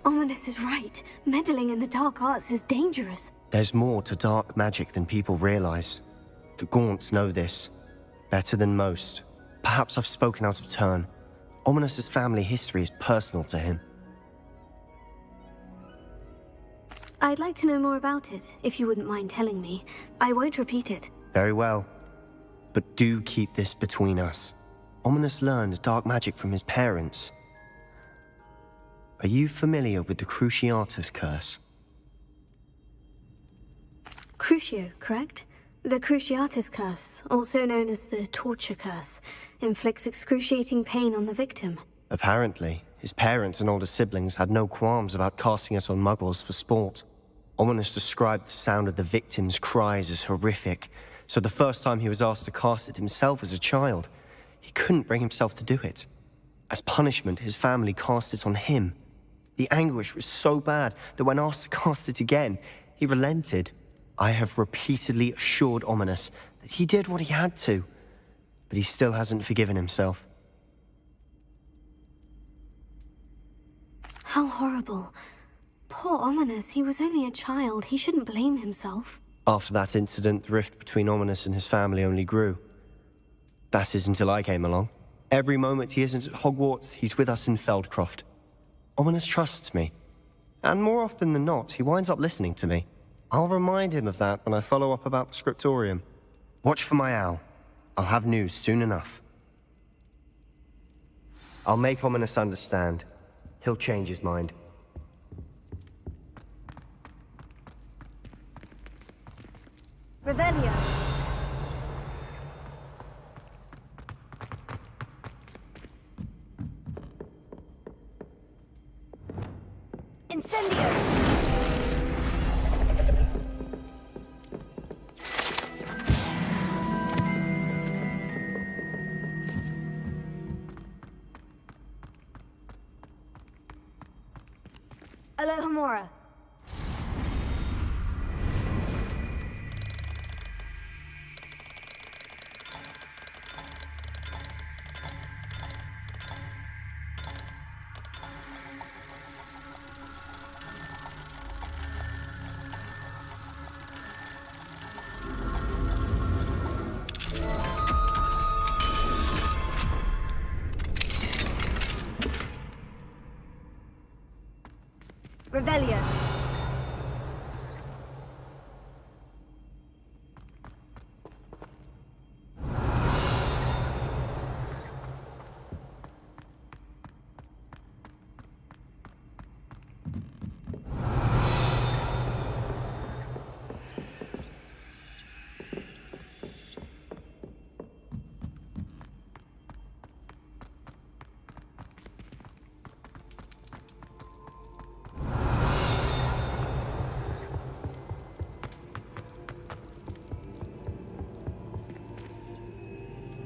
Ominous is right. Meddling in the dark arts is dangerous. There's more to dark magic than people realize. The Gaunts know this. Better than most. Perhaps I've spoken out of turn. Ominous's family history is personal to him. I'd like to know more about it, if you wouldn't mind telling me. I won't repeat it. Very well. But do keep this between us. Ominous learned dark magic from his parents. Are you familiar with the Cruciatus curse? Crucio, correct? The Cruciatus curse, also known as the torture curse, inflicts excruciating pain on the victim. Apparently, his parents and older siblings had no qualms about casting it on muggles for sport. Ominous described the sound of the victim's cries as horrific, so the first time he was asked to cast it himself as a child, he couldn't bring himself to do it. As punishment, his family cast it on him. The anguish was so bad that when asked to cast it again, he relented. I have repeatedly assured Ominous that he did what he had to, but he still hasn't forgiven himself. How horrible. Poor Ominous, he was only a child. He shouldn't blame himself. After that incident, the rift between Ominous and his family only grew. That is until I came along. Every moment he isn't at Hogwarts, he's with us in Feldcroft. Ominous trusts me. And more often than not, he winds up listening to me. I'll remind him of that when I follow up about the scriptorium. Watch for my owl. I'll have news soon enough. I'll make Ominous understand. He'll change his mind. Revelio. Incendio. Alohamora. Revelio.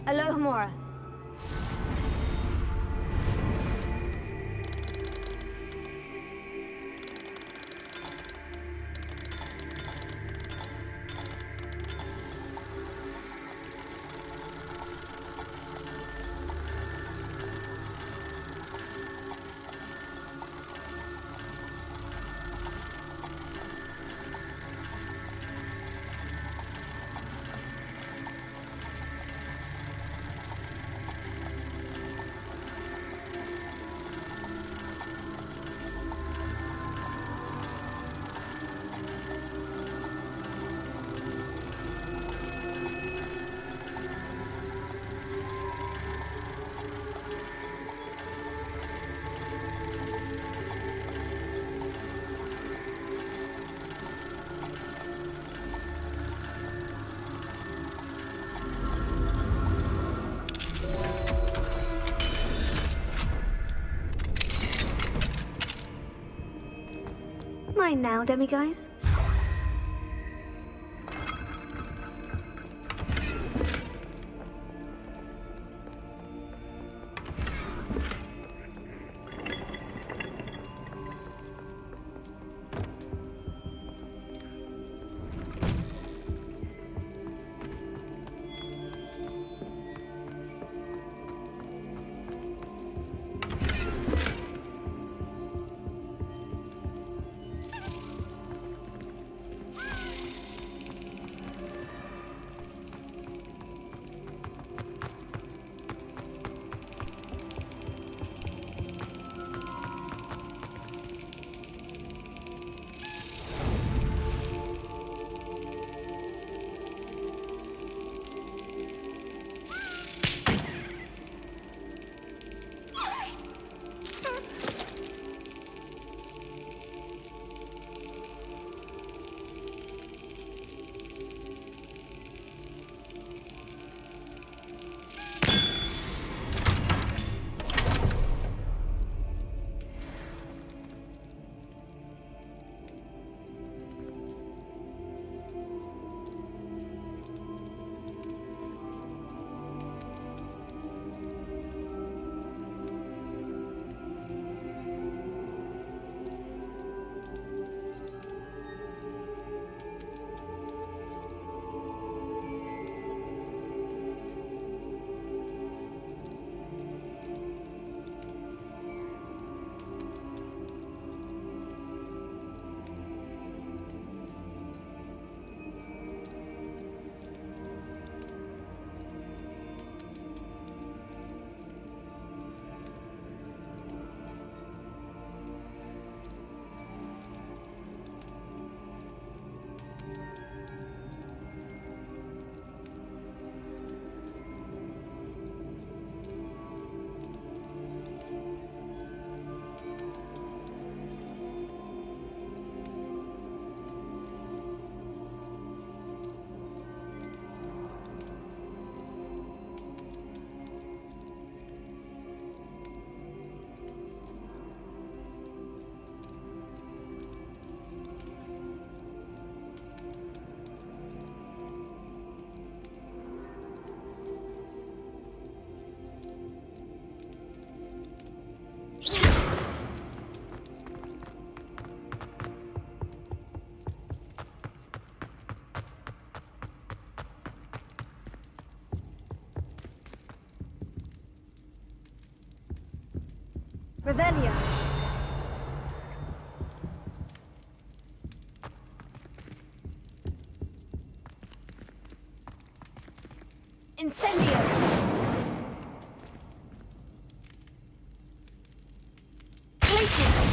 Alohamora. fine now, demiguise? Revelio. Incendio. Glacius.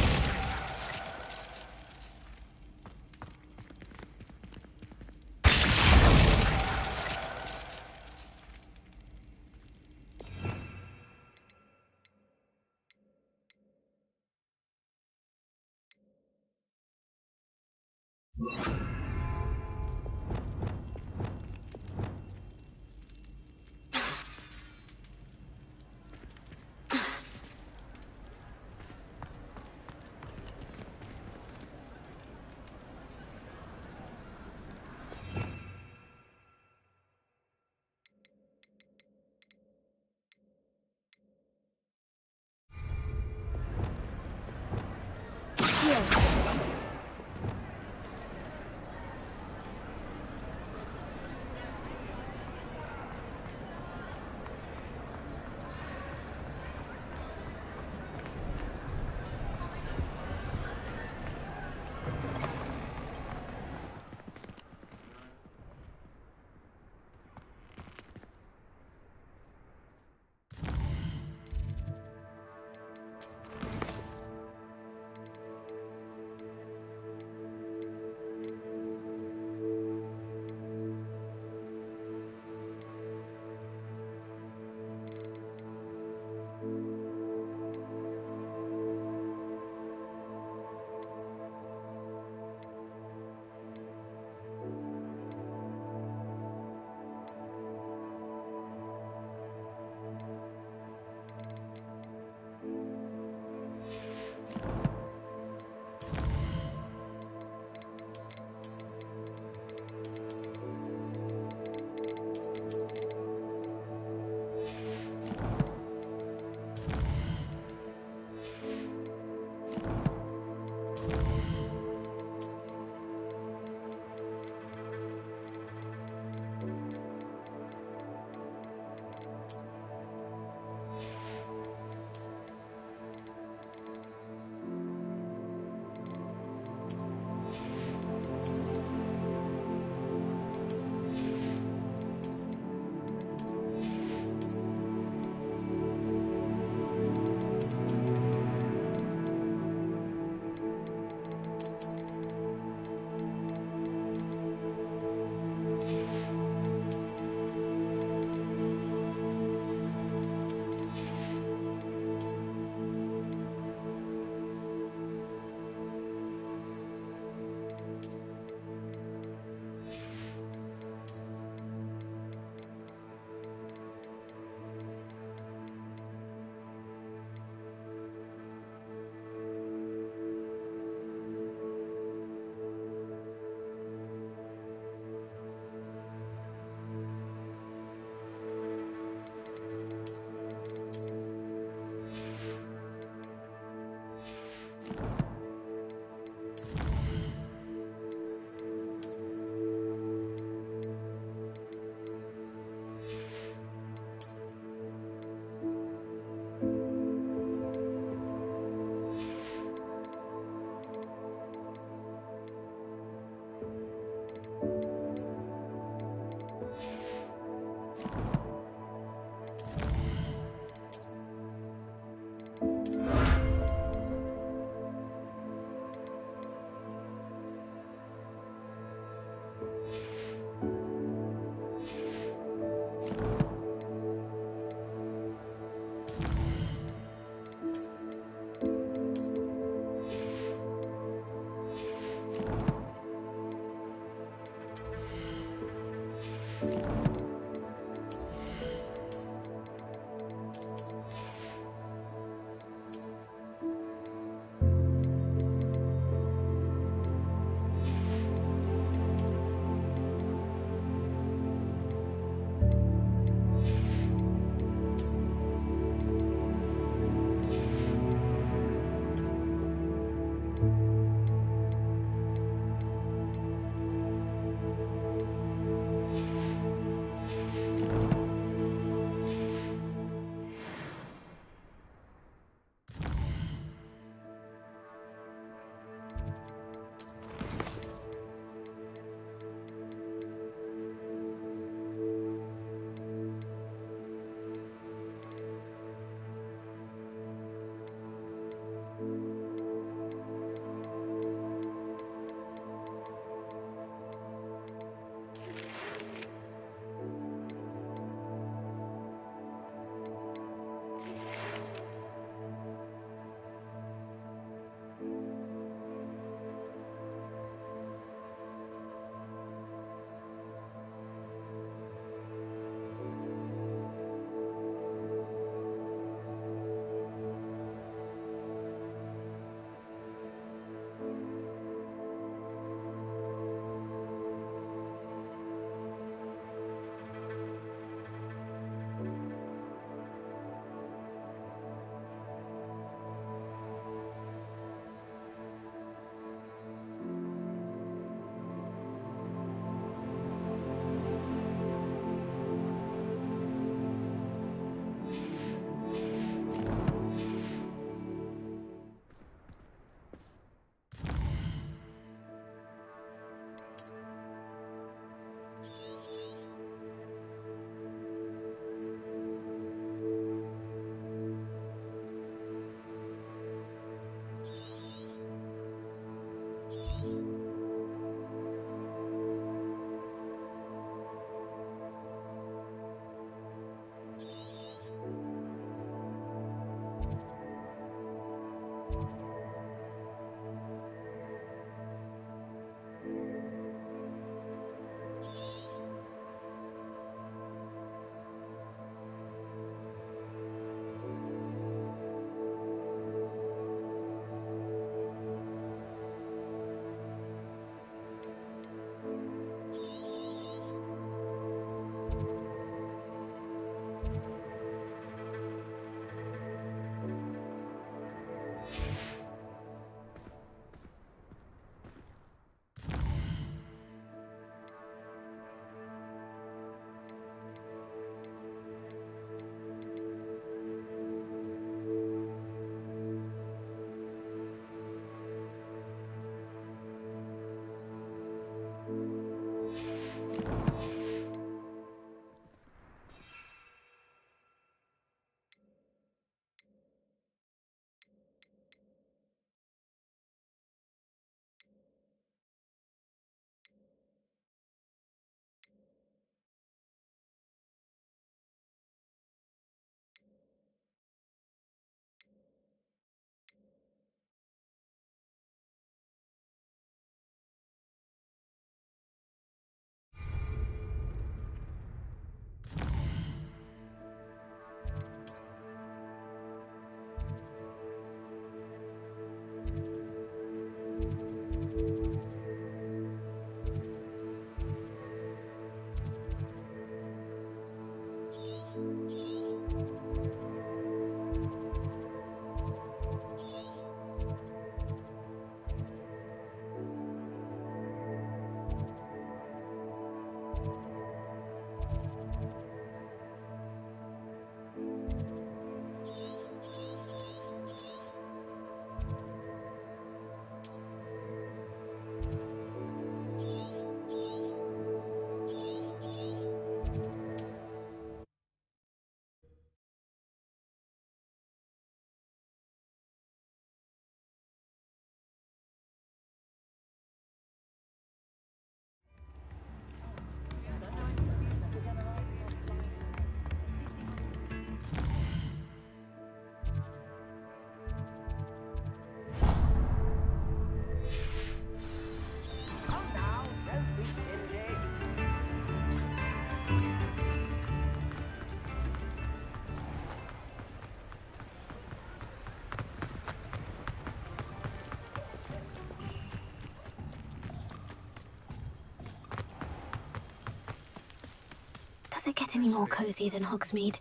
Does it get any more cozy than Hogsmeade?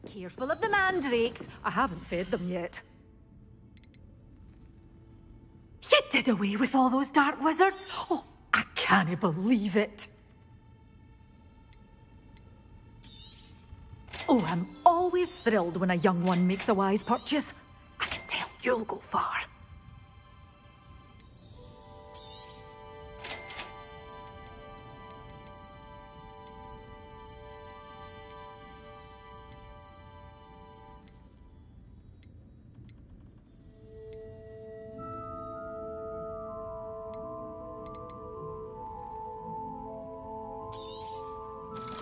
Careful of the mandrakes. I haven't fed them yet. You did away with all those dark wizards? Oh, I can't believe it. Oh, I'm always thrilled when a young one makes a wise purchase. I can tell you'll go far.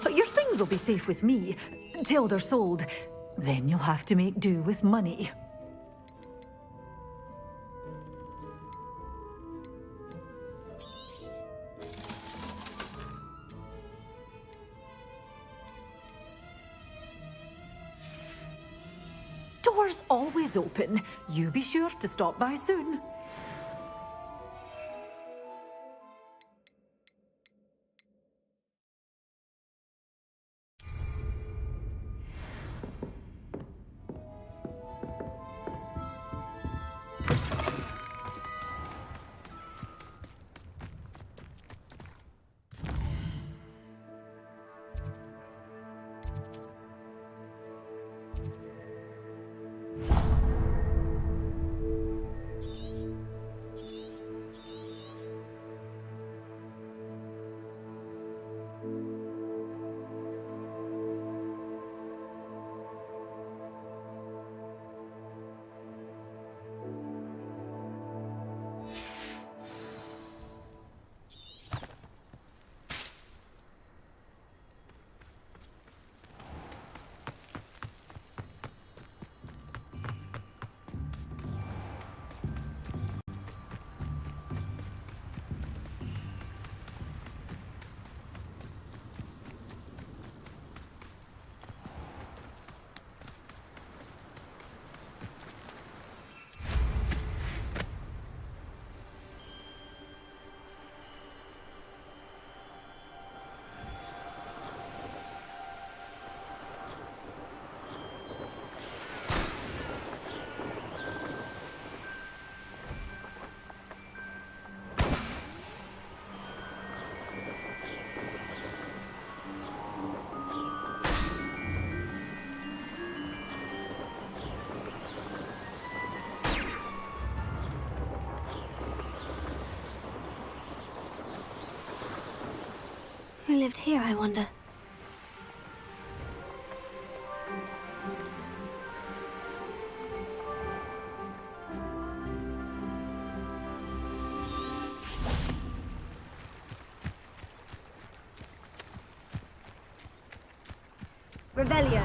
But your things will be safe with me, till they're sold. Then you'll have to make do with money. Door's always open. You be sure to stop by soon. Who lived here, I wonder? Revelio.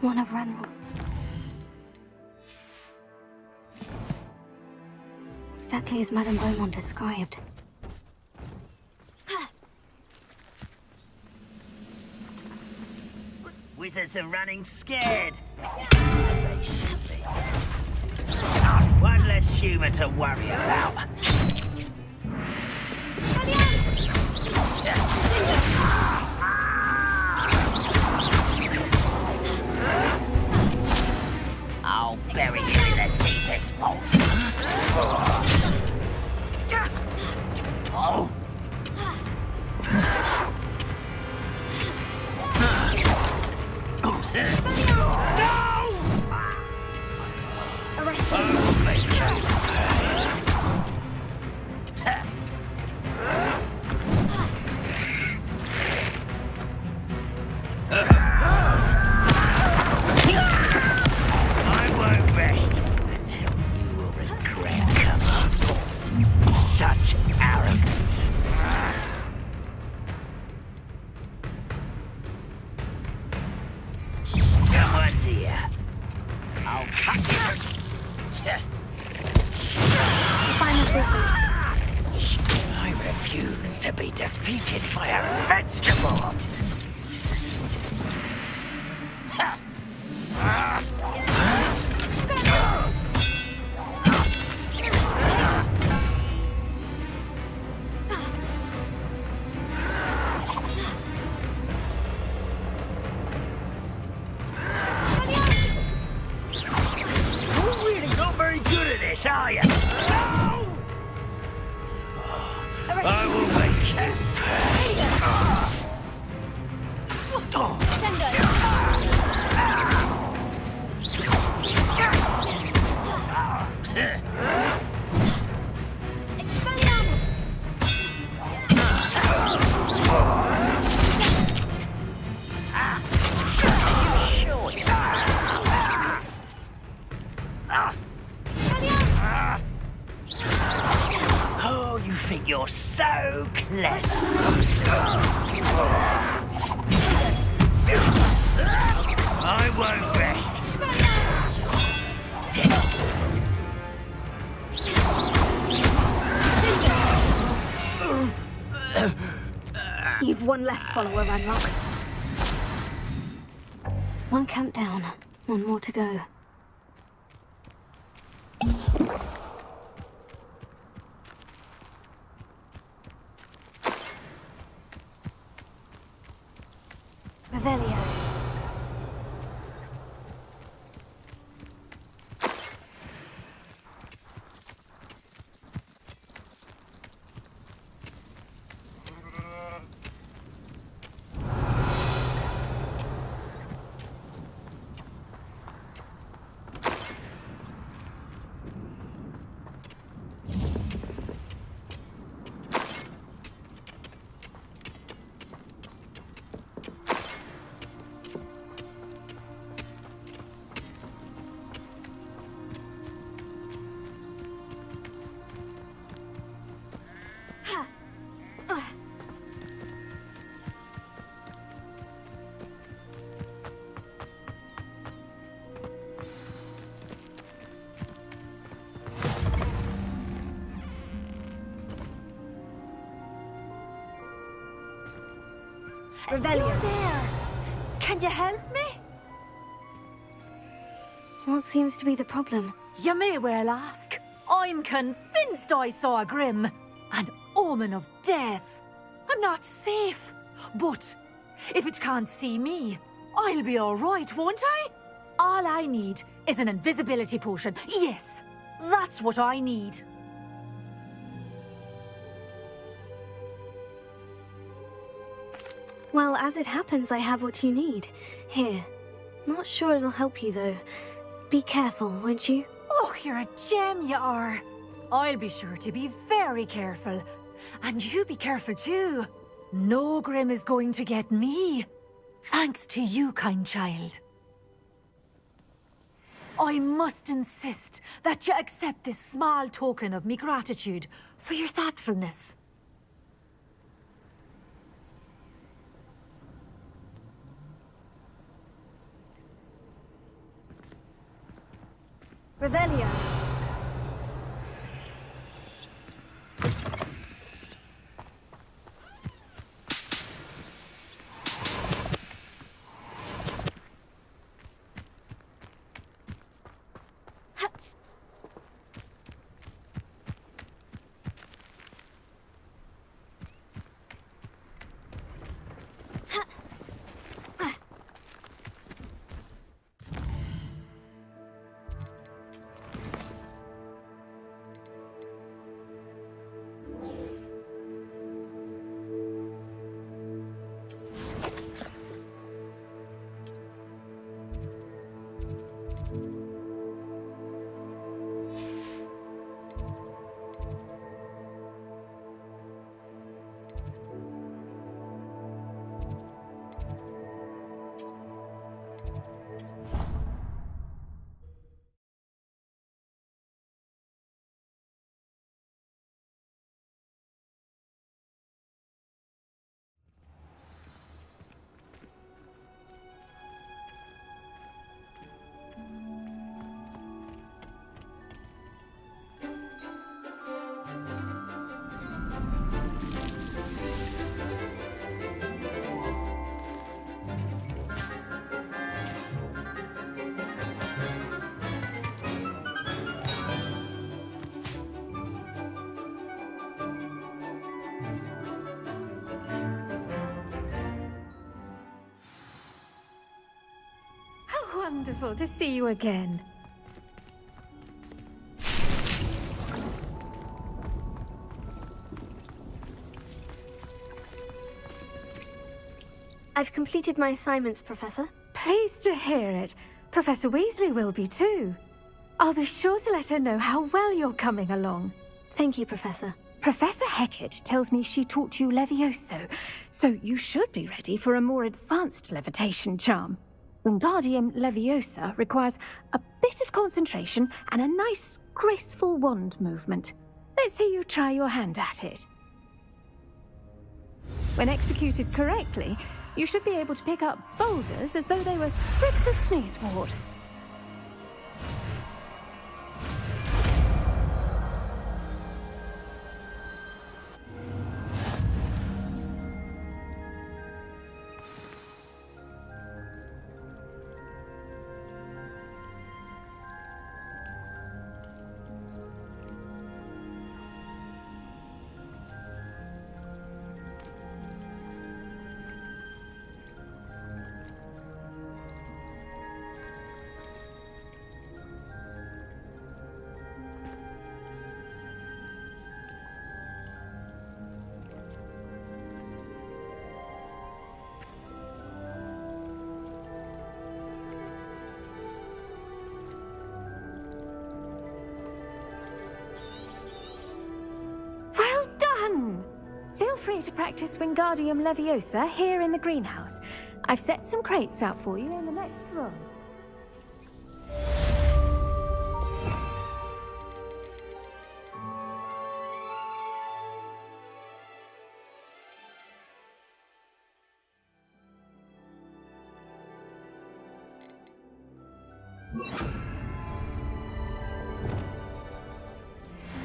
One of Ranrock's. Exactly as Madame Beaumont described. Wizards are running scared, as they should be. One less humour to worry about. I'll bury you in the deepest vault. Oh. I won't rest until you will regret. Final business. I refuse to be defeated by a vegetable. You're really not very good at this, are you? I will make you pay. Oh, you think you're so clever. I won't rest. You've one less follower, Ranrock. One camp down, one more to go. Revelio. Revelio. There! Can you help me? What seems to be the problem? You may well ask. I'm convinced I saw a Grim. An omen of death. I'm not safe. But if it can't see me, I'll be all right, won't I? All I need is an invisibility potion. Yes, that's what I need. Well, as it happens, I have what you need. Here. Not sure it'll help you, though. Be careful, won't you? Oh, you're a gem, you are. I'll be sure to be very careful. And you be careful, too. No Grim is going to get me. Thanks to you, kind child. I must insist that you accept this small token of me gratitude for your thoughtfulness. Revelio. wonderful to see you again. I've completed my assignments, Professor. Pleased to hear it. Professor Weasley will be too. I'll be sure to let her know how well you're coming along. Thank you, Professor. Professor Hecat tells me she taught you Levioso, so you should be ready for a more advanced levitation charm. Wingardium Leviosa requires a bit of concentration and a nice, graceful wand movement. Let's see you try your hand at it. When executed correctly, you should be able to pick up boulders as though they were sprigs of sneezewort. Feel free to practice Wingardium Leviosa here in the greenhouse. I've set some crates out for you in the next room.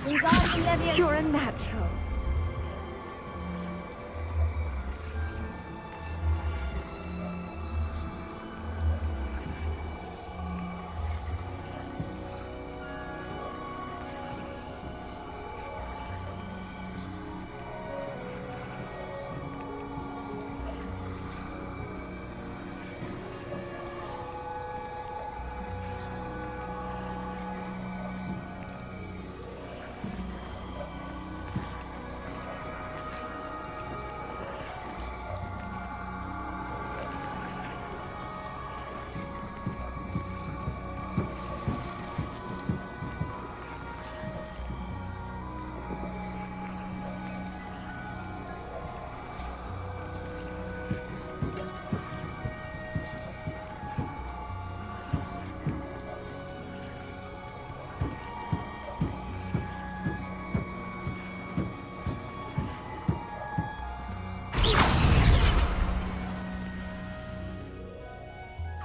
Wingardium Leviosa. You're a natural.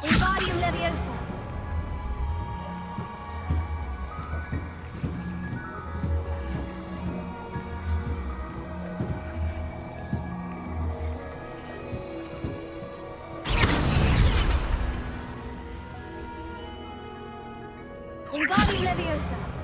Wingardium Leviosa. Wingardium Leviosa.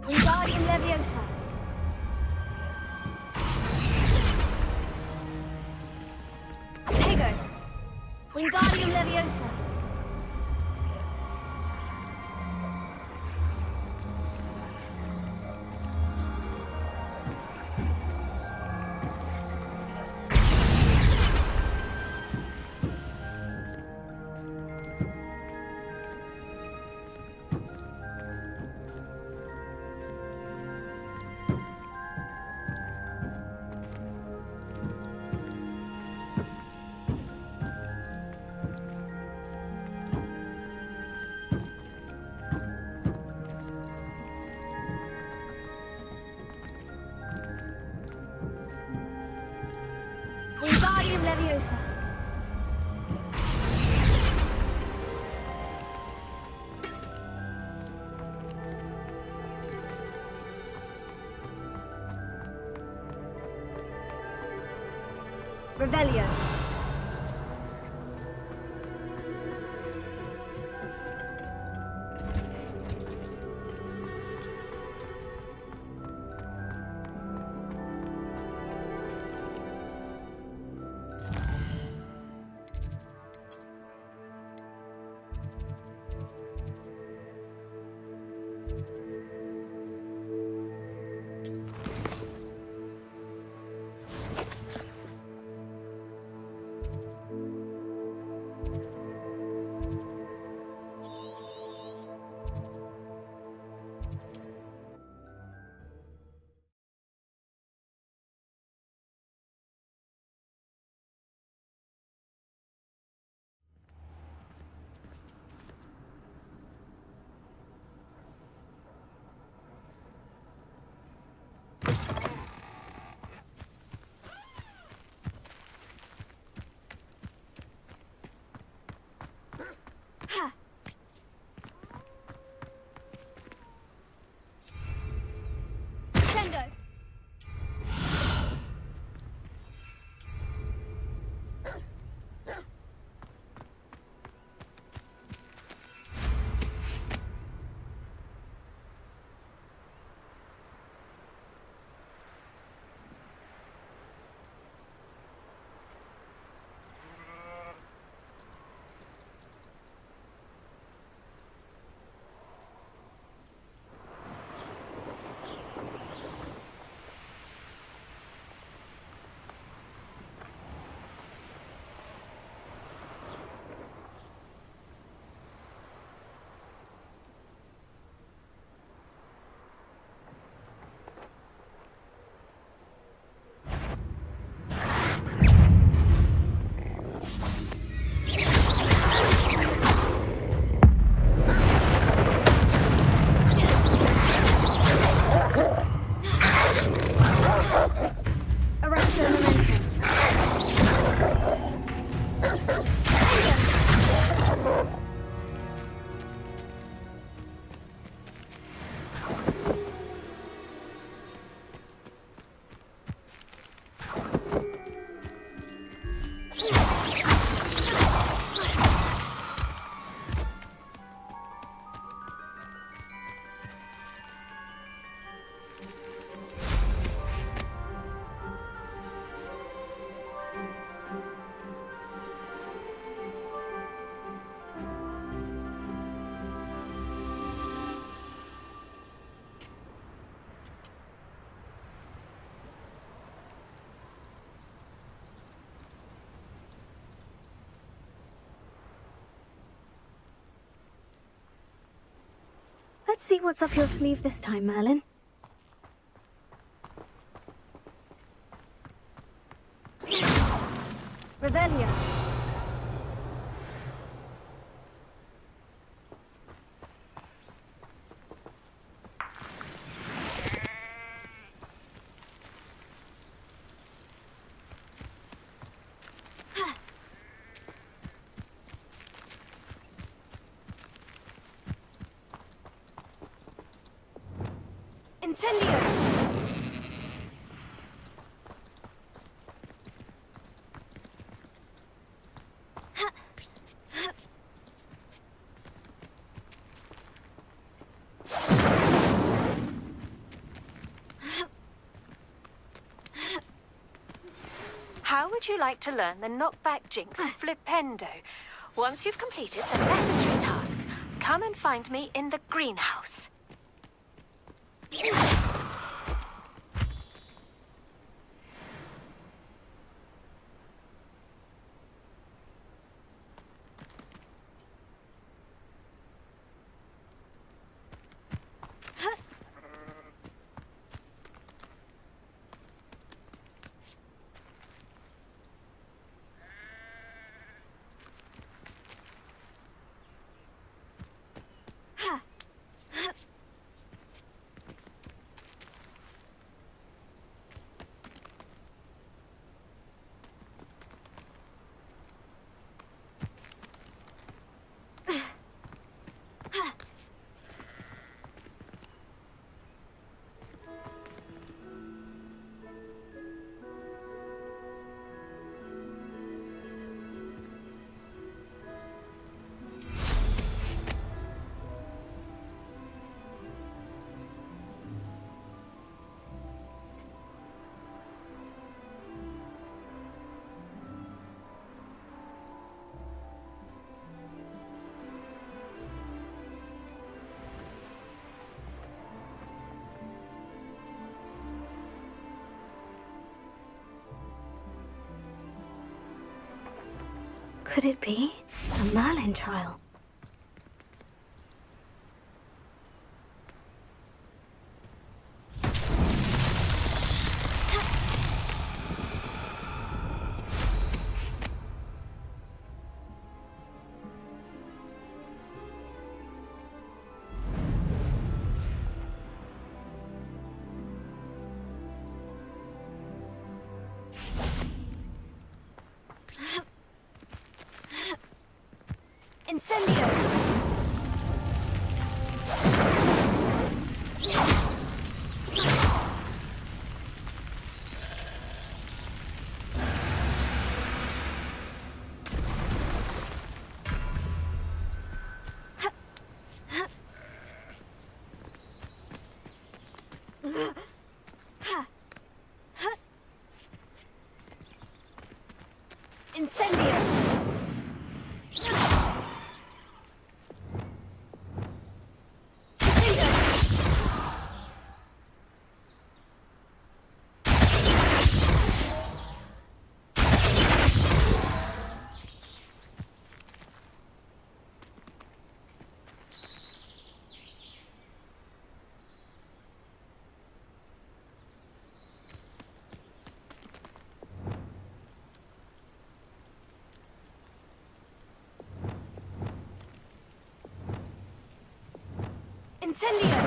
Wingardium Leviosa. Tego. Wingardium Leviosa. Wingardium Leviosa. Revelio. Descendo. Arresto momentum. Let's see what's up your sleeve this time, Merlin. Revelio. Incendio! Wouldn't you like to learn the knockback jinx Flipendo? Once you've completed the necessary tasks, come and find me in the greenhouse. Could it be a Merlin trial? Incendio! Incendio!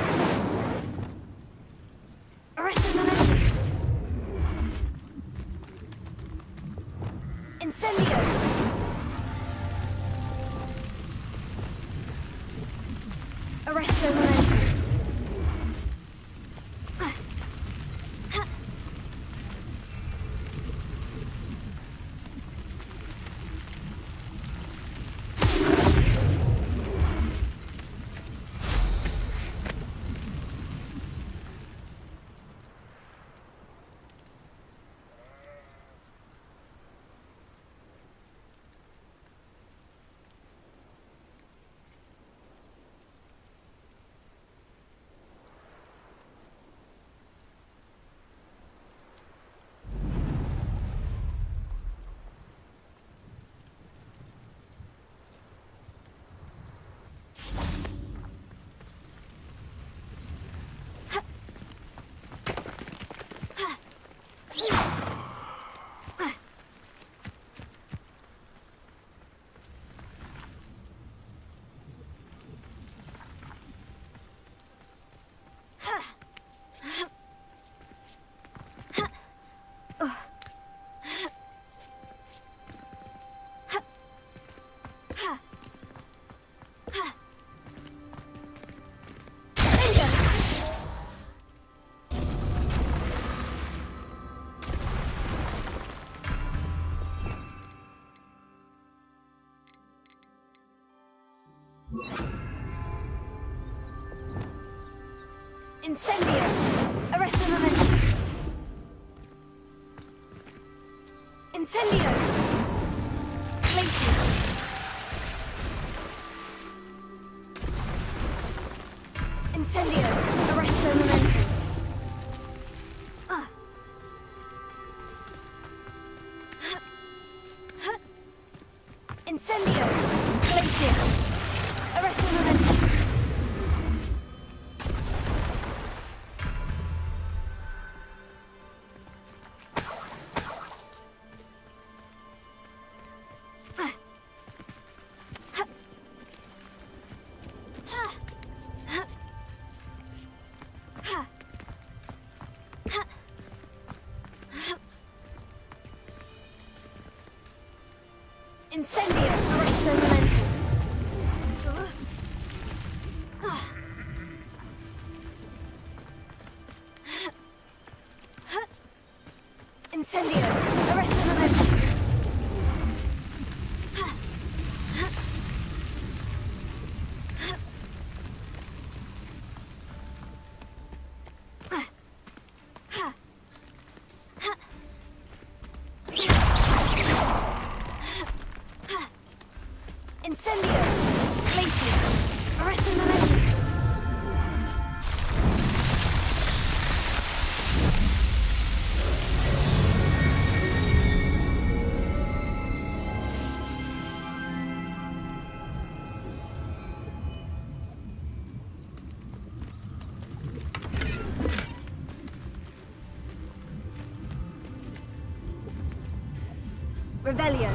Arresto momentum! Incendio! Arresto momentum! Incendio! Arresto momentum! Incendio! Glacius! Incendio! Arresto momentum! Incendio! Glacius! Arresto momentum! Incendio! Arresto momentum! Incendio! Arresto momentum! Incendio! Glacius! Arresto momentum! Revelio!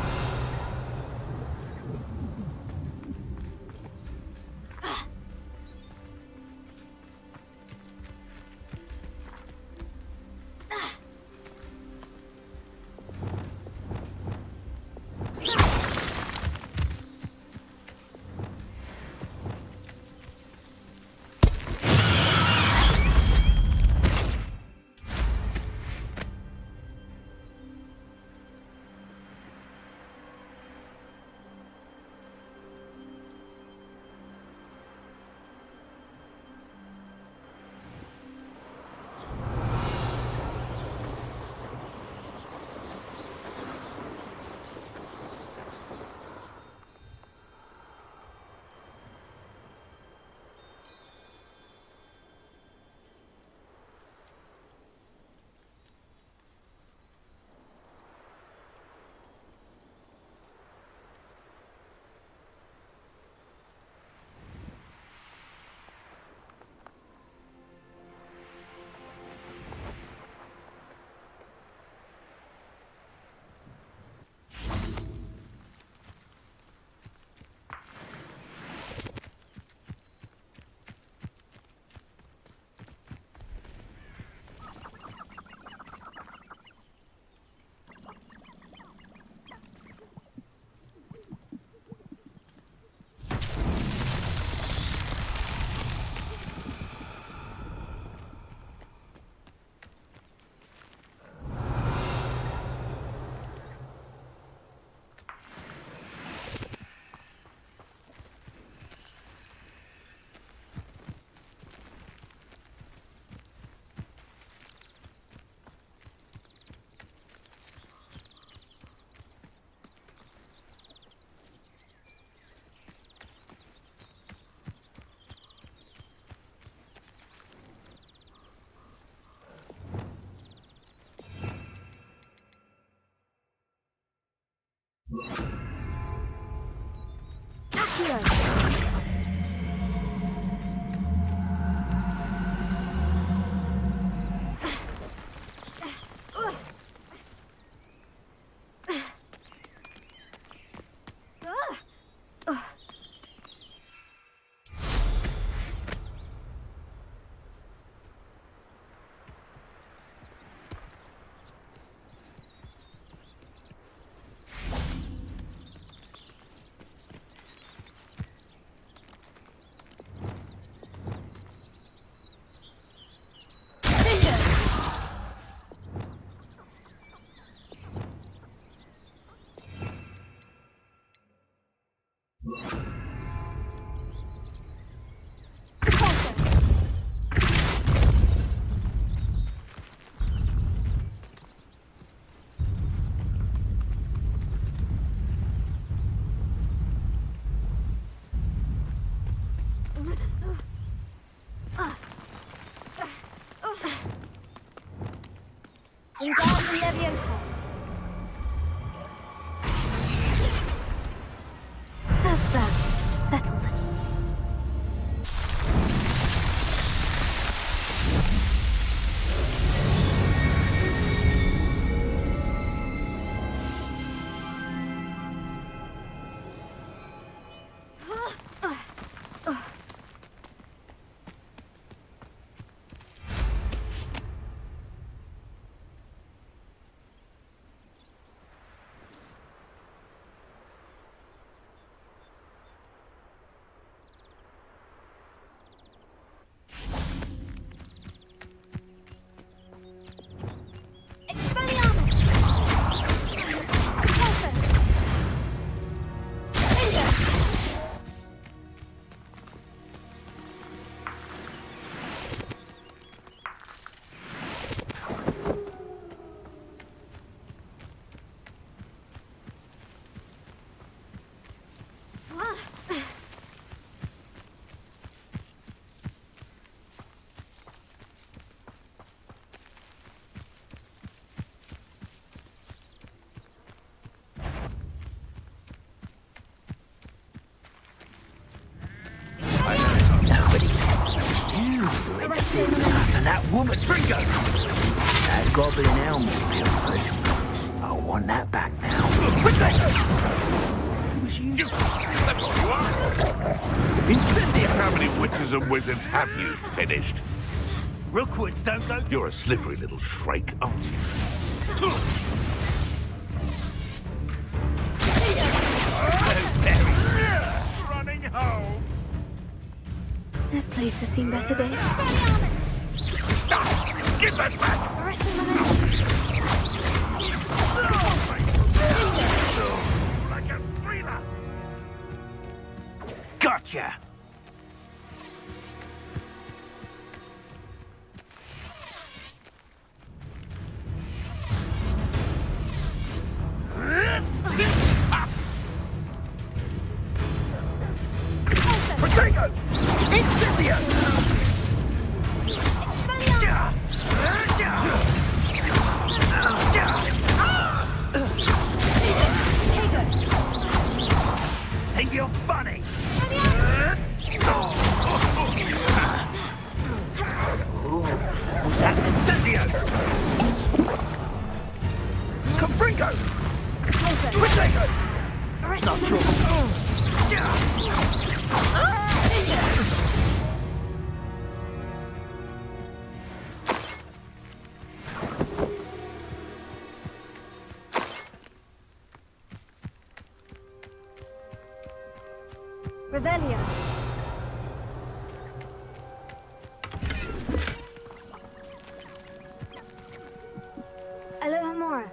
Wingardium Leviosa. That's that. Settled. And that woman, Bingo! That goblin helmet pilfered. I want that back now. That's all you are. Incendiary! How many witches and wizards have you finished? Rookwoods don't go... You're a slippery little shrike, aren't you? Running home! This place has seen better days. Give that back! Like a streamer! Gotcha! Potato! Incendio! Think you're funny? Was that Incendio? Confringo! Potato! Not sure. Revelio. Alohamora.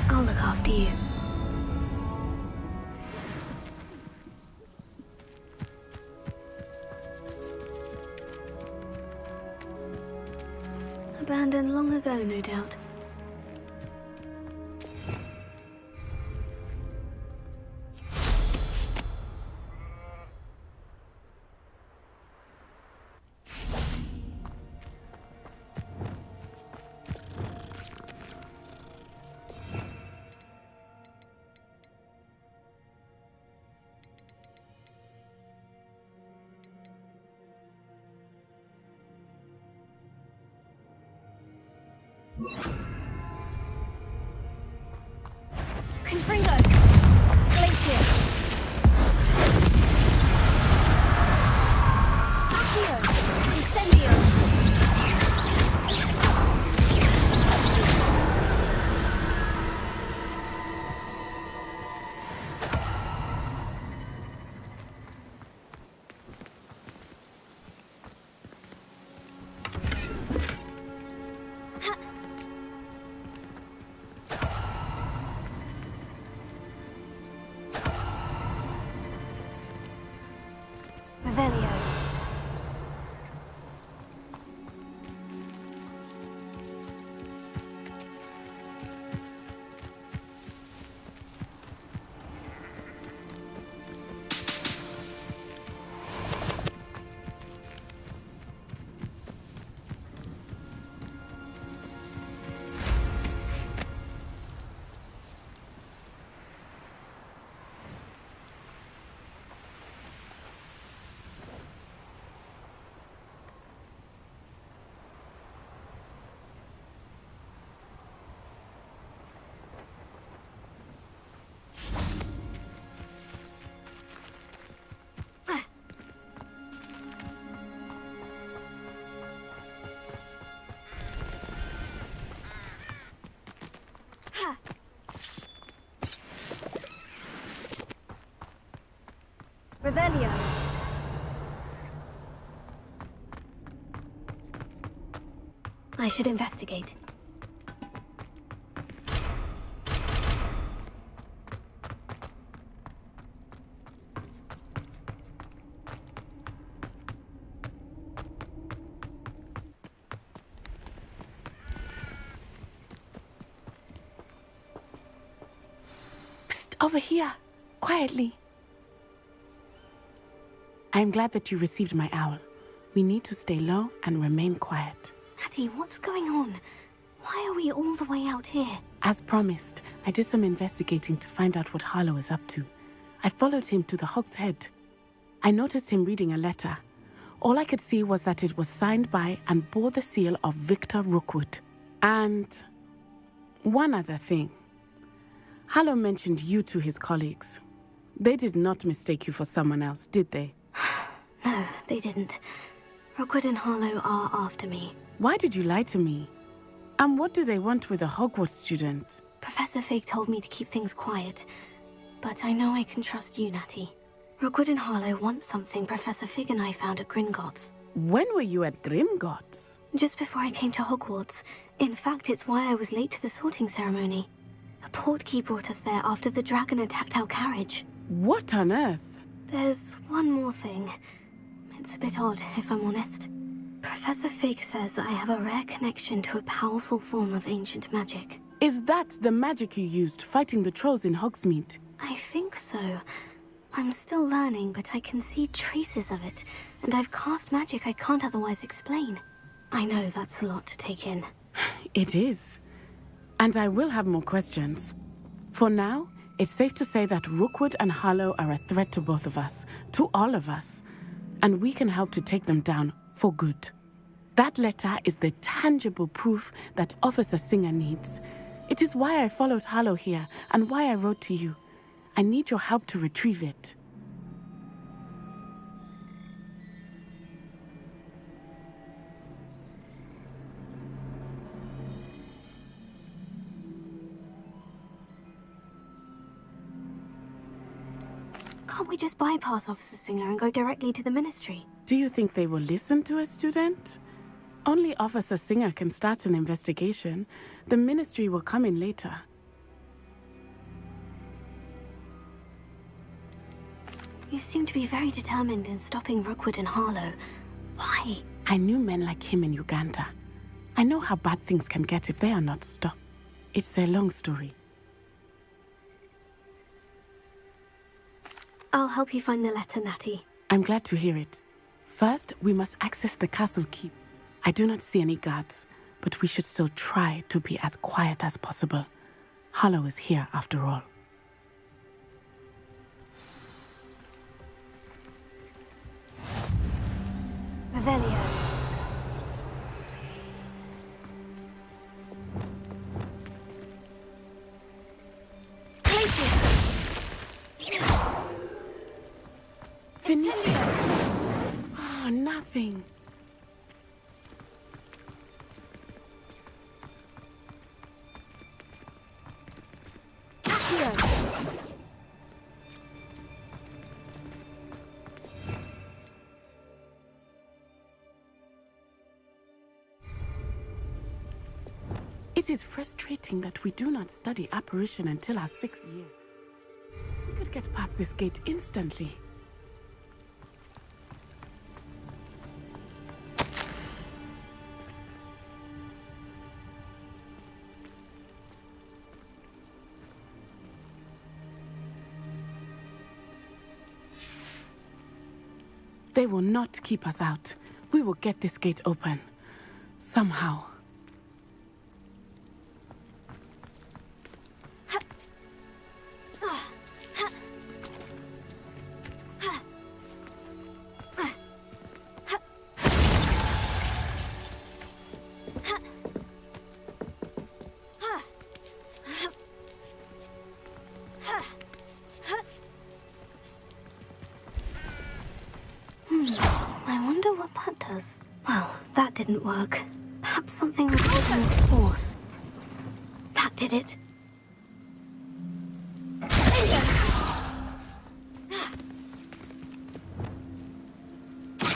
I'll look after you. Abandoned long ago, no doubt. Confringo! Glacier! Accio! Incendio! Revelio. I should investigate. Psst, over here, quietly. I'm glad that you received my owl. We need to stay low and remain quiet. Natty, what's going on? Why are we all the way out here? As promised, I did some investigating to find out what Harlow is up to. I followed him to the Hog's Head. I noticed him reading a letter. All I could see was that it was signed by and bore the seal of Victor Rookwood. And one other thing. Harlow mentioned you to his colleagues. They did not mistake you for someone else, did they? No, they didn't. Rookwood and Harlow are after me. Why did you lie to me? And what do they want with a Hogwarts student? Professor Fig told me to keep things quiet, but I know I can trust you, Natty. Rookwood and Harlow want something Professor Fig and I found at Gringotts. When were you at Gringotts? Just before I came to Hogwarts. In fact, it's why I was late to the sorting ceremony. A portkey brought us there after the dragon attacked our carriage. What on earth? There's one more thing. It's a bit odd, if I'm honest. Professor Fig says I have a rare connection to a powerful form of ancient magic. Is that the magic you used fighting the trolls in Hogsmeade? I think so. I'm still learning, but I can see traces of it, and I've cast magic I can't otherwise explain. I know that's a lot to take in. It is. And I will have more questions. For now, it's safe to say that Rookwood and Harlow are a threat to both of us, to all of us. And we can help to take them down for good. That letter is the tangible proof that Officer Singer needs. It is why I followed Harlow here and why I wrote to you. I need your help to retrieve it. Can't we just bypass Officer Singer and go directly to the Ministry? Do you think they will listen to a student? Only Officer Singer can start an investigation. The Ministry will come in later. You seem to be very determined in stopping Rookwood and Harlow. Why? I knew men like him in Uganda. I know how bad things can get if they are not stopped. It's a long story. I'll help you find the letter, Natty. I'm glad to hear it. First, we must access the castle keep. I do not see any guards, but we should still try to be as quiet as possible. Harlow is here after all. Revelio. anything. It is frustrating that we do not study apparition until our 6th year. We could get past this gate instantly. They will not keep us out. We will get this gate open. Somehow. I wonder what that does. Well, that didn't work. Perhaps something with more force. That did it.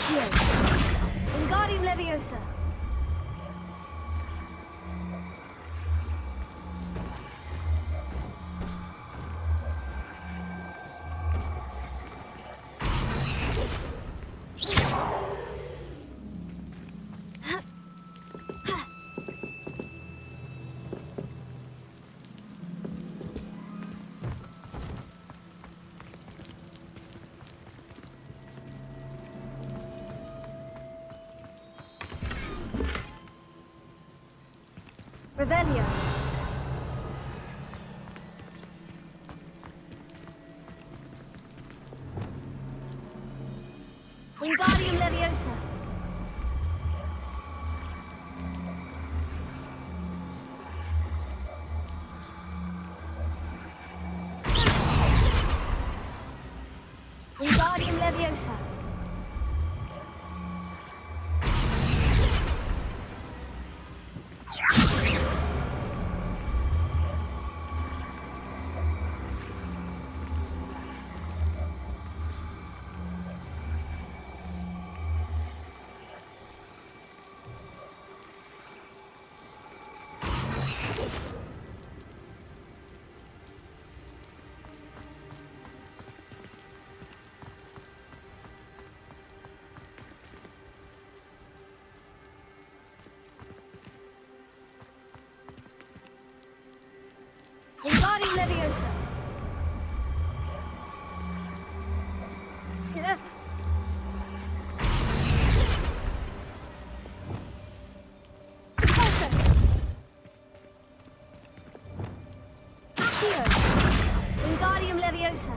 Here. Wingardium Leviosa. Revelio. Wingardium Leviosa. Wingardium Leviosa. Wingardium Leviosa. Yeah. Accio. Wingardium Leviosa.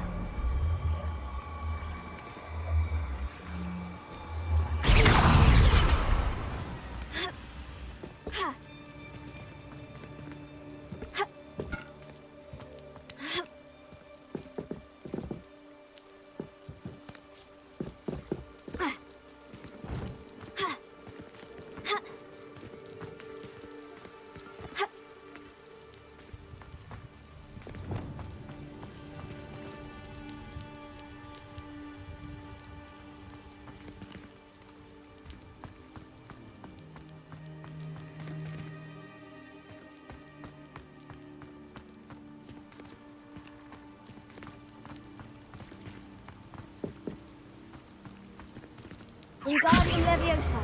Wingardium Leviosa.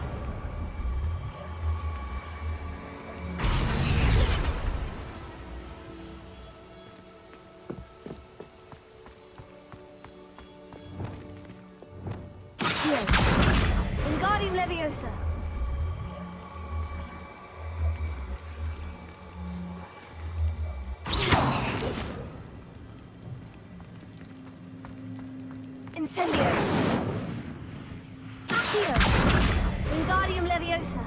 Here. Wingardium Leviosa. Incendio. Here. Wingardium Leviosa.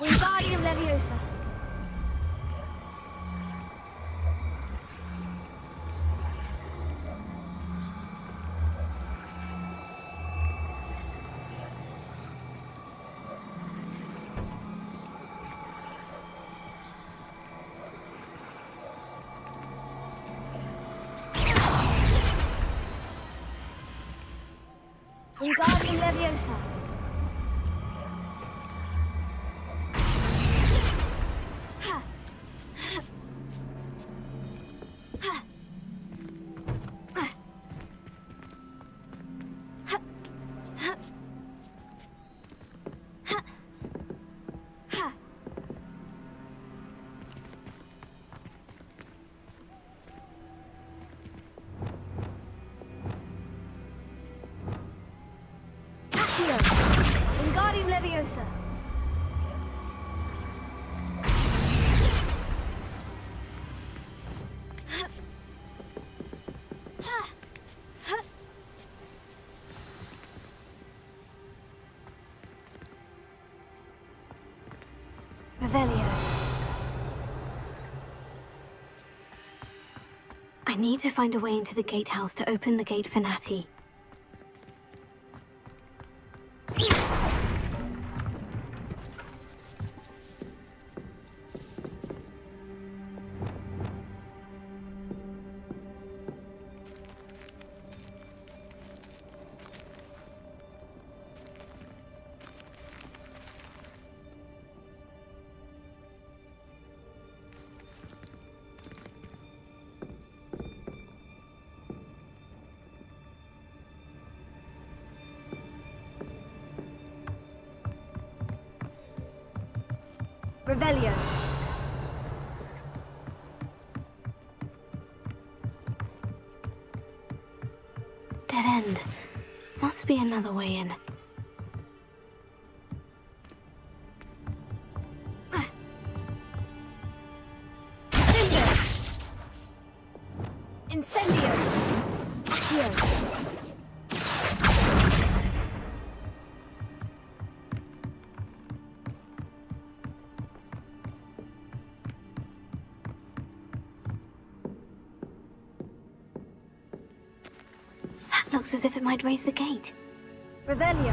Wingardium Leviosa. Wingardium Leviosa. Wingardium Leviosa. Revelio. I need to find a way into the gatehouse to open the gate for Natty. Revelio. Dead end. Must be another way in. Incendio. Accio. Looks as if it might raise the gate. Revelio.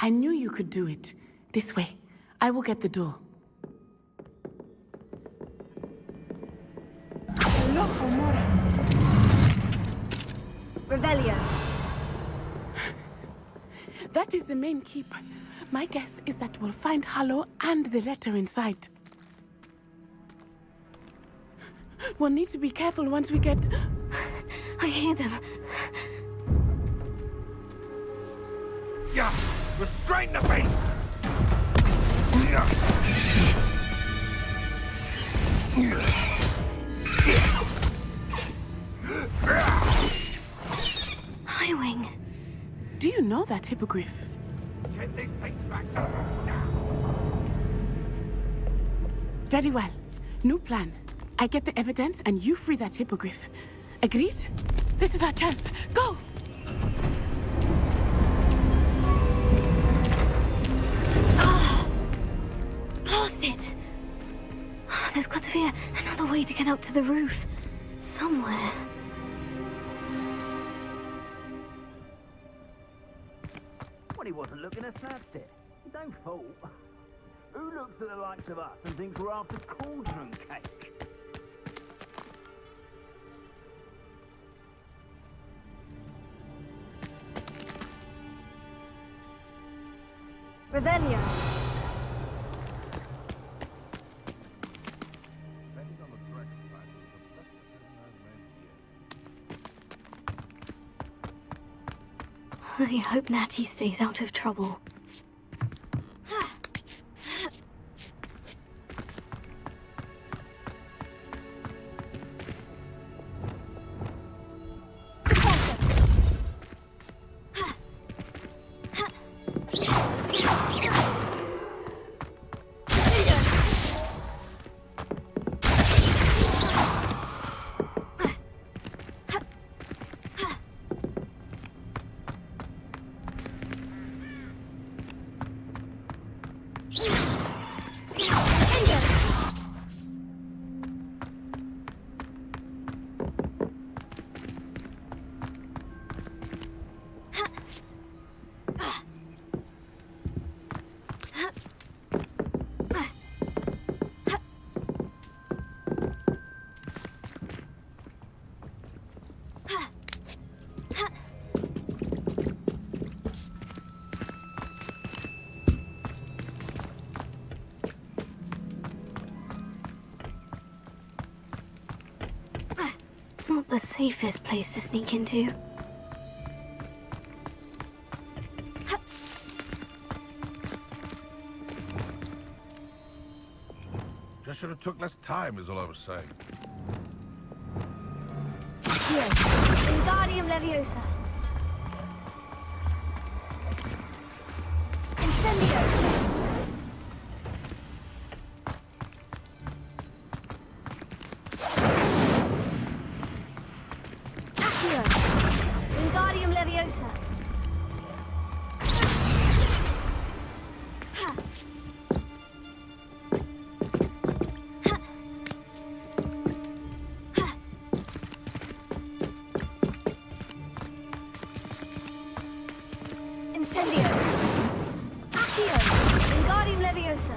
I knew you could do it. This way. I will get the door. Alohamora. Revelio. That is the main keep. My guess is that we'll find Hallow and the letter inside. We'll need to be careful once we get... I hear them. Yeah! Restrain the beast! Highwing. Do you know that hippogriff? Get this thing back up now! Very well. New plan. I get the evidence and you free that hippogriff. Agreed? This is our chance. Go! Lost it! There's got to be another way to get up to the roof. Somewhere. he wasn't looking and snapped it. His own fault. Who looks at the likes of us and thinks we're after cauldron cake? Revelio. I hope Natty stays out of trouble. Not the safest place to sneak into. Just should have took less time, is all I was saying. Here, Wingardium Leviosa. Incendio. Wingardium Leviosa. Incendio. Accio. Wingardium Leviosa.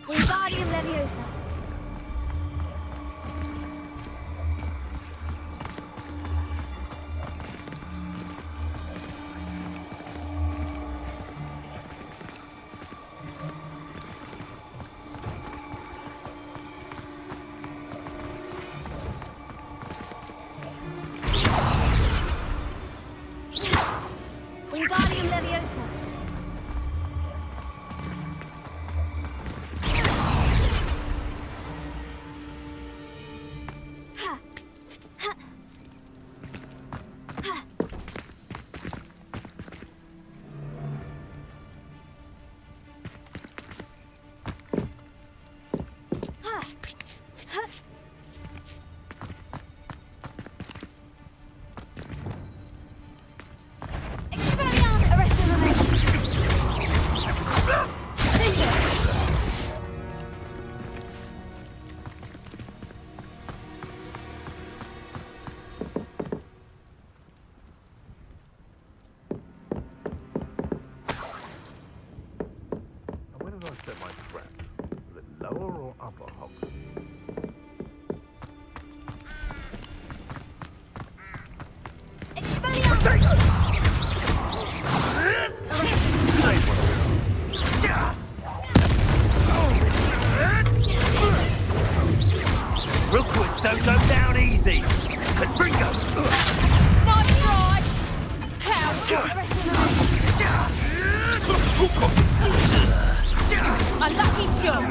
Wingardium Leviosa. Wingardium Leviosa. Rookwoods don't go down easy. Confringo. Nice try! Cow! A lucky shot!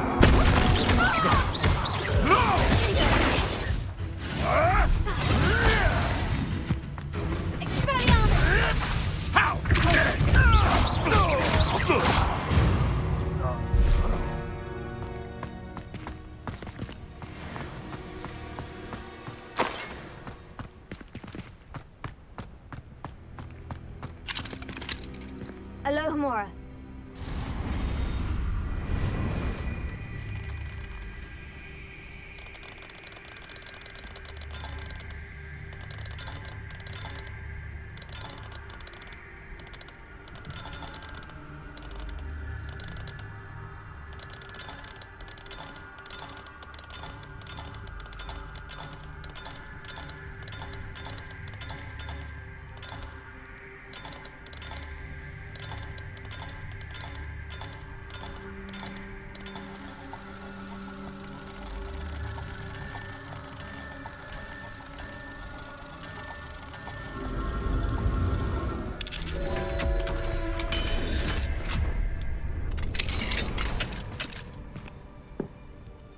Alohamora.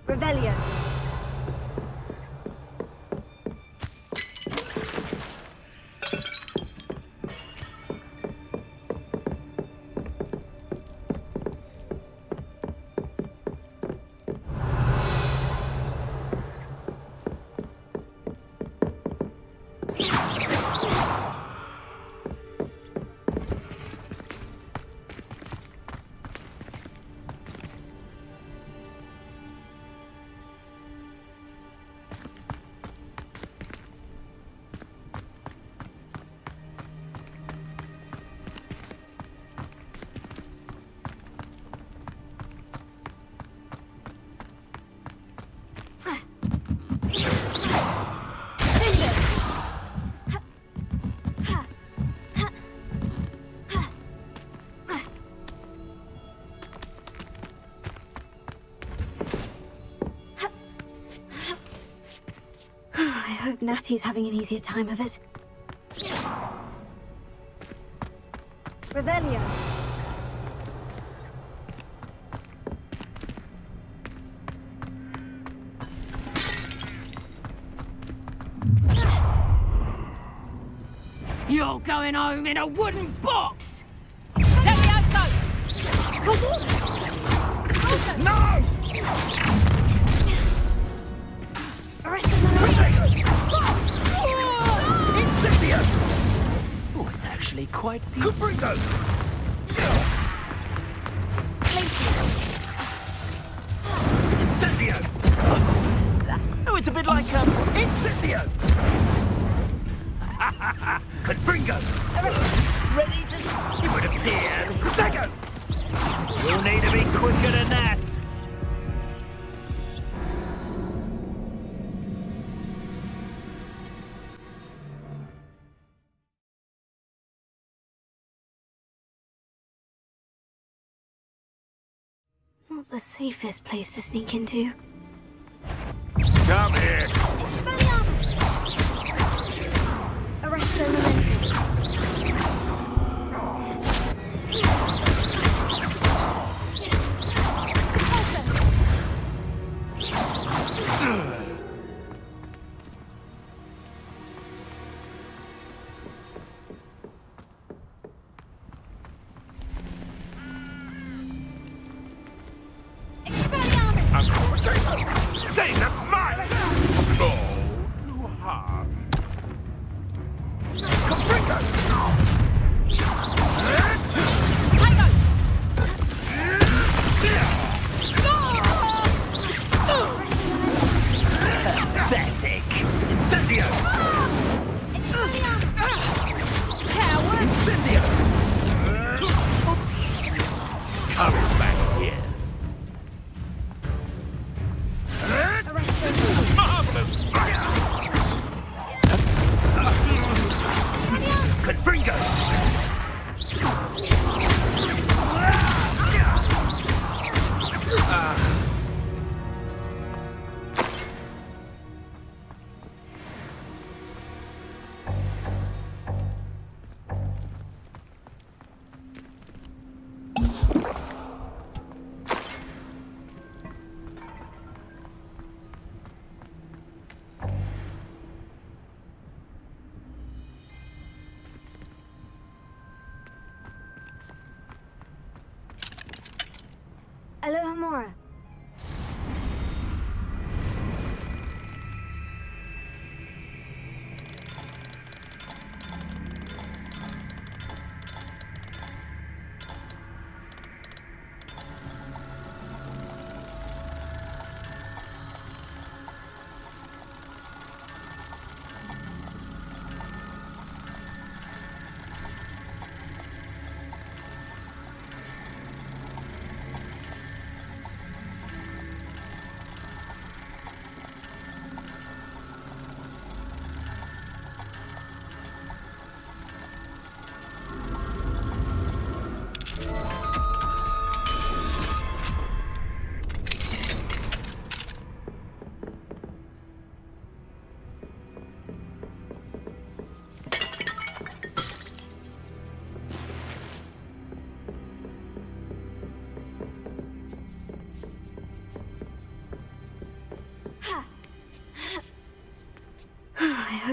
Revelio. I hope Natty's having an easier time of it. Revelio. You're going home in a wooden box! Leviosa! No! Incendio! Oh, it's actually quite beautiful. Gryffindor! Incendio! Oh, it's a bit like, Incendio! Gryffindor! Ready to... It would appear... Descendo! You'll need to be quicker than that! Not the safest place to sneak into. Come here! Arresto momentum. Hey, that's mine! Oh, too hard. Pathetic! Incendio! Coward! Incendio! Hurry back here. Marvelous! Gryffindor!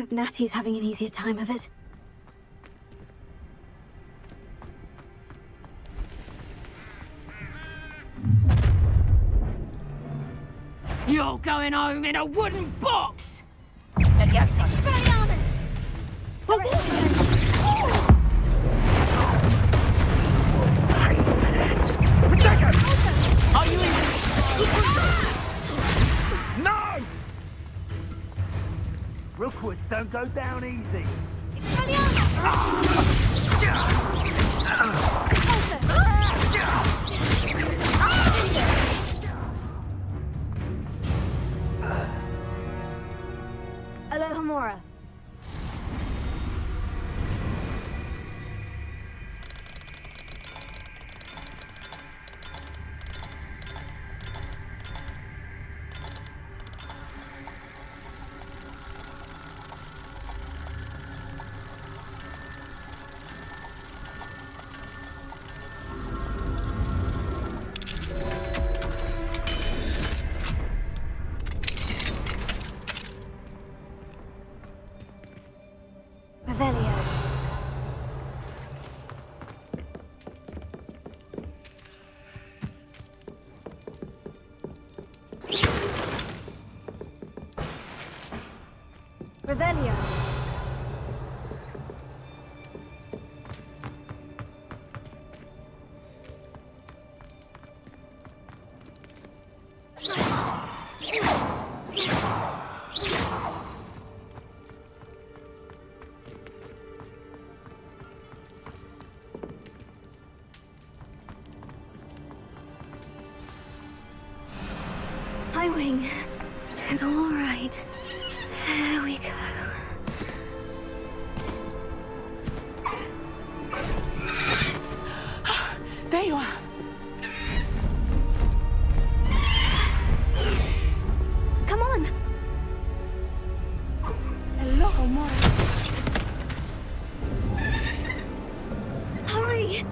hope Natty's having an easier time of it. You're going home in a wooden box! Leviosa! Expelliarmus! Pay for that! Protego! Are you in? No! Rookwoods don't go down easy. Alohamora. Revelio. Hi, Wing. It's all right. There we go. There you are. Come on. Alohamora. Hurry.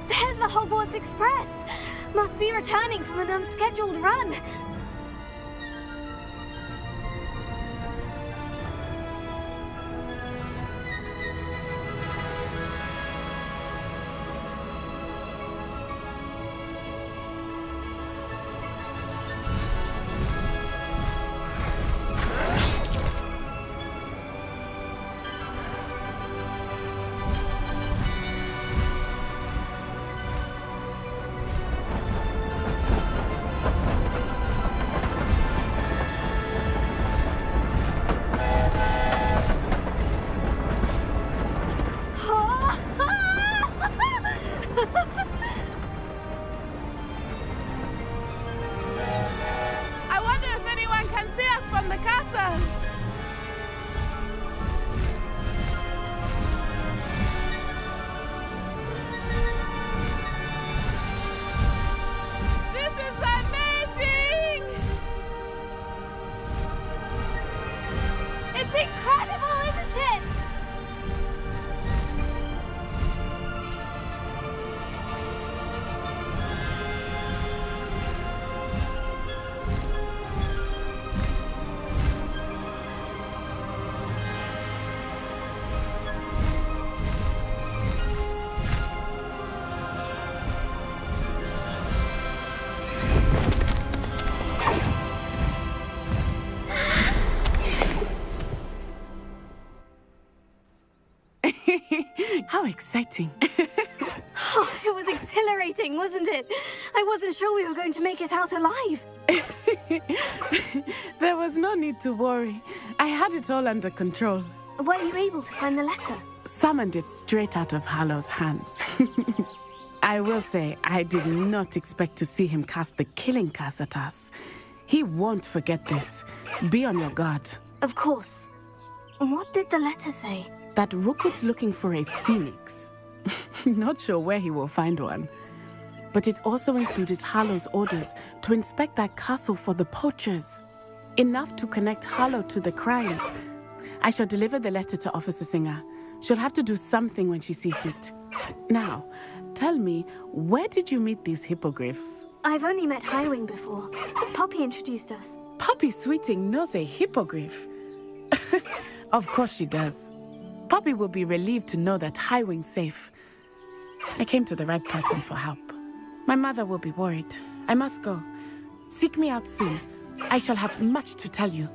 There's the Hogwarts Express! Must be returning from an unscheduled run. I wonder if anyone can see us from the castle. This is amazing! It's incredible, isn't it? How exciting. Oh, it was exhilarating, wasn't it? I wasn't sure we were going to make it out alive. There was no need to worry. I had it all under control. Were you able to find the letter? Summoned it straight out of Hallow's hands. I will say, I did not expect to see him cast the killing curse at us. He won't forget this. Be on your guard. Of course. What did the letter say? That Rookwood's looking for a phoenix. Not sure where he will find one. But it also included Hallow's orders to inspect that castle for the poachers. Enough to connect Hallow to the crimes. I shall deliver the letter to Officer Singer. She'll have to do something when she sees it. Now, tell me, where did you meet these hippogriffs? I've only met Highwing before. Poppy introduced us. Poppy Sweeting knows a hippogriff. Of course she does. Poppy will be relieved to know that Highwing's safe. I came to the right person for help. My mother will be worried. I must go. Seek me out soon. I shall have much to tell you.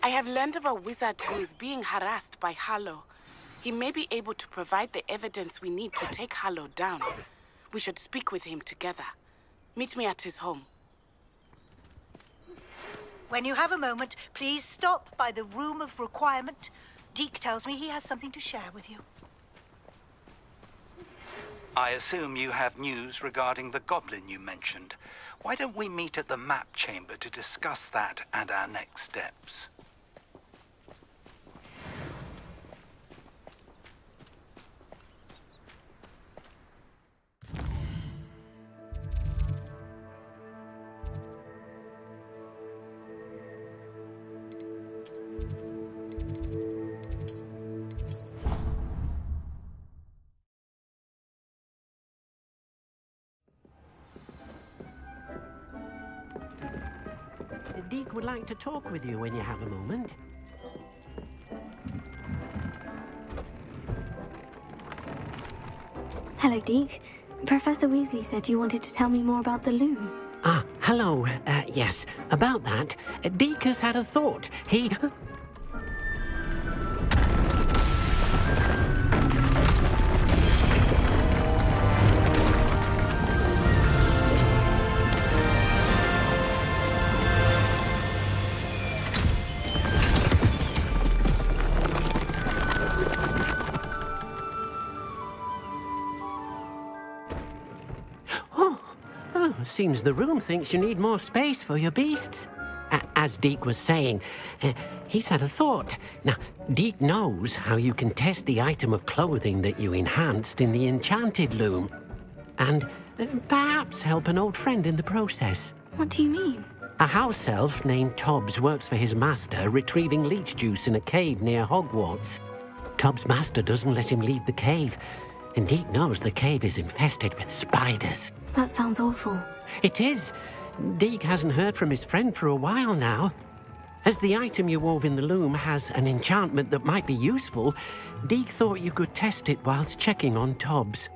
I have learned of a wizard who is being harassed by Hallow. He may be able to provide the evidence we need to take Hallow down. We should speak with him together. Meet me at his home. When you have a moment, please stop by the Room of Requirement. Deke tells me he has something to share with you. I assume you have news regarding the goblin you mentioned. Why don't we meet at the map chamber to discuss that and our next steps? Deke would like to talk with you when you have a moment. Hello, Deke. Professor Weasley said you wanted to tell me more about the Loom. Ah, hello. Yes, about that. Deke has had a thought. He... Seems the room thinks you need more space for your beasts. As Deke was saying, he's had a thought. Now, Deke knows how you can test the item of clothing that you enhanced in the Enchanted Loom. And perhaps help an old friend in the process. What do you mean? A house elf named Tobbs works for his master, retrieving leech juice in a cave near Hogwarts. Tobbs' master doesn't let him leave the cave, and Deke knows the cave is infested with spiders. That sounds awful. It is. Deke hasn't heard from his friend for a while now. As the item you wove in the loom has an enchantment that might be useful, Deke thought you could test it whilst checking on Tobbs.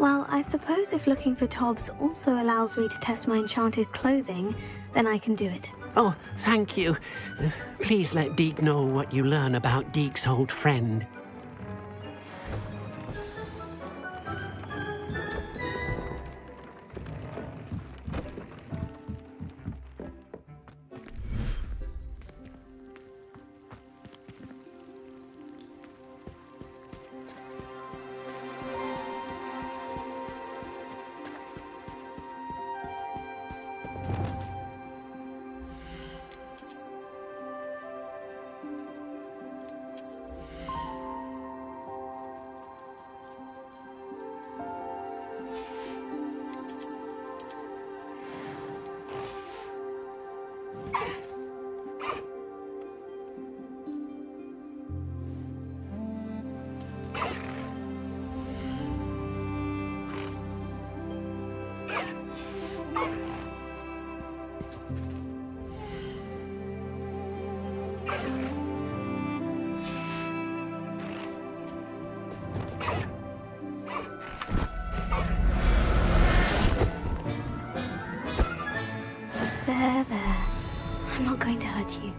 Well, I suppose if looking for Tobbs also allows me to test my enchanted clothing, then I can do it. Oh, thank you. Please let Deke know what you learn about Deke's old friend. There. I'm not going to hurt you.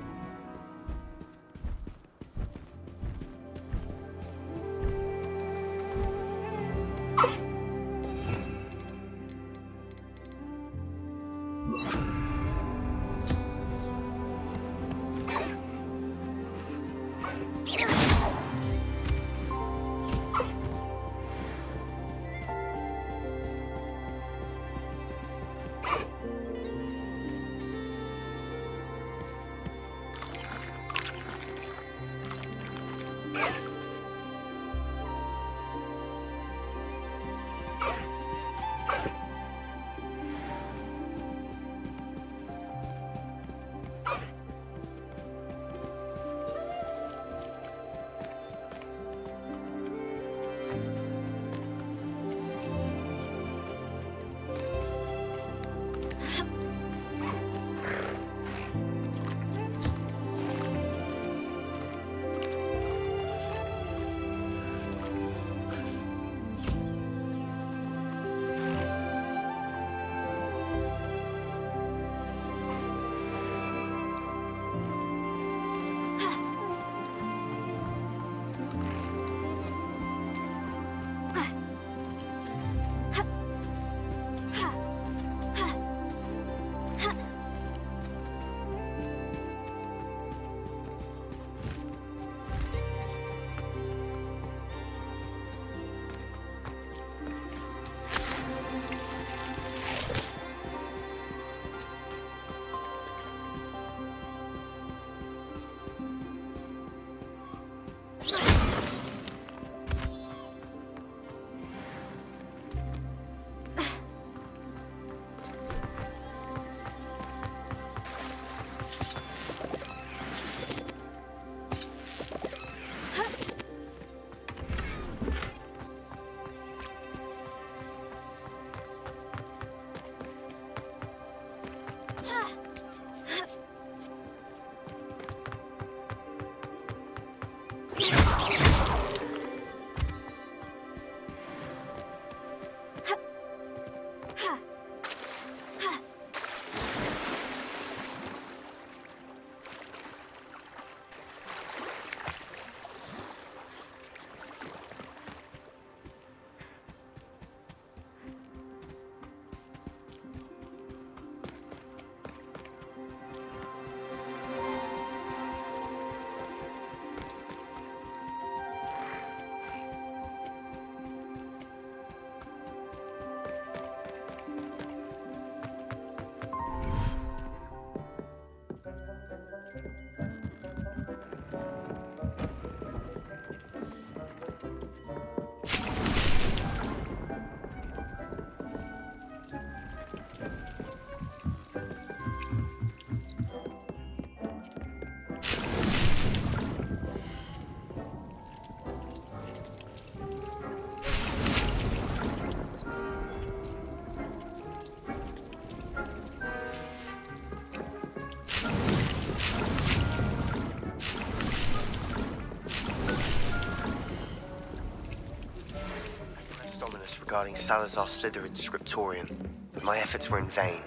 regarding Salazar Slytherin's scriptorium, but my efforts were in vain.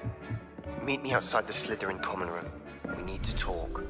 Meet me outside the Slytherin common room. We need to talk.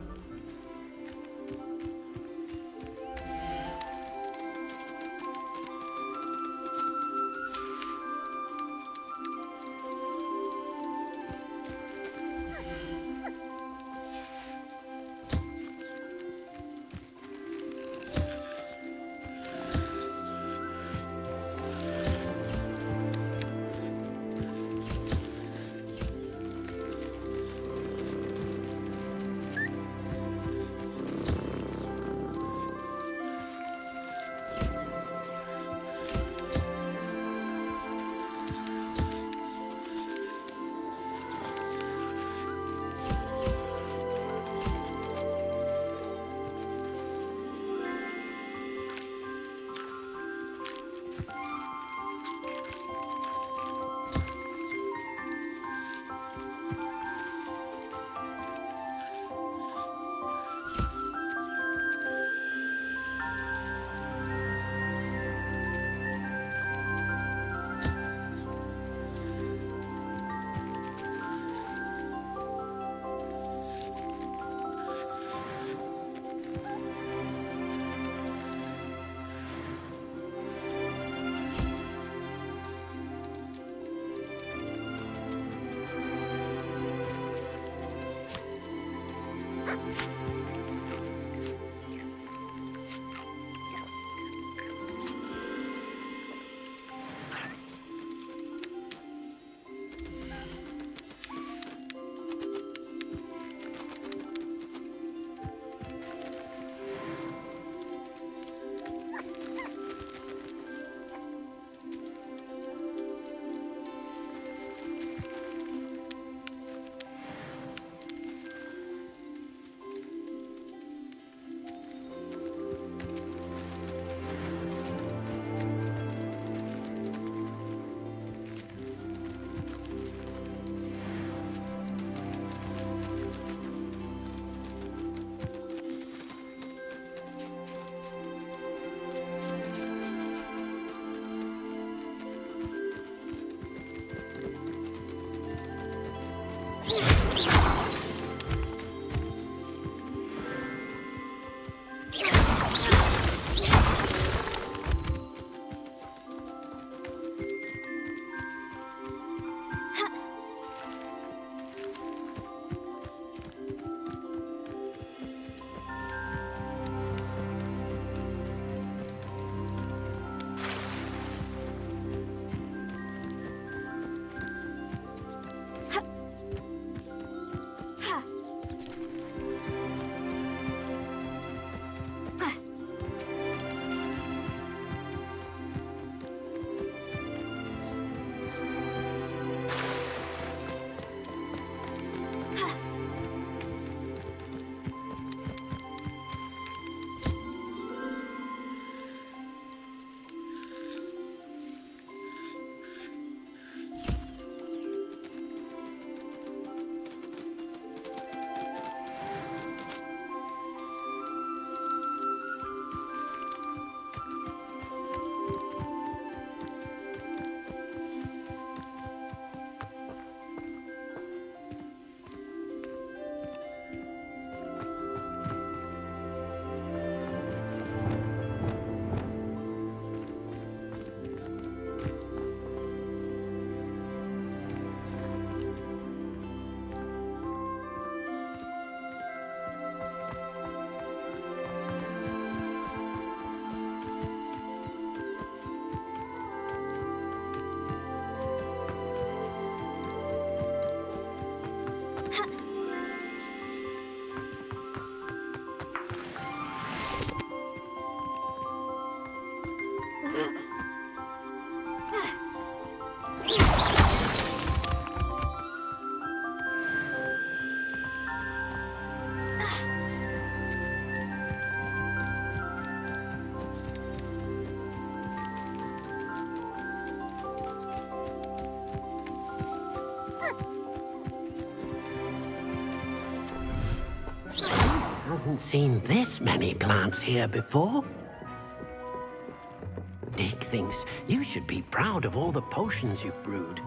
Haven't seen this many plants here before. Dig thinks you should be proud of all the potions you've brewed.